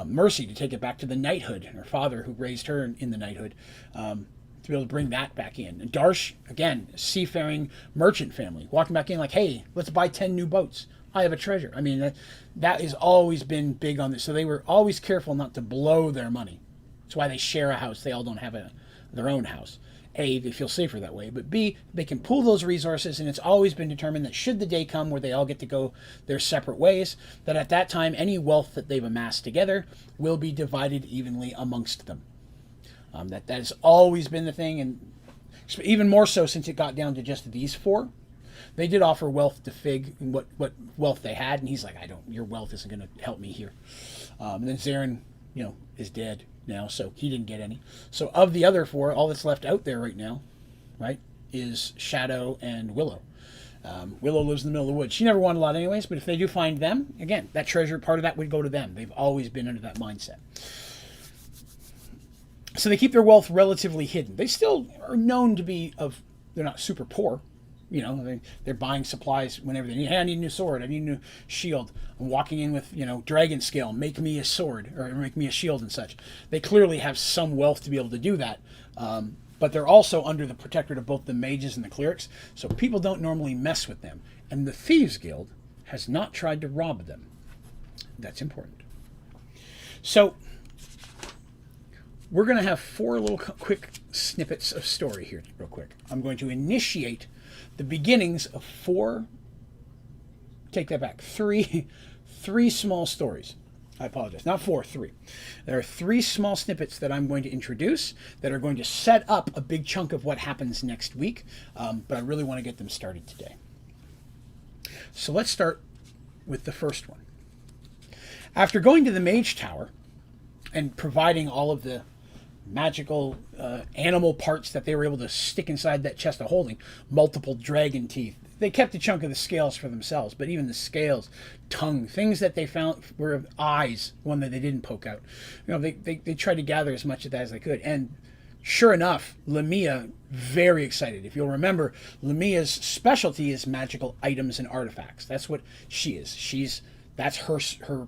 Mercy, to take it back to the knighthood, and her father who raised her in the knighthood, to be able to bring that back in. And Darsh, again, a seafaring merchant family, walking back in like, hey, let's buy 10 new boats. I have a treasure. I mean, that has always been big on this. So they were always careful not to blow their money. That's why they share a house. They all don't have their own house. A, they feel safer that way. But B, they can pool those resources, and it's always been determined that should the day come where they all get to go their separate ways, that at that time, any wealth that they've amassed together will be divided evenly amongst them. That has always been the thing, and even more so since it got down to just these four. They did offer wealth to Fig and what wealth they had, and he's like, your wealth isn't going to help me here. And then Zarin, is dead now, so he didn't get any. So of the other four, all that's left out there right now, right, is Shadow and Willow. Willow lives in the middle of the woods. She never won a lot anyways, but if they do find them, again, that treasure, part of that would go to them. They've always been under that mindset. So they keep their wealth relatively hidden. They still are known to be they're not super poor. They're buying supplies whenever they need. Hey, I need a new sword. I need a new shield. I'm walking in with, dragon scale. Make me a sword or make me a shield and such. They clearly have some wealth to be able to do that. But they're also under the protectorate of both the mages and the clerics. So people don't normally mess with them. And the Thieves Guild has not tried to rob them. That's important. So we're going to have 4 little quick snippets of story here real quick. I'm going to initiate the beginnings of 3 small stories. I apologize. Not 4, 3. There are 3 small snippets that I'm going to introduce that are going to set up a big chunk of what happens next week, but I really want to get them started today. So let's start with the first one. After going to the Mage Tower and providing all of the magical animal parts that they were able to stick inside that chest of holding, multiple dragon teeth. They kept a chunk of the scales for themselves, but even the scales, tongue, things that they found were eyes, one that they didn't poke out. They tried to gather as much of that as they could. And sure enough, Lamia, very excited. If you'll remember, Lamia's specialty is magical items and artifacts. That's what she is. That's her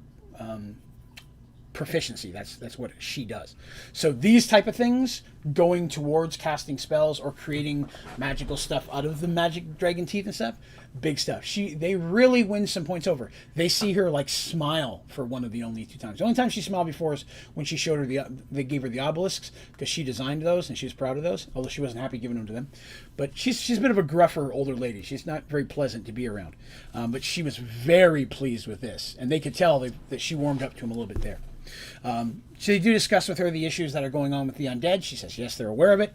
proficiency. That's what she does. So these type of things, going towards casting spells or creating magical stuff out of the magic dragon teeth and stuff, big stuff. They really win some points over. They see her smile for one of the only 2 times. The only time she smiled before is when she showed her they gave her the obelisks, because she designed those and she was proud of those, although she wasn't happy giving them to them. But she's a bit of a gruffer older lady. She's not very pleasant to be around. But she was very pleased with this, and they could tell that she warmed up to him a little bit there. So they do discuss with her the issues that are going on with the undead. She says yes, they're aware of it.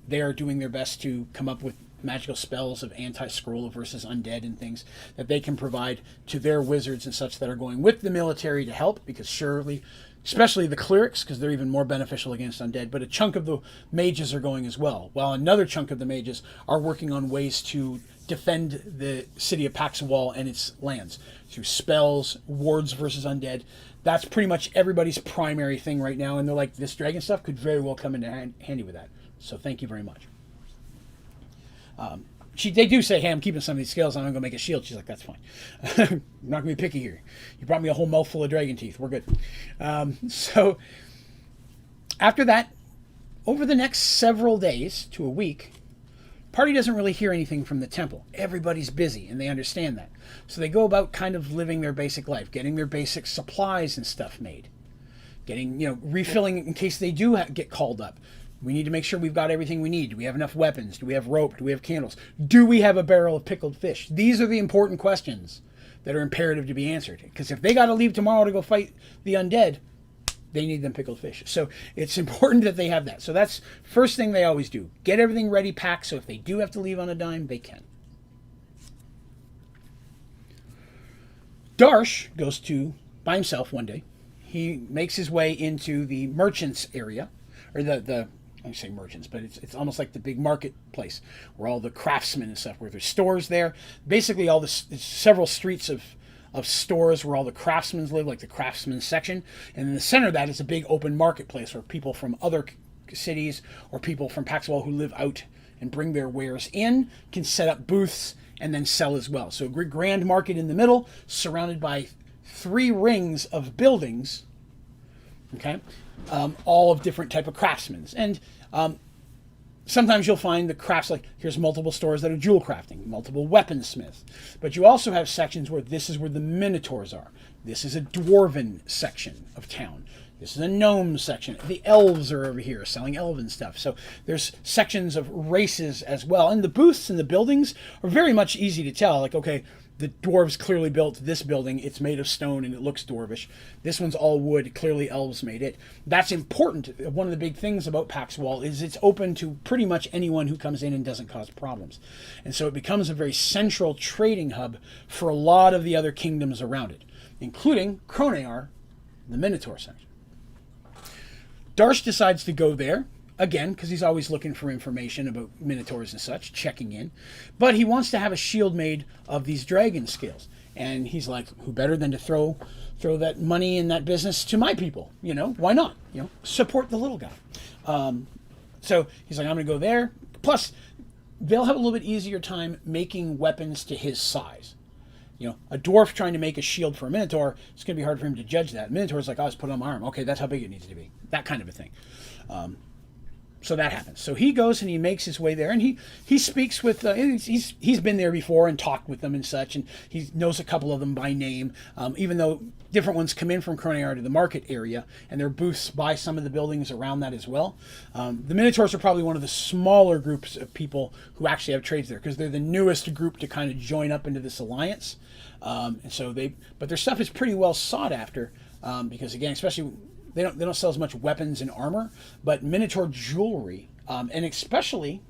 They are doing their best to come up with magical spells of anti-scroll versus undead and things that they can provide to their wizards and such that are going with the military to help, because surely, especially the clerics, because they're even more beneficial against undead, but a chunk of the mages are going as well, while another chunk of the mages are working on ways to defend the city of Paxawal and its lands through spells, wards versus undead. That's pretty much everybody's primary thing right now, and they're like, this dragon stuff could very well come into handy with that. So thank you very much. They do say, hey, I'm keeping some of these scales, I'm going to make a shield. She's like, that's fine. I'm not going to be picky here. You brought me a whole mouthful of dragon teeth. We're good. So after that, over the next several days to a week, party doesn't really hear anything from the temple. Everybody's busy, and they understand that. So they go about kind of living their basic life, getting their basic supplies and stuff made, getting, refilling in case they do get called up. We need to make sure we've got everything we need. Do we have enough weapons? Do we have rope? Do we have candles? Do we have a barrel of pickled fish? These are the important questions that are imperative to be answered. Because if they got to leave tomorrow to go fight the undead, they need them pickled fish. So it's important that they have that. So that's first thing they always do. Get everything ready, packed, so if they do have to leave on a dime, they can. Darsh goes by himself one day. He makes his way into the merchants area, or I say merchants, but it's almost like the big marketplace where all the craftsmen and stuff, where there's stores there. Basically, several streets of stores where all the craftsmen live, like the craftsman section. And in the center of that is a big open marketplace where people from other cities or people from Paxwell who live out and bring their wares in can set up booths and then sell as well. So a grand market in the middle, surrounded by 3 rings of buildings, okay, all of different type of craftsmen. And sometimes you'll find the crafts, like here's multiple stores that are jewel crafting, multiple weaponsmiths. But you also have sections where this is where the Minotaurs are. This is a dwarven section of town. This is a gnome section. The elves are over here selling elven stuff. So there's sections of races as well. And the booths and the buildings are very much easy to tell. Like, okay, the dwarves clearly built this building. It's made of stone and it looks dwarvish. This one's all wood. Clearly elves made it. That's important. One of the big things about Pax Wall is it's open to pretty much anyone who comes in and doesn't cause problems. And so it becomes a very central trading hub for a lot of the other kingdoms around it, including Cronear, the Minotaur section. Darsh decides to go there, again, because he's always looking for information about Minotaurs and such, checking in. But he wants to have a shield made of these dragon scales. And he's like, who better than to throw that money in that business to my people? You know, why not? You know, support the little guy. So he's like, I'm going to go there. Plus, they'll have a little bit easier time making weapons to his size. You know, a dwarf trying to make a shield for a Minotaur, it's going to be hard for him to judge that. Minotaur's like, I'll just put it on my arm. Okay, that's how big it needs to be. That kind of a thing. So that happens. So he goes and he makes his way there, and he speaks with, he's been there before and talked with them and such, and he knows a couple of them by name, even though different ones come in from Cronear to the market area, and there are booths by some of the buildings around that as well. The Minotaurs are probably one of the smaller groups of people who actually have trades there, because they're the newest group to kind of join up into this alliance. And so but their stuff is pretty well sought after, because again, especially they don't sell as much weapons and armor, but Minotaur jewelry, and especially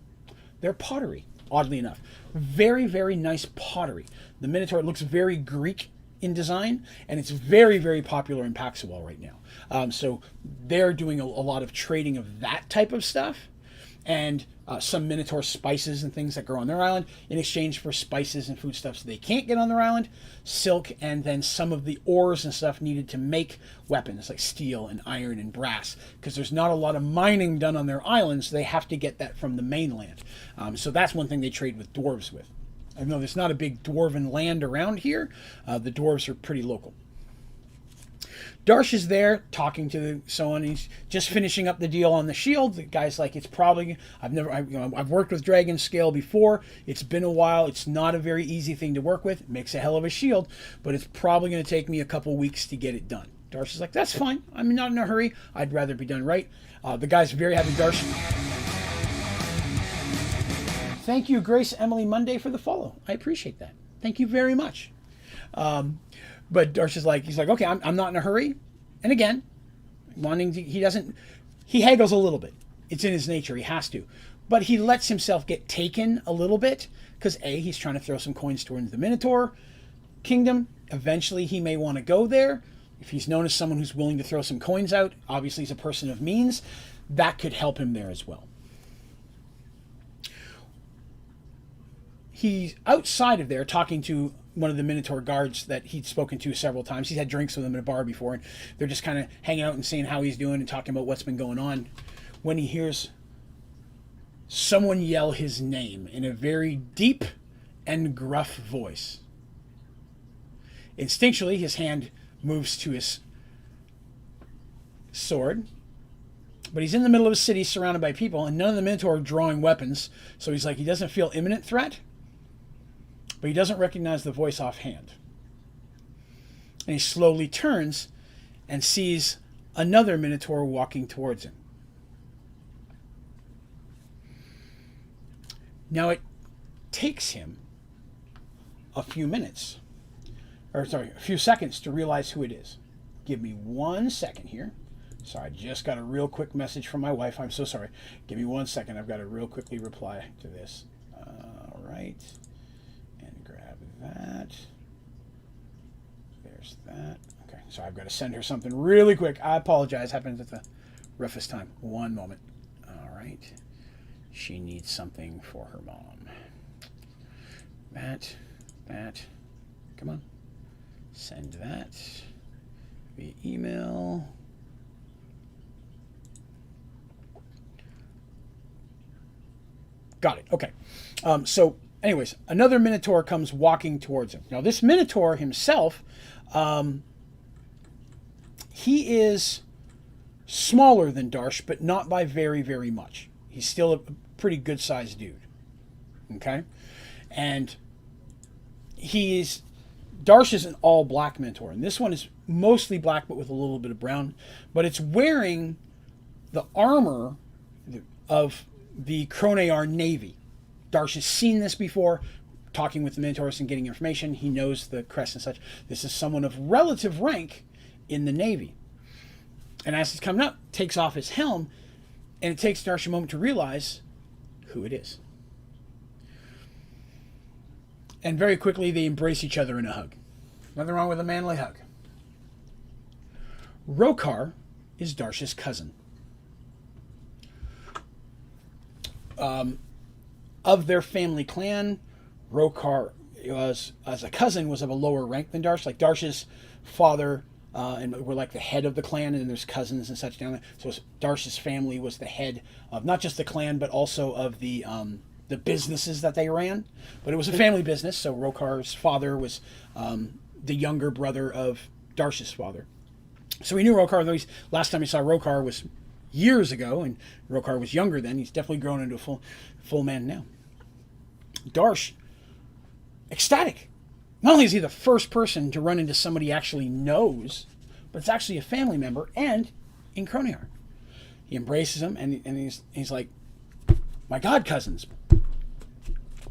their pottery, oddly enough. Very, very nice pottery. The Minotaur looks very Greek in design, and it's very, very popular in Paxwell right now. So they're doing a lot of trading of that type of stuff, and some Minotaur spices and things that grow on their island in exchange for spices and foodstuffs they can't get on their island, silk, and then some of the ores and stuff needed to make weapons like steel and iron and brass, because there's not a lot of mining done on their islands. So they have to get that from the mainland. So that's one thing they trade with dwarves with. Even though there's not a big dwarven land around here, the dwarves are pretty local. Darsh is there talking to someone. He's just finishing up the deal on the shield. The guy's like, it's probably, I've worked with dragon scale before. It's been a while. It's not a very easy thing to work with. It makes a hell of a shield, but it's probably going to take me a couple weeks to get it done. Darsh is like, that's fine. I'm not in a hurry. I'd rather be done right. The guy's very happy. Darsh. Thank you, Grace Emily Monday, for the follow. I appreciate that. Thank you very much. But Darsh is like, he's like, okay, I'm not in a hurry. And again, he haggles a little bit. It's in his nature. He has to. But he lets himself get taken a little bit because he's trying to throw some coins towards the Minotaur kingdom. Eventually he may want to go there. If he's known as someone who's willing to throw some coins out, obviously he's a person of means, that could help him there as well. He's outside of there talking to one of the Minotaur guards that he'd spoken to several times. He's had drinks with him at a bar before, and they're just kind of hanging out and seeing how he's doing and talking about what's been going on, when he hears someone yell his name in a very deep and gruff voice. Instinctually, his hand moves to his sword, but he's in the middle of a city surrounded by people, and none of the Minotaur are drawing weapons, so he's like, he doesn't feel imminent threat, but he doesn't recognize the voice offhand. And he slowly turns and sees another Minotaur walking towards him. Now it takes him a few seconds to realize who it is. Give me 1 second here. Sorry, I just got a real quick message from my wife. I'm so sorry. Give me 1 second. I've got to real quickly reply to this. All right. And grab that. There's that. Okay, so I've got to send her something really quick. I apologize. Happens at the roughest time. 1 moment. All right. She needs something for her mom. That. Come on. Send that via email. Got it. Okay. So anyways, another Minotaur comes walking towards him. Now this Minotaur himself, he is smaller than Darsh, but not by very, very much. He's still pretty good sized dude. Okay? And Darsh is an all black Minotaur, and this one is mostly black but with a little bit of brown, but it's wearing the armor of the Kronear Navy. Darsh has seen this before, talking with the Minotaurs and getting information. He knows the crest and such. This is someone of relative rank in the Navy. And as he's coming up, takes off his helm, and it takes Darsh a moment to realize who it is. And very quickly they embrace each other in a hug. Nothing wrong with a manly hug. Rokar is Darsh's cousin. Of their family clan, Rokar was, as a cousin, was of a lower rank than Darsh. Like Darsh's father and were like the head of the clan, and there's cousins and such down there. So Darsh's family was the head of not just the clan, but also of the businesses that they ran. But it was a family business, so Rokar's father was the younger brother of Darsh's father. So we knew Rokar, though last time we saw Rokar was years ago, and Rokar was younger then. He's definitely grown into a full man now. Darsh, ecstatic. Not only is he the first person to run into somebody he actually knows, but it's actually a family member and in Kronear. He embraces him, and he's like, my God, cousins,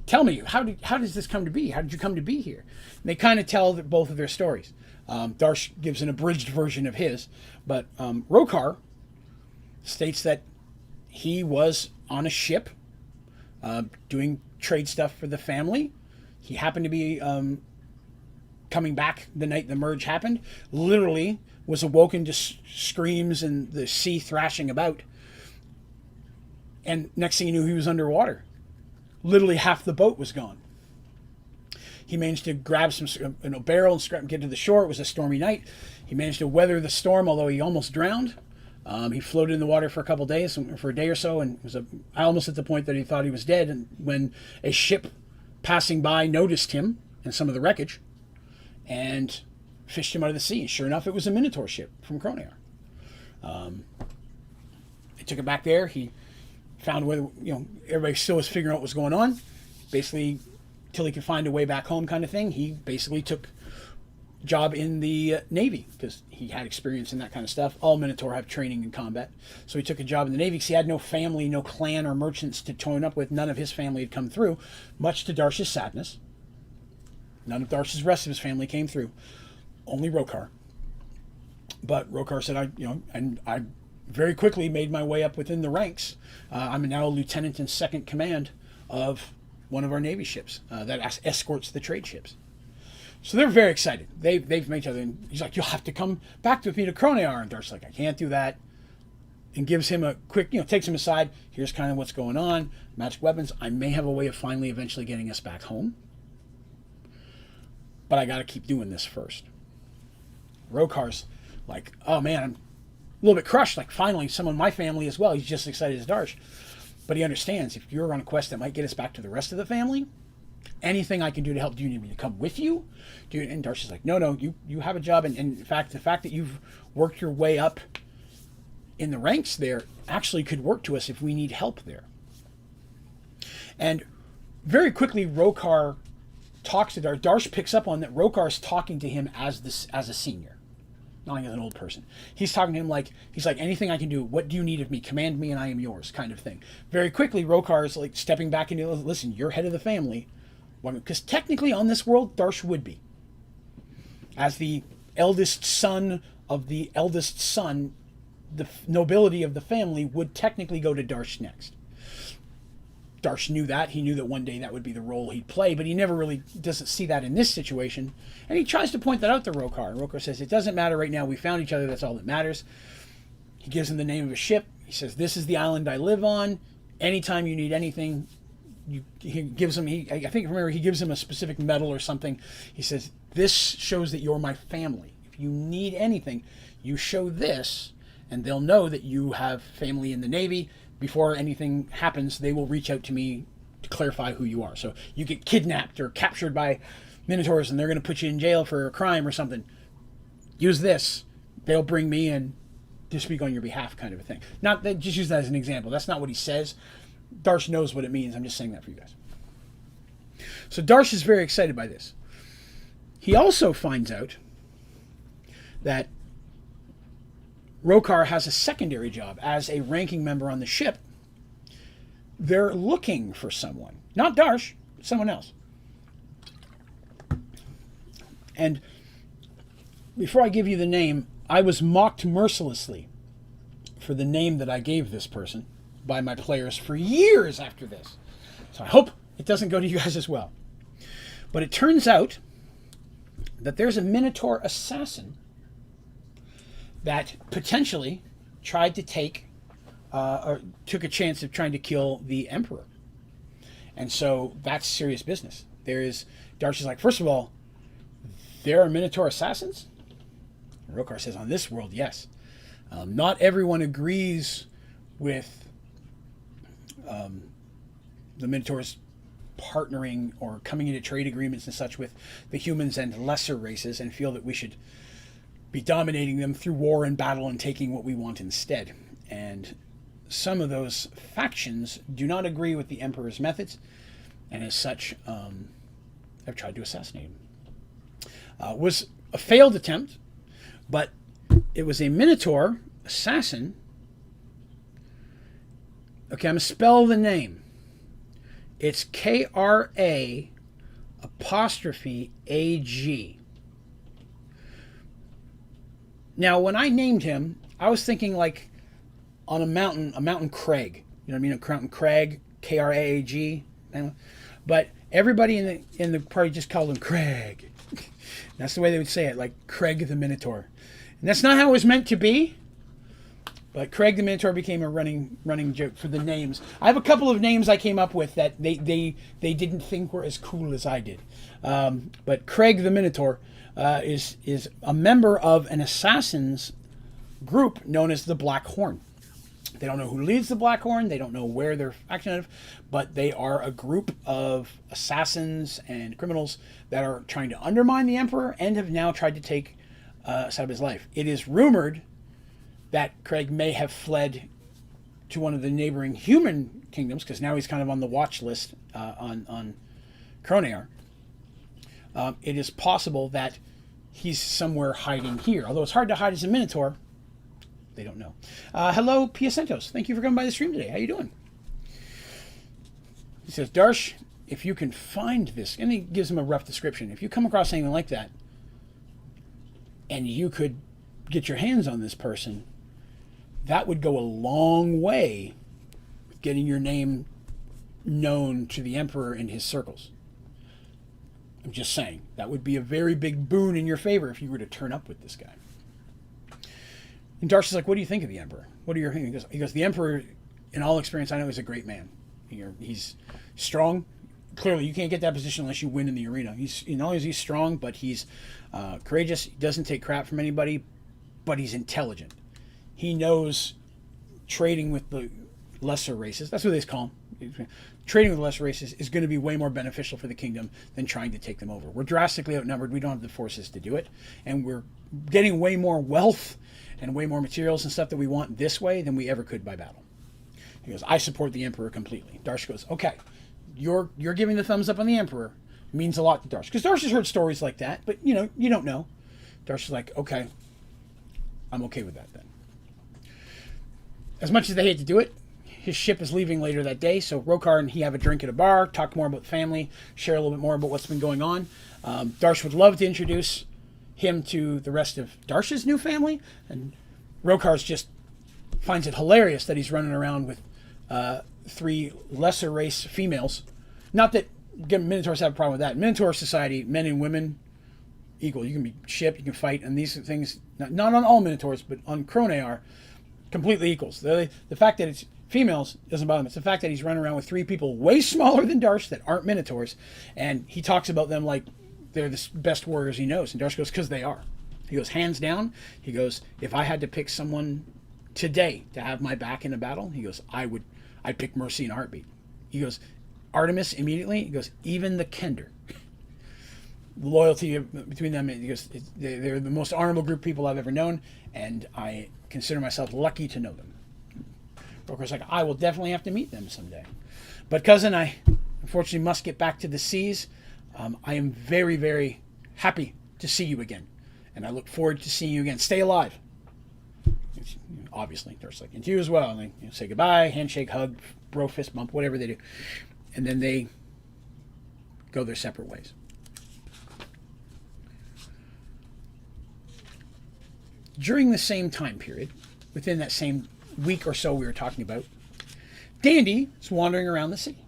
tell me, how does this come to be? How did you come to be here? And they kind of tell both of their stories. Darsh gives an abridged version of his, but Rokar states that he was on a ship doing trade stuff for the family. He happened to be coming back the night the merge happened. Literally was awoken to screams and the sea thrashing about. And next thing you knew, he was underwater. Literally half the boat was gone. He managed to grab a barrel and get to the shore. It was a stormy night. He managed to weather the storm, although he almost drowned. He floated in the water for a couple of days, for a day or so, and I almost at the point that he thought he was dead. And when a ship passing by noticed him and some of the wreckage, and fished him out of the sea. Sure enough, it was a Minotaur ship from Kronear. They took it back there. He found where everybody still was figuring out what was going on. Basically, till he could find a way back home, kind of thing. He basically took job in the Navy because he had experience in that kind of stuff. All Minotaur have training in combat. So he took a job in the Navy because he had no family, no clan or merchants to join up with. None of his family had come through, much to Darsh's sadness. None of Darsh's rest of his family came through. Only Rokar. But Rokar said, I very quickly made my way up within the ranks. I'm now a lieutenant in second command of one of our Navy ships that escorts the trade ships. So they're very excited. They've met each other, and he's like, you'll have to come back with me to Kronear. And Darsh's like, I can't do that. And gives him a quick, takes him aside. Here's kind of what's going on. Magic weapons. I may have a way of finally eventually getting us back home. But I got to keep doing this first. Rokar's like, oh man, I'm a little bit crushed. Like, finally, someone in my family as well. He's just as excited as Darsh. But he understands, if you're on a quest that might get us back to the rest of the family, anything I can do to help. Do you need me to come with you? And Darsh is like, no, you have a job. And in fact, the fact that you've worked your way up in the ranks there actually could work to us if we need help there. And very quickly, Rokar talks to Darsh. Darsh picks up on that Rokar's talking to him as a senior, not as an old person. He's talking to him like, he's like, anything I can do, what do you need of me? Command me and I am yours, kind of thing. Very quickly, Rokar is like stepping back into, listen, you're head of the family. Because technically on this world, Darsh would be. As the eldest son of the eldest son, the nobility of the family would technically go to Darsh next. Darsh knew that. He knew that one day that would be the role he'd play, but he never really doesn't see that in this situation. And he tries to point that out to Rokar. And Rokar says, it doesn't matter right now. We found each other. That's all that matters. He gives him the name of a ship. He says, this is the island I live on. Anytime you need anything, he gives him, I think, remember, he gives him a specific medal or something. He says, this shows that you're my family. If you need anything, you show this, and they'll know that you have family in the Navy. Before anything happens, they will reach out to me to clarify who you are. So you get kidnapped or captured by Minotaurs, and they're going to put you in jail for a crime or something. Use this. They'll bring me in to speak on your behalf, kind of a thing. Not that, just use that as an example. That's not what he says. Darsh knows what it means. I'm just saying that for you guys. So Darsh is very excited by this. He also finds out that Rokar has a secondary job as a ranking member on the ship. They're looking for someone. Not Darsh, someone else. And before I give you the name, I was mocked mercilessly for the name that I gave this person by my players for years after this. So I hope it doesn't go to you guys as well. But it turns out that there's a Minotaur assassin that potentially tried to take, or took a chance of trying to kill the Emperor. And so that's serious business. Darsh is like, first of all, there are Minotaur assassins? Rokar says, on this world, yes. Not everyone agrees with the Minotaurs partnering or coming into trade agreements and such with the humans and lesser races, and feel that we should be dominating them through war and battle and taking what we want instead. And some of those factions do not agree with the Emperor's methods, and as such have tried to assassinate him. It was a failed attempt, but it was a Minotaur assassin. Okay, I'm going to spell the name. It's K-R-A apostrophe A-G. Now, when I named him, I was thinking like on a mountain crag. You know what I mean? A mountain crag, K-R-A-A-G. But everybody in the party just called him Craig. That's the way they would say it, like Craig the Minotaur. And that's not how it was meant to be. But Craig the Minotaur became a running joke for the names. I have a couple of names I came up with that they didn't think were as cool as I did. But Craig the Minotaur is a member of an assassins group known as the Black Horn. They don't know who leads the Black Horn. They don't know where they're acting out of, but they are a group of assassins and criminals that are trying to undermine the Emperor and have now tried to take us out of his life. It is rumored that Craig may have fled to one of the neighboring human kingdoms, because now he's kind of on the watch list on Kronear. It is possible that he's somewhere hiding here, although it's hard to hide as a Minotaur. They don't know. Hello, Pia Santos. Thank you for coming by the stream today. How you doing? He says, Darsh, if you can find this, and he gives him a rough description. If you come across anything like that, and you could get your hands on this person, that would go a long way with getting your name known to the Emperor and his circles. I'm just saying, that would be a very big boon in your favor if you were to turn up with this guy. And Darsh is like, what do you think of the Emperor? What are your opinions? He goes, the Emperor, in all experience I know, is a great man. He's strong. Clearly, you can't get that position unless you win in the arena. Not only is he strong, but he's courageous. He doesn't take crap from anybody, but he's intelligent. He knows trading with the lesser races. That's what they call them. Trading with the lesser races is going to be way more beneficial for the kingdom than trying to take them over. We're drastically outnumbered. We don't have the forces to do it. And we're getting way more wealth and way more materials and stuff that we want this way than we ever could by battle. He goes, I support the Emperor completely. Darsh goes, okay, you're giving the thumbs up on the Emperor. It means a lot to Darsh. Because Darsh has heard stories like that, but you don't know. Darsh is like, okay, I'm okay with that then. As much as they hate to do it, his ship is leaving later that day, so Rokar and he have a drink at a bar, talk more about the family, share a little bit more about what's been going on. Darsh would love to introduce him to the rest of Darsh's new family, and Rokar's just finds it hilarious that he's running around with 3 lesser race females. Not that Minotaurs have a problem with that. Minotaur society, men and women, equal. You can be shipped, you can fight, and these things, not on all Minotaurs, but on Kronear, completely equals. The fact that it's females doesn't bother him. It's the fact that he's running around with 3 people way smaller than Darsh that aren't Minotaurs, and he talks about them like they're the best warriors he knows. And Darsh goes, because they are. He goes, hands down. He goes, if I had to pick someone today to have my back in a battle, he goes, I'd pick Mercy in a heartbeat. He goes, Artemis immediately. He goes, even the Kender. Loyalty between them, he goes, they're the most honorable group of people I've ever known, and I consider myself lucky to know them. Broker's like, I will definitely have to meet them someday. But cousin, I unfortunately must get back to the seas. I am very, very happy to see you again. And I look forward to seeing you again. Stay alive. Obviously, Darcy's like, and to you as well. And they say goodbye, handshake, hug, bro fist bump, whatever they do. And then they go their separate ways. During the same time period, within that same week or so we were talking about, Dandy is wandering around the city.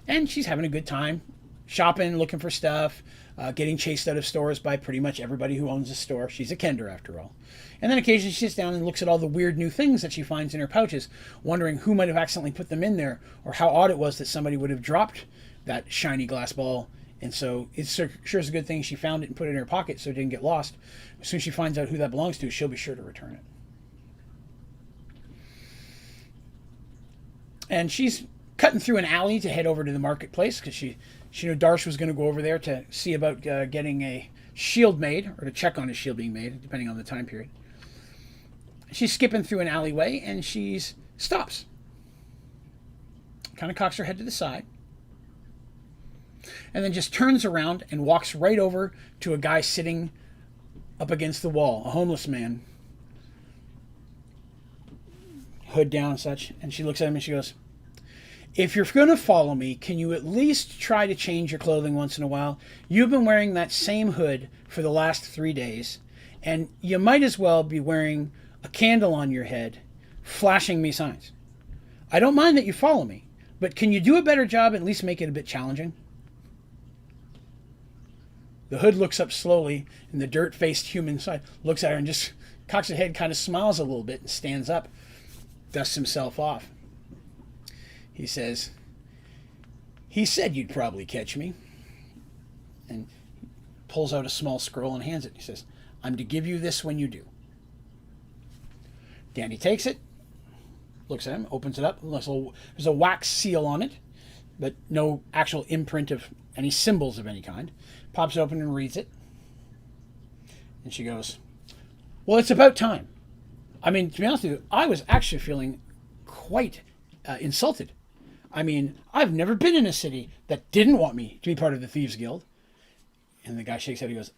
And she's having a good time, shopping, looking for stuff, getting chased out of stores by pretty much everybody who owns a store. She's a Kender, after all. And then occasionally she sits down and looks at all the weird new things that she finds in her pouches, wondering who might have accidentally put them in there, or how odd it was that somebody would have dropped that shiny glass ball. And so it's sure is a good thing she found it and put it in her pocket so it didn't get lost. As soon as she finds out who that belongs to, she'll be sure to return it. And she's cutting through an alley to head over to the marketplace because she knew Darsh was going to go over there to see about getting a shield made, or to check on his shield being made, depending on the time period. She's skipping through an alleyway and she stops. Kind of cocks her head to the side. And then just turns around and walks right over to a guy sitting up against the wall, a homeless man. Hood down and such. And she looks at him and she goes, if you're going to follow me, can you at least try to change your clothing once in a while? You've been wearing that same hood for the last 3 days, and you might as well be wearing a candle on your head, flashing me signs. I don't mind that you follow me, but can you do a better job and at least make it a bit challenging? The hood looks up slowly, and the dirt-faced human side looks at her and just cocks his head, kind of smiles a little bit, and stands up, dusts himself off. He says, he said you'd probably catch me. And pulls out a small scroll and hands it. He says, I'm to give you this when you do. Dandy takes it, looks at him, opens it up. There's a wax seal on it, but no actual imprint of any symbols of any kind. Pops it open and reads it. And she goes, well, it's about time. I mean, to be honest with you, I was actually feeling quite insulted. I mean, I've never been in a city that didn't want me to be part of the Thieves Guild. And the guy shakes his head. He goes,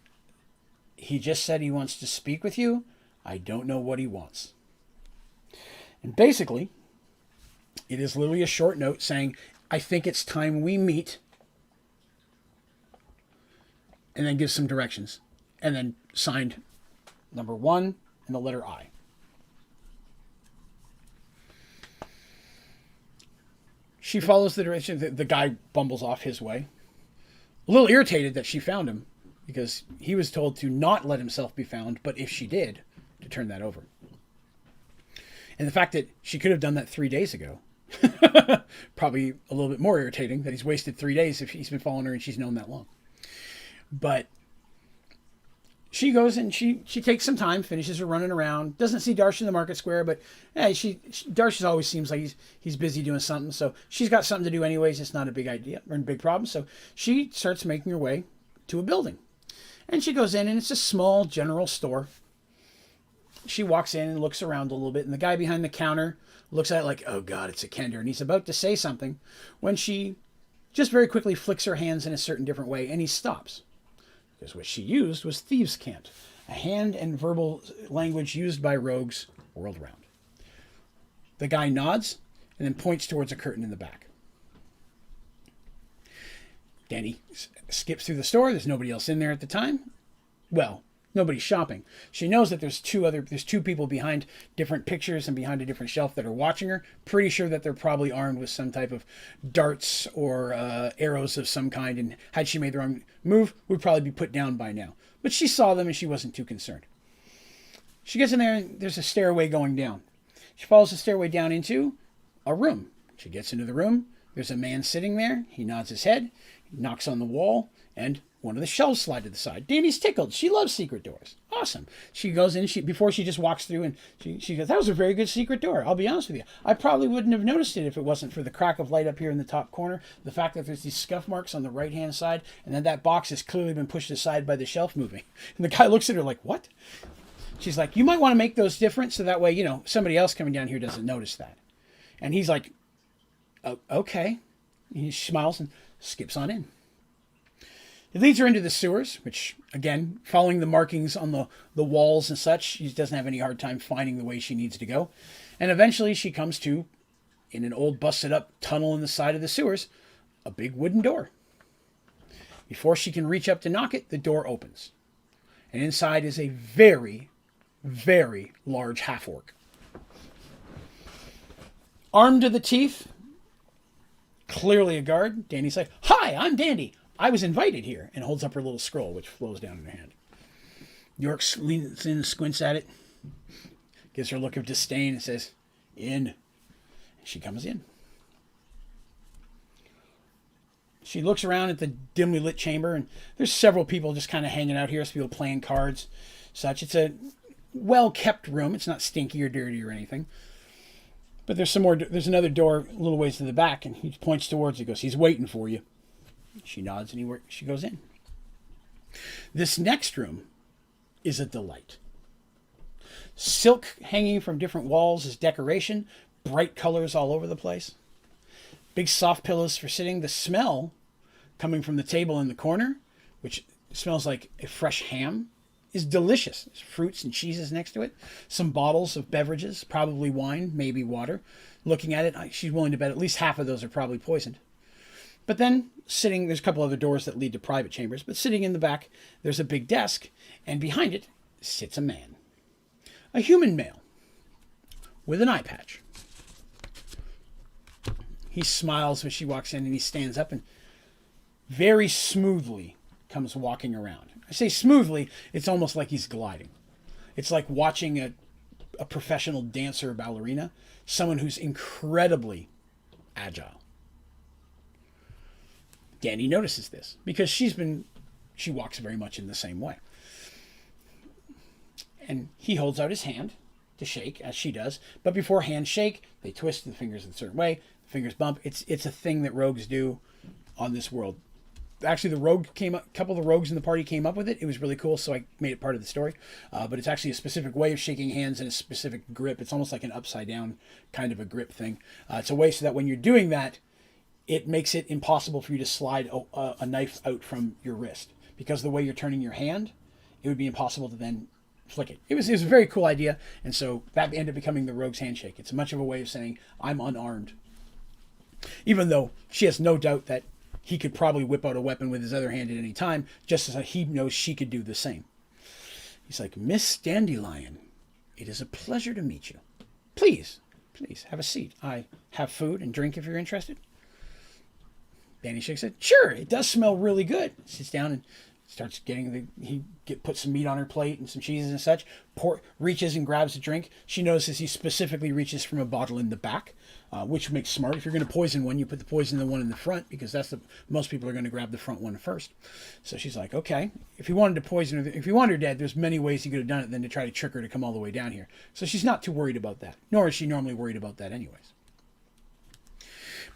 he just said he wants to speak with you. I don't know what he wants. And basically, it is literally a short note saying, I think it's time we meet. And then gives some directions. And then signed number 1 and the letter I. She follows the direction. The guy bumbles off his way. A little irritated that she found him, because he was told to not let himself be found, but if she did, to turn that over. And the fact that she could have done that 3 days ago, probably a little bit more irritating that he's wasted 3 days if he's been following her and she's known that long. But she goes and she takes some time, finishes her running around, doesn't see Darsh in the market square, but hey, Darsh always seems like he's busy doing something, so she's got something to do anyways. It's not a big idea or a big problem. So she starts making her way to a building. And she goes in, and it's a small general store. She walks in and looks around a little bit, and the guy behind the counter looks at it like, oh God, it's a Kender, and he's about to say something when she just very quickly flicks her hands in a certain different way, and he stops. Because what she used was Thieves' Cant, a hand and verbal language used by rogues world round. The guy nods and then points towards a curtain in the back. Danny skips through the store. There's nobody else in there at the time. Well, nobody's shopping. She knows that there's two people behind different pictures and behind a different shelf that are watching her. Pretty sure that they're probably armed with some type of darts or arrows of some kind, and had she made the wrong move, would probably be put down by now. But she saw them and she wasn't too concerned. She gets in there and there's a stairway going down. She follows the stairway down into a room. She gets into the room. There's a man sitting there. He nods his head, he knocks on the wall, and one of the shelves slide to the side. Danny's tickled. She loves secret doors. Awesome. She goes in, before she just walks through, and she goes, that was a very good secret door. I'll be honest with you. I probably wouldn't have noticed it if it wasn't for the crack of light up here in the top corner, the fact that there's these scuff marks on the right-hand side, and then that box has clearly been pushed aside by the shelf moving. And the guy looks at her like, what? She's like, you might want to make those different so that way, somebody else coming down here doesn't notice that. And he's like, oh, okay. He smiles and skips on in. It leads her into the sewers, which, again, following the markings on the walls and such, she doesn't have any hard time finding the way she needs to go. And eventually she comes to, in an old busted up tunnel in the side of the sewers, a big wooden door. Before she can reach up to knock it, the door opens. And inside is a very, very large half-orc. Armed to the teeth, clearly a guard, Dandy's like, "Hi, I'm Dandy. I was invited here," and holds up her little scroll, which flows down in her hand. York leans in, squints at it, gives her a look of disdain, and says, "In." She comes in. She looks around at the dimly lit chamber, and there's several people just kind of hanging out here. Some people playing cards, such. It's a well-kept room. It's not stinky or dirty or anything. But there's some more. There's another door a little ways to the back, and he points towards it. He goes, "He's waiting for you." She nods, and she goes in. This next room is a delight. Silk hanging from different walls as decoration. Bright colors all over the place. Big soft pillows for sitting. The smell coming from the table in the corner, which smells like a fresh ham, is delicious. There's fruits and cheeses next to it. Some bottles of beverages, probably wine, maybe water. Looking at it, she's willing to bet at least half of those are probably poisoned. But then sitting, there's a couple other doors that lead to private chambers, but sitting in the back, there's a big desk, and behind it sits a man. A human male with an eye patch. He smiles when she walks in, and he stands up and very smoothly comes walking around. I say smoothly, it's almost like he's gliding. It's like watching a professional dancer or ballerina, someone who's incredibly agile. Danny notices this because she walks very much in the same way. And he holds out his hand to shake, as she does. But before hands shake, they twist the fingers in a certain way. The fingers bump. It's a thing that rogues do on this world. Actually, a couple of the rogues in the party came up with it. It was really cool, so I made it part of the story. But it's actually a specific way of shaking hands and a specific grip. It's almost like an upside down kind of a grip thing. It's a way so that when you're doing that, it makes it impossible for you to slide a knife out from your wrist. Because the way you're turning your hand, it would be impossible to then flick it. It was a very cool idea, and so that ended up becoming the rogue's handshake. It's much of a way of saying, I'm unarmed. Even though she has no doubt that he could probably whip out a weapon with his other hand at any time, just as he knows she could do the same. He's like, "Miss Dandelion, it is a pleasure to meet you. Please have a seat. I have food and drink if you're interested." Danny shakes it. "Sure, it does smell really good." Sits down and starts getting puts some meat on her plate and some cheeses and such. Reaches and grabs a drink. She notices he specifically reaches from a bottle in the back, which makes smart. If you're going to poison one, you put the poison in the one in the front, because most people are going to grab the front one first. So she's like, okay. If he wanted to poison her, if he wanted her dead, there's many ways he could have done it than to try to trick her to come all the way down here. So she's not too worried about that, nor is she normally worried about that anyways.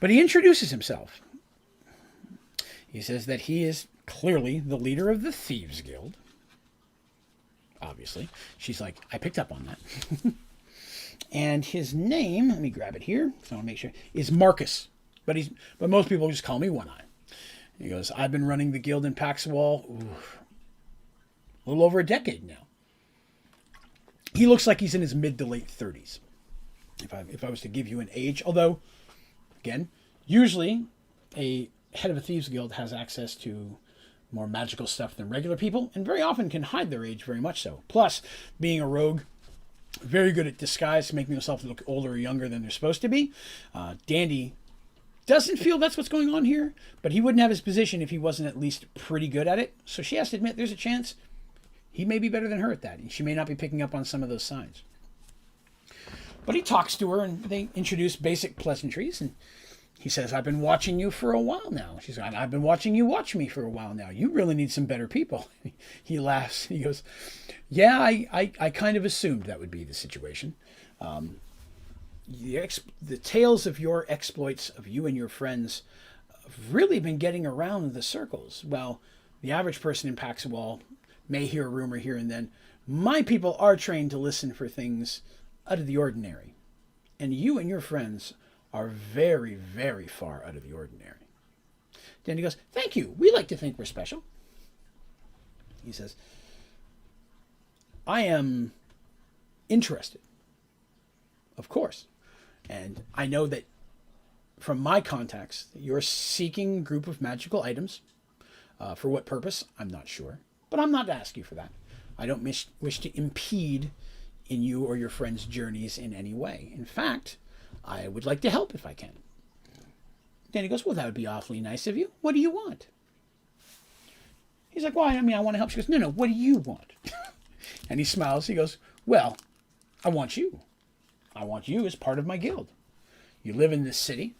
But he introduces himself. He says that he is clearly the leader of the Thieves Guild. Obviously. She's like, I picked up on that. And his name, let me grab it here, so I want to make sure, is Marcus. But most people just call me One Eye. He goes, I've been running the guild in Paxwall a little over a decade now. He looks like he's in his mid to late 30s. If I was to give you an age, although, again, usually a head of a thieves guild has access to more magical stuff than regular people, and very often can hide their age very much so. Plus, being a rogue, very good at disguise, making themselves look older or younger than they're supposed to be. Dandy doesn't feel that's what's going on here, but he wouldn't have his position if he wasn't at least pretty good at it. So she has to admit there's a chance he may be better than her at that, and she may not be picking up on some of those signs. But he talks to her, and they introduce basic pleasantries, and he says, I've been watching you for a while now. She's like, I've been watching you watch me for a while now. You really need some better people. He laughs. He goes, yeah, I kind of assumed that would be the situation. The tales of your exploits, of you and your friends, have really been getting around the circles. Well, the average person in Paxwall may hear a rumor here and then. My people are trained to listen for things out of the ordinary. And you and your friends are very, very far out of the ordinary. Danny goes, thank you. We like to think we're special. He says, I am interested, of course. And I know that from my contacts, that you're seeking a group of magical items. For what purpose, I'm not sure. But I'm not asking you for that. I don't wish to impede in you or your friends' journeys in any way. In fact, I would like to help if I can. Danny goes, well, that would be awfully nice of you. What do you want? He's like, well, I mean, I want to help. She goes, no, what do you want? And he smiles. He goes, well, I want you. I want you as part of my guild. You live in this city.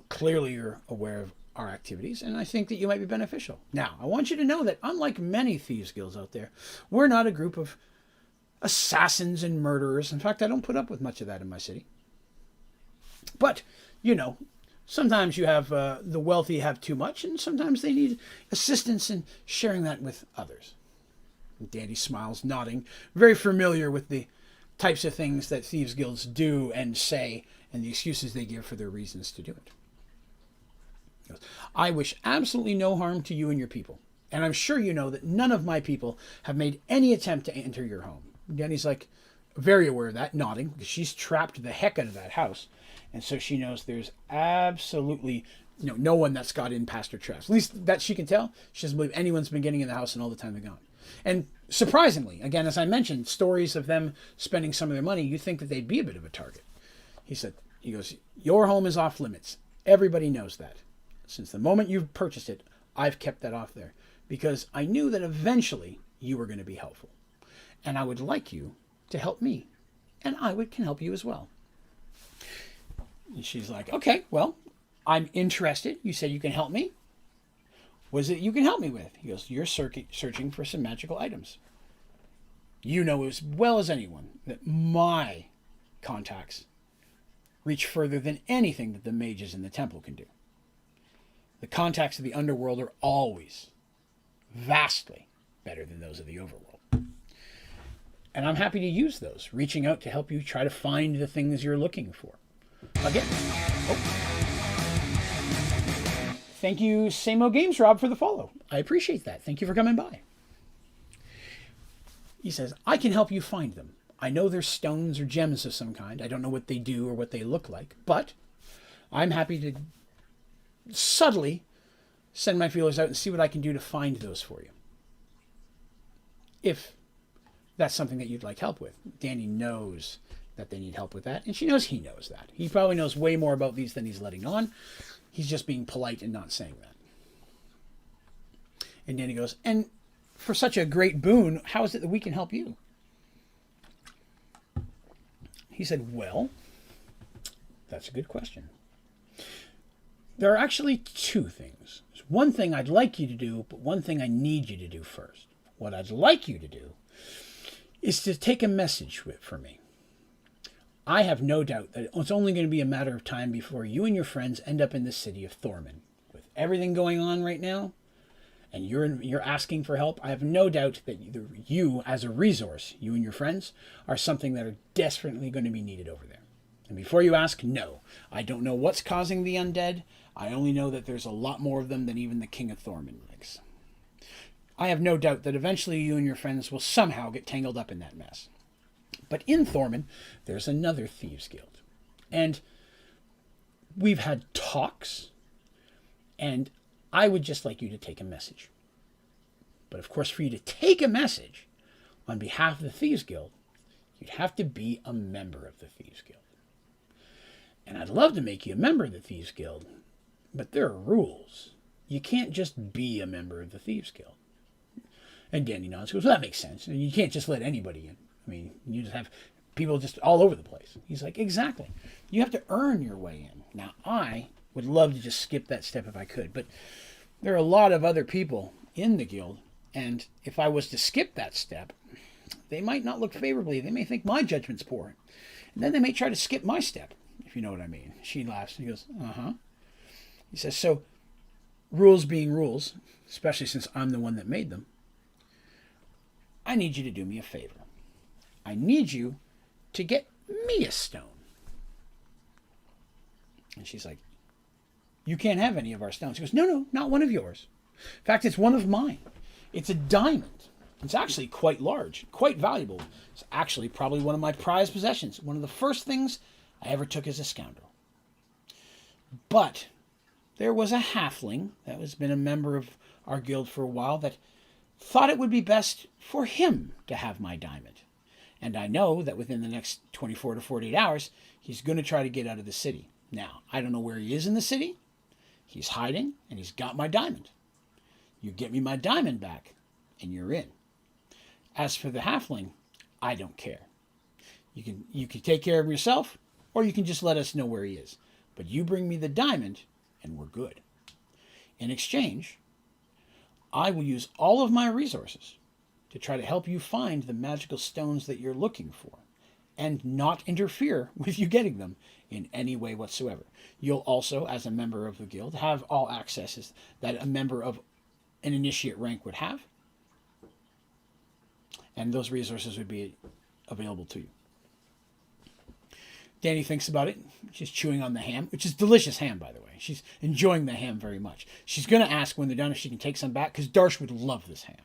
Clearly you're aware of our activities, and I think that you might be beneficial. Now, I want you to know that unlike many thieves guilds out there, we're not a group of assassins and murderers. In fact, I don't put up with much of that in my city. But, sometimes you have the wealthy have too much, and sometimes they need assistance in sharing that with others. And Dandy smiles, nodding, very familiar with the types of things that thieves guilds do and say, and the excuses they give for their reasons to do it. He goes, I wish absolutely no harm to you and your people, and I'm sure you know that none of my people have made any attempt to enter your home. Danny's like very aware of that, nodding, because she's trapped the heck out of that house. And so she knows there's absolutely no one that's got in past her traps. At least that she can tell. She doesn't believe anyone's been getting in the house and all the time they're gone. And surprisingly, again, as I mentioned, stories of them spending some of their money, you think that they'd be a bit of a target. He goes, your home is off limits. Everybody knows that. Since the moment you've purchased it, I've kept that off there because I knew that eventually you were going to be helpful. And I would like you to help me. And can help you as well. And she's like, okay, well, I'm interested. You said you can help me. What is it you can help me with? He goes, you're searching for some magical items. You know as well as anyone that my contacts reach further than anything that the mages in the temple can do. The contacts of the underworld are always vastly better than those of the overworld. And I'm happy to use those, reaching out to help you try to find the things you're looking for. Again, thank you, Samo Games Rob, for the follow. I appreciate that. Thank you for coming by. He says, I can help you find them. I know they're stones or gems of some kind. I don't know what they do or what they look like, but I'm happy to subtly send my feelers out and see what I can do to find those for you. If that's something that you'd like help with. Danny knows that they need help with that, and she knows he knows that. He probably knows way more about these than he's letting on. He's just being polite and not saying that. And Danny goes, and for such a great boon, how is it that we can help you? He said, well, that's a good question. There are actually two things. There's one thing I'd like you to do, but one thing I need you to do first. What I'd like you to do is to take a message for me. I have no doubt that it's only going to be a matter of time before you and your friends end up in the city of Thorman. With everything going on right now, and you're asking for help, I have no doubt that you, as a resource, you and your friends, are something that are desperately going to be needed over there. And before you ask, no, I don't know what's causing the undead. I only know that there's a lot more of them than even the King of Thorman likes. I have no doubt that eventually you and your friends will somehow get tangled up in that mess. But in Thorman, there's another thieves guild. And we've had talks, and I would just like you to take a message. But of course, for you to take a message on behalf of the thieves guild, you'd have to be a member of the thieves guild. And I'd love to make you a member of the thieves guild, but there are rules. You can't just be a member of the thieves guild. And Danny nods, goes, well, that makes sense. And you can't just let anybody in. I mean, you just have people just all over the place. He's like, exactly. You have to earn your way in. Now, I would love to just skip that step if I could, but there are a lot of other people in the guild, and if I was to skip that step, they might not look favorably. They may think my judgment's poor. And then they may try to skip my step, if you know what I mean. She laughs and he goes, uh-huh. He says, so rules being rules, especially since I'm the one that made them, I need you to do me a favor. I need you to get me a stone. And she's like, you can't have any of our stones. He goes, no, no, not one of yours. In fact, it's one of mine. It's a diamond. It's actually quite large, quite valuable. It's actually probably one of my prized possessions. One of the first things I ever took as a scoundrel. But there was a halfling that has been a member of our guild for a while that thought it would be best for him to have my diamond. And I know that within the next 24 to 48 hours, he's going to try to get out of the city. Now, I don't know where he is in the city. He's hiding, and he's got my diamond. You get me my diamond back, and you're in. As for the halfling, I don't care. You can take care of yourself, or you can just let us know where he is. But you bring me the diamond, and we're good. In exchange, I will use all of my resources to try to help you find the magical stones that you're looking for, and not interfere with you getting them in any way whatsoever. You'll also, as a member of the guild, have all accesses that a member of an initiate rank would have, and those resources would be available to you. Danny thinks about it. She's chewing on the ham, which is delicious ham, by the way. She's enjoying the ham very much. She's going to ask when they're done if she can take some back, because Darsh would love this ham.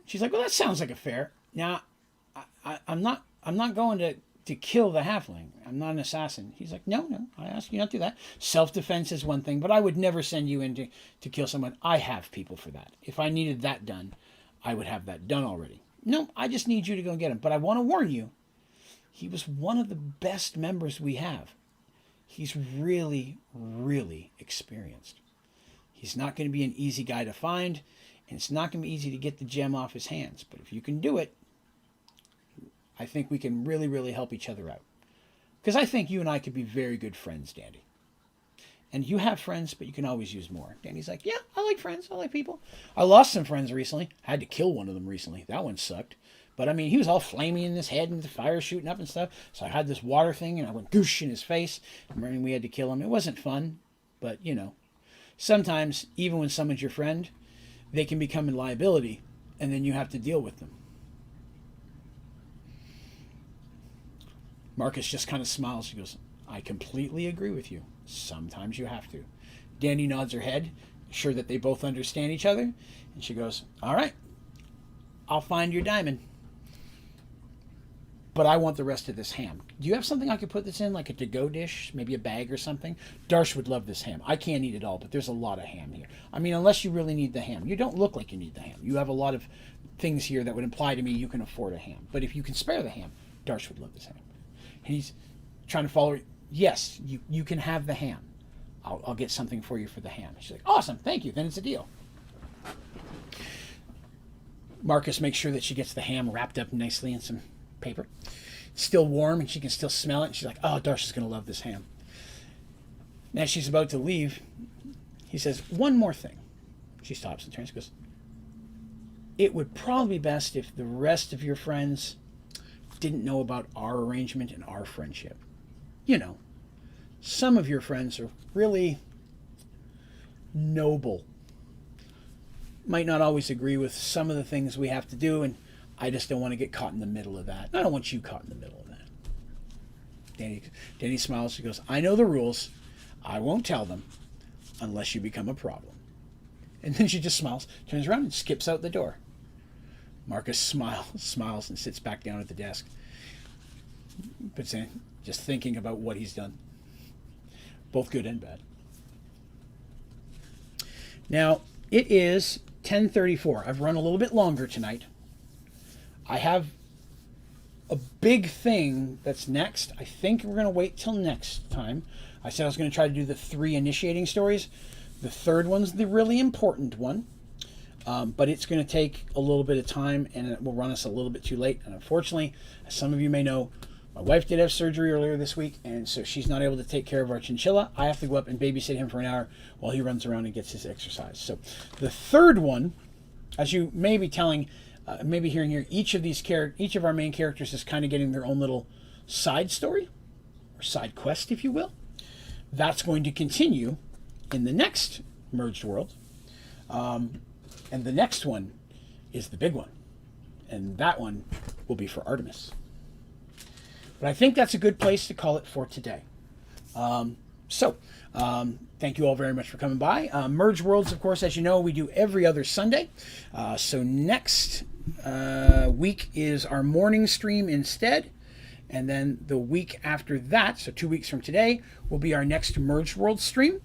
She's like, well, that sounds like a fair. Now, I'm not going to kill the halfling. I'm not an assassin. He's like, no, I ask you not to do that. Self-defense is one thing, but I would never send you in to kill someone. I have people for that. If I needed that done, I would have that done already. No, I just need you to go get him. But I want to warn you, he was one of the best members we have. He's really, really experienced. He's not going to be an easy guy to find, and it's not going to be easy to get the gem off his hands. But if you can do it, I think we can really, really help each other out. Because I think you and I could be very good friends, Dandy. And you have friends, but you can always use more. Danny's like, yeah, I like friends. I like people. I lost some friends recently. I had to kill one of them recently. That one sucked. But, I mean, he was all flaming in his head and the fire shooting up and stuff. So I had this water thing, and I went goosh in his face. And we had to kill him. It wasn't fun. But, you know, sometimes, even when someone's your friend, they can become a liability, and then you have to deal with them. Marcus just kind of smiles. She goes, I completely agree with you. Sometimes you have to. Danny nods her head, sure that they both understand each other. And she goes, all right, I'll find your diamond. But I want the rest of this ham. Do you have something I could put this in, like a to-go dish, maybe a bag or something? Darsh would love this ham. I can't eat it all, but there's a lot of ham here. I mean, unless you really need the ham. You don't look like you need the ham. You have a lot of things here that would imply to me you can afford a ham. But if you can spare the ham, Darsh would love this ham. And he's trying to follow her. Yes, you can have the ham. I'll get something for you for the ham. She's like, awesome, thank you. Then it's a deal. Marcus makes sure that she gets the ham wrapped up nicely in some paper. It's still warm and she can still smell it. And she's like, oh, Darsh is going to love this ham. Now she's about to leave. He says, one more thing. She stops and turns and goes, it would probably be best if the rest of your friends didn't know about our arrangement and our friendship. You know, some of your friends are really noble. Might not always agree with some of the things we have to do, and I just don't want to get caught in the middle of that. I don't want you caught in the middle of that. Danny smiles. She goes, I know the rules. I won't tell them unless you become a problem. And then she just smiles, turns around, and skips out the door. Marcus smiles, and sits back down at the desk. But just thinking about what he's done. Both good and bad. Now, it is 10:34. I've run a little bit longer tonight. I have a big thing that's next. I think we're going to wait till next time. I said I was going to try to do the 3 initiating stories. The third one's the really important one. But it's going to take a little bit of time, and it will run us a little bit too late. And unfortunately, as some of you may know, my wife did have surgery earlier this week, and so she's not able to take care of our chinchilla. I have to go up and babysit him for an hour while he runs around and gets his exercise. So the third one, as you may be telling, maybe hearing here, each of our main characters is kind of getting their own little side story, or side quest, if you will. That's going to continue in the next Merged World. And the next one is the big one. And that one will be for Artemis. But I think that's a good place to call it for today. Thank you all very much for coming by. Mergeworlds, of course, as you know, we do every other Sunday. So next week is our morning stream instead. And then the week after that, so 2 weeks from today, will be our next Mergeworlds stream.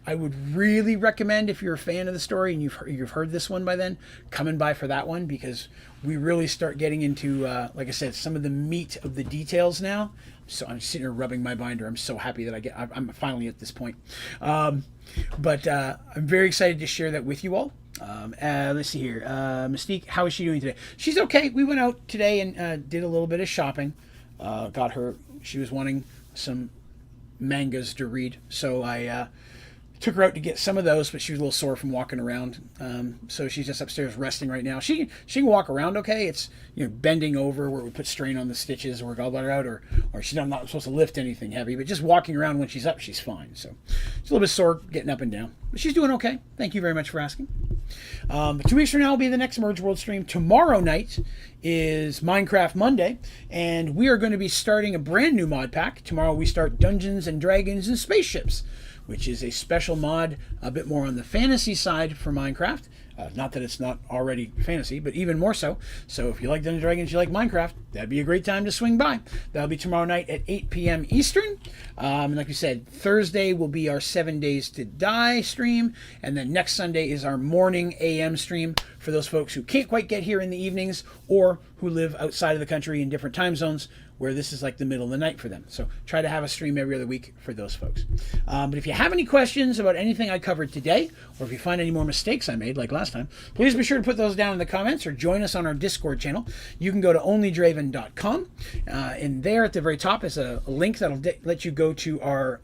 I would really recommend, if you're a fan of the story and you've heard this one by then, coming by for that one, because we really start getting into, like I said, some of the meat of the details now. So I'm sitting here rubbing my binder. I'm so happy that I'm finally at this point. But I'm very excited to share that with you all. Let's see here. Mystique, how is she doing today? She's okay. We went out today and did a little bit of shopping. She was wanting some mangas to read. So I took her out to get some of those, but she was a little sore from walking around. So she's just upstairs resting right now. She can walk around okay. It's bending over where we put strain on the stitches or gallbladder out, or she's not supposed to lift anything heavy, but just walking around when she's up, she's fine. So she's a little bit sore getting up and down, but she's doing okay. Thank you very much for asking. 2 weeks from now will be the next Merge World stream. Tomorrow night is Minecraft Monday, and we are going to be starting a brand new mod pack. Tomorrow we start Dungeons and Dragons and Spaceships, which is a special mod, a bit more on the fantasy side for Minecraft. Not that it's not already fantasy, but even more so. So if you like Dungeons & Dragons, you like Minecraft, that'd be a great time to swing by. That'll be tomorrow night at 8 p.m. Eastern. Like we said, Thursday will be our 7 Days to Die stream, and then next Sunday is our morning AM stream for those folks who can't quite get here in the evenings or who live outside of the country in different time zones, where this is like the middle of the night for them. So try to have a stream every other week for those folks. But if you have any questions about anything I covered today, or if you find any more mistakes I made like last time, please be sure to put those down in the comments or join us on our Discord channel. You can go to Onlydraven.com, and there at the very top is a link that'll let you go to our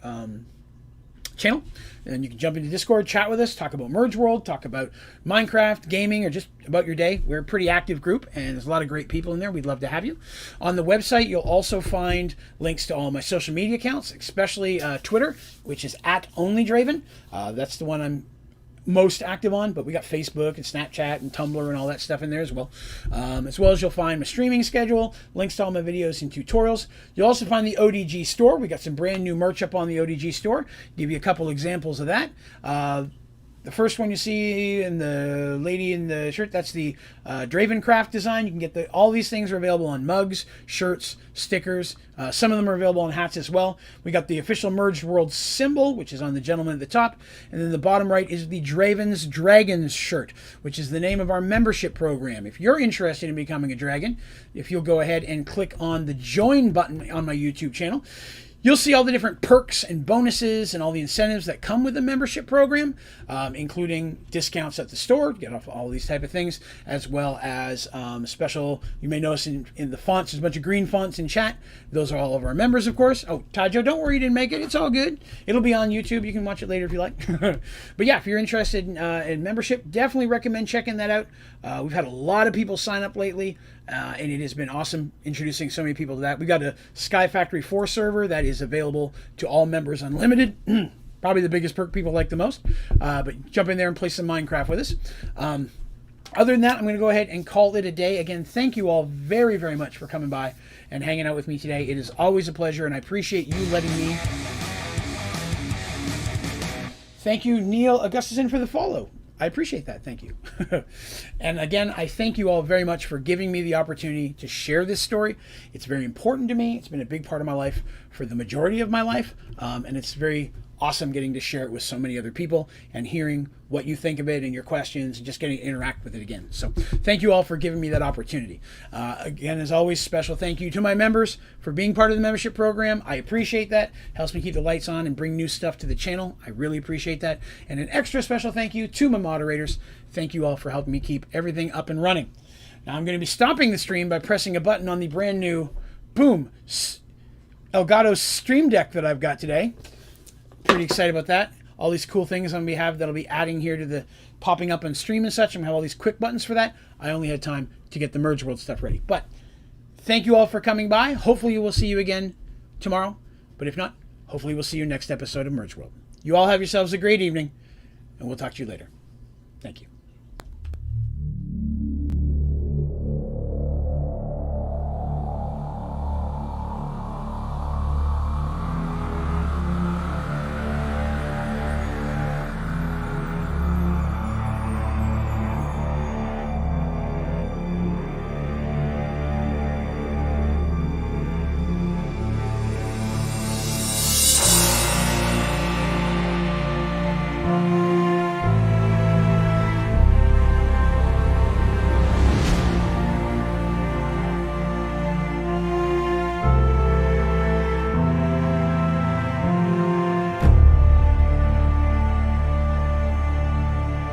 channel, and you can jump into Discord, chat with us, talk about Merge World, talk about Minecraft, gaming, or just about your day. We're a pretty active group, and there's a lot of great people in there. We'd love to have you. On the website, you'll also find links to all my social media accounts, especially Twitter, which is at Onlydraven. That's the one I'm most active on, but we got Facebook and Snapchat and Tumblr and all that stuff in there as well. As you'll find my streaming schedule, links to all my videos and tutorials. You'll also find the ODG store. We got some brand new merch up on the ODG store. Give you a couple examples of that. The first one you see, and the lady in the shirt, that's the Dravencraft design. You can get all these things are available on mugs, shirts, stickers. Some of them are available on hats as well. We got the official Merged World symbol, which is on the gentleman at the top. And then the bottom right is the Draven's Dragons shirt, which is the name of our membership program. If you're interested in becoming a dragon, if you'll go ahead and click on the join button on my YouTube channel, you'll see all the different perks and bonuses and all the incentives that come with the membership program, including discounts at the store, get off all these type of things, as well as special, you may notice in the fonts, there's a bunch of green fonts in chat. Those are all of our members, of course. Oh, Tajo, don't worry you didn't make it. It's all good. It'll be on YouTube. You can watch it later if you like. But yeah, if you're interested in membership, definitely recommend checking that out. We've had a lot of people sign up lately. And it has been awesome introducing so many people to that. We got a Sky Factory 4 server that is available to all members unlimited. Probably the biggest perk people like the most. But jump in there and play some Minecraft with us. Other than that, I'm going to go ahead and call it a day. Again, thank you all very, very much for coming by and hanging out with me today. It is always a pleasure, and I appreciate you letting me. Thank you, Neil Augustison, for the follow. I appreciate that. Thank you. And again, I thank you all very much for giving me the opportunity to share this story. It's very important to me. It's been a big part of my life for the majority of my life. And it's very awesome getting to share it with so many other people and hearing what you think of it and your questions and just getting to interact with it again. So thank you all for giving me that opportunity. Again, as always, special thank you to my members for being part of the membership program. I appreciate that. Helps me keep the lights on and bring new stuff to the channel. I really appreciate that. And an extra special thank you to my moderators. Thank you all for helping me keep everything up and running. Now I'm going to be stopping the stream by pressing a button on the brand new, boom, Elgato Stream Deck that I've got today. Pretty excited about that. All these cool things I'm going to have that'll be adding here to the popping up on stream and such. I'm going to have all these quick buttons for that. I only had time to get the Merge World stuff ready. But thank you all for coming by. Hopefully we'll see you again tomorrow. But if not, hopefully we'll see you next episode of Merge World. You all have yourselves a great evening, and we'll talk to you later. Thank you.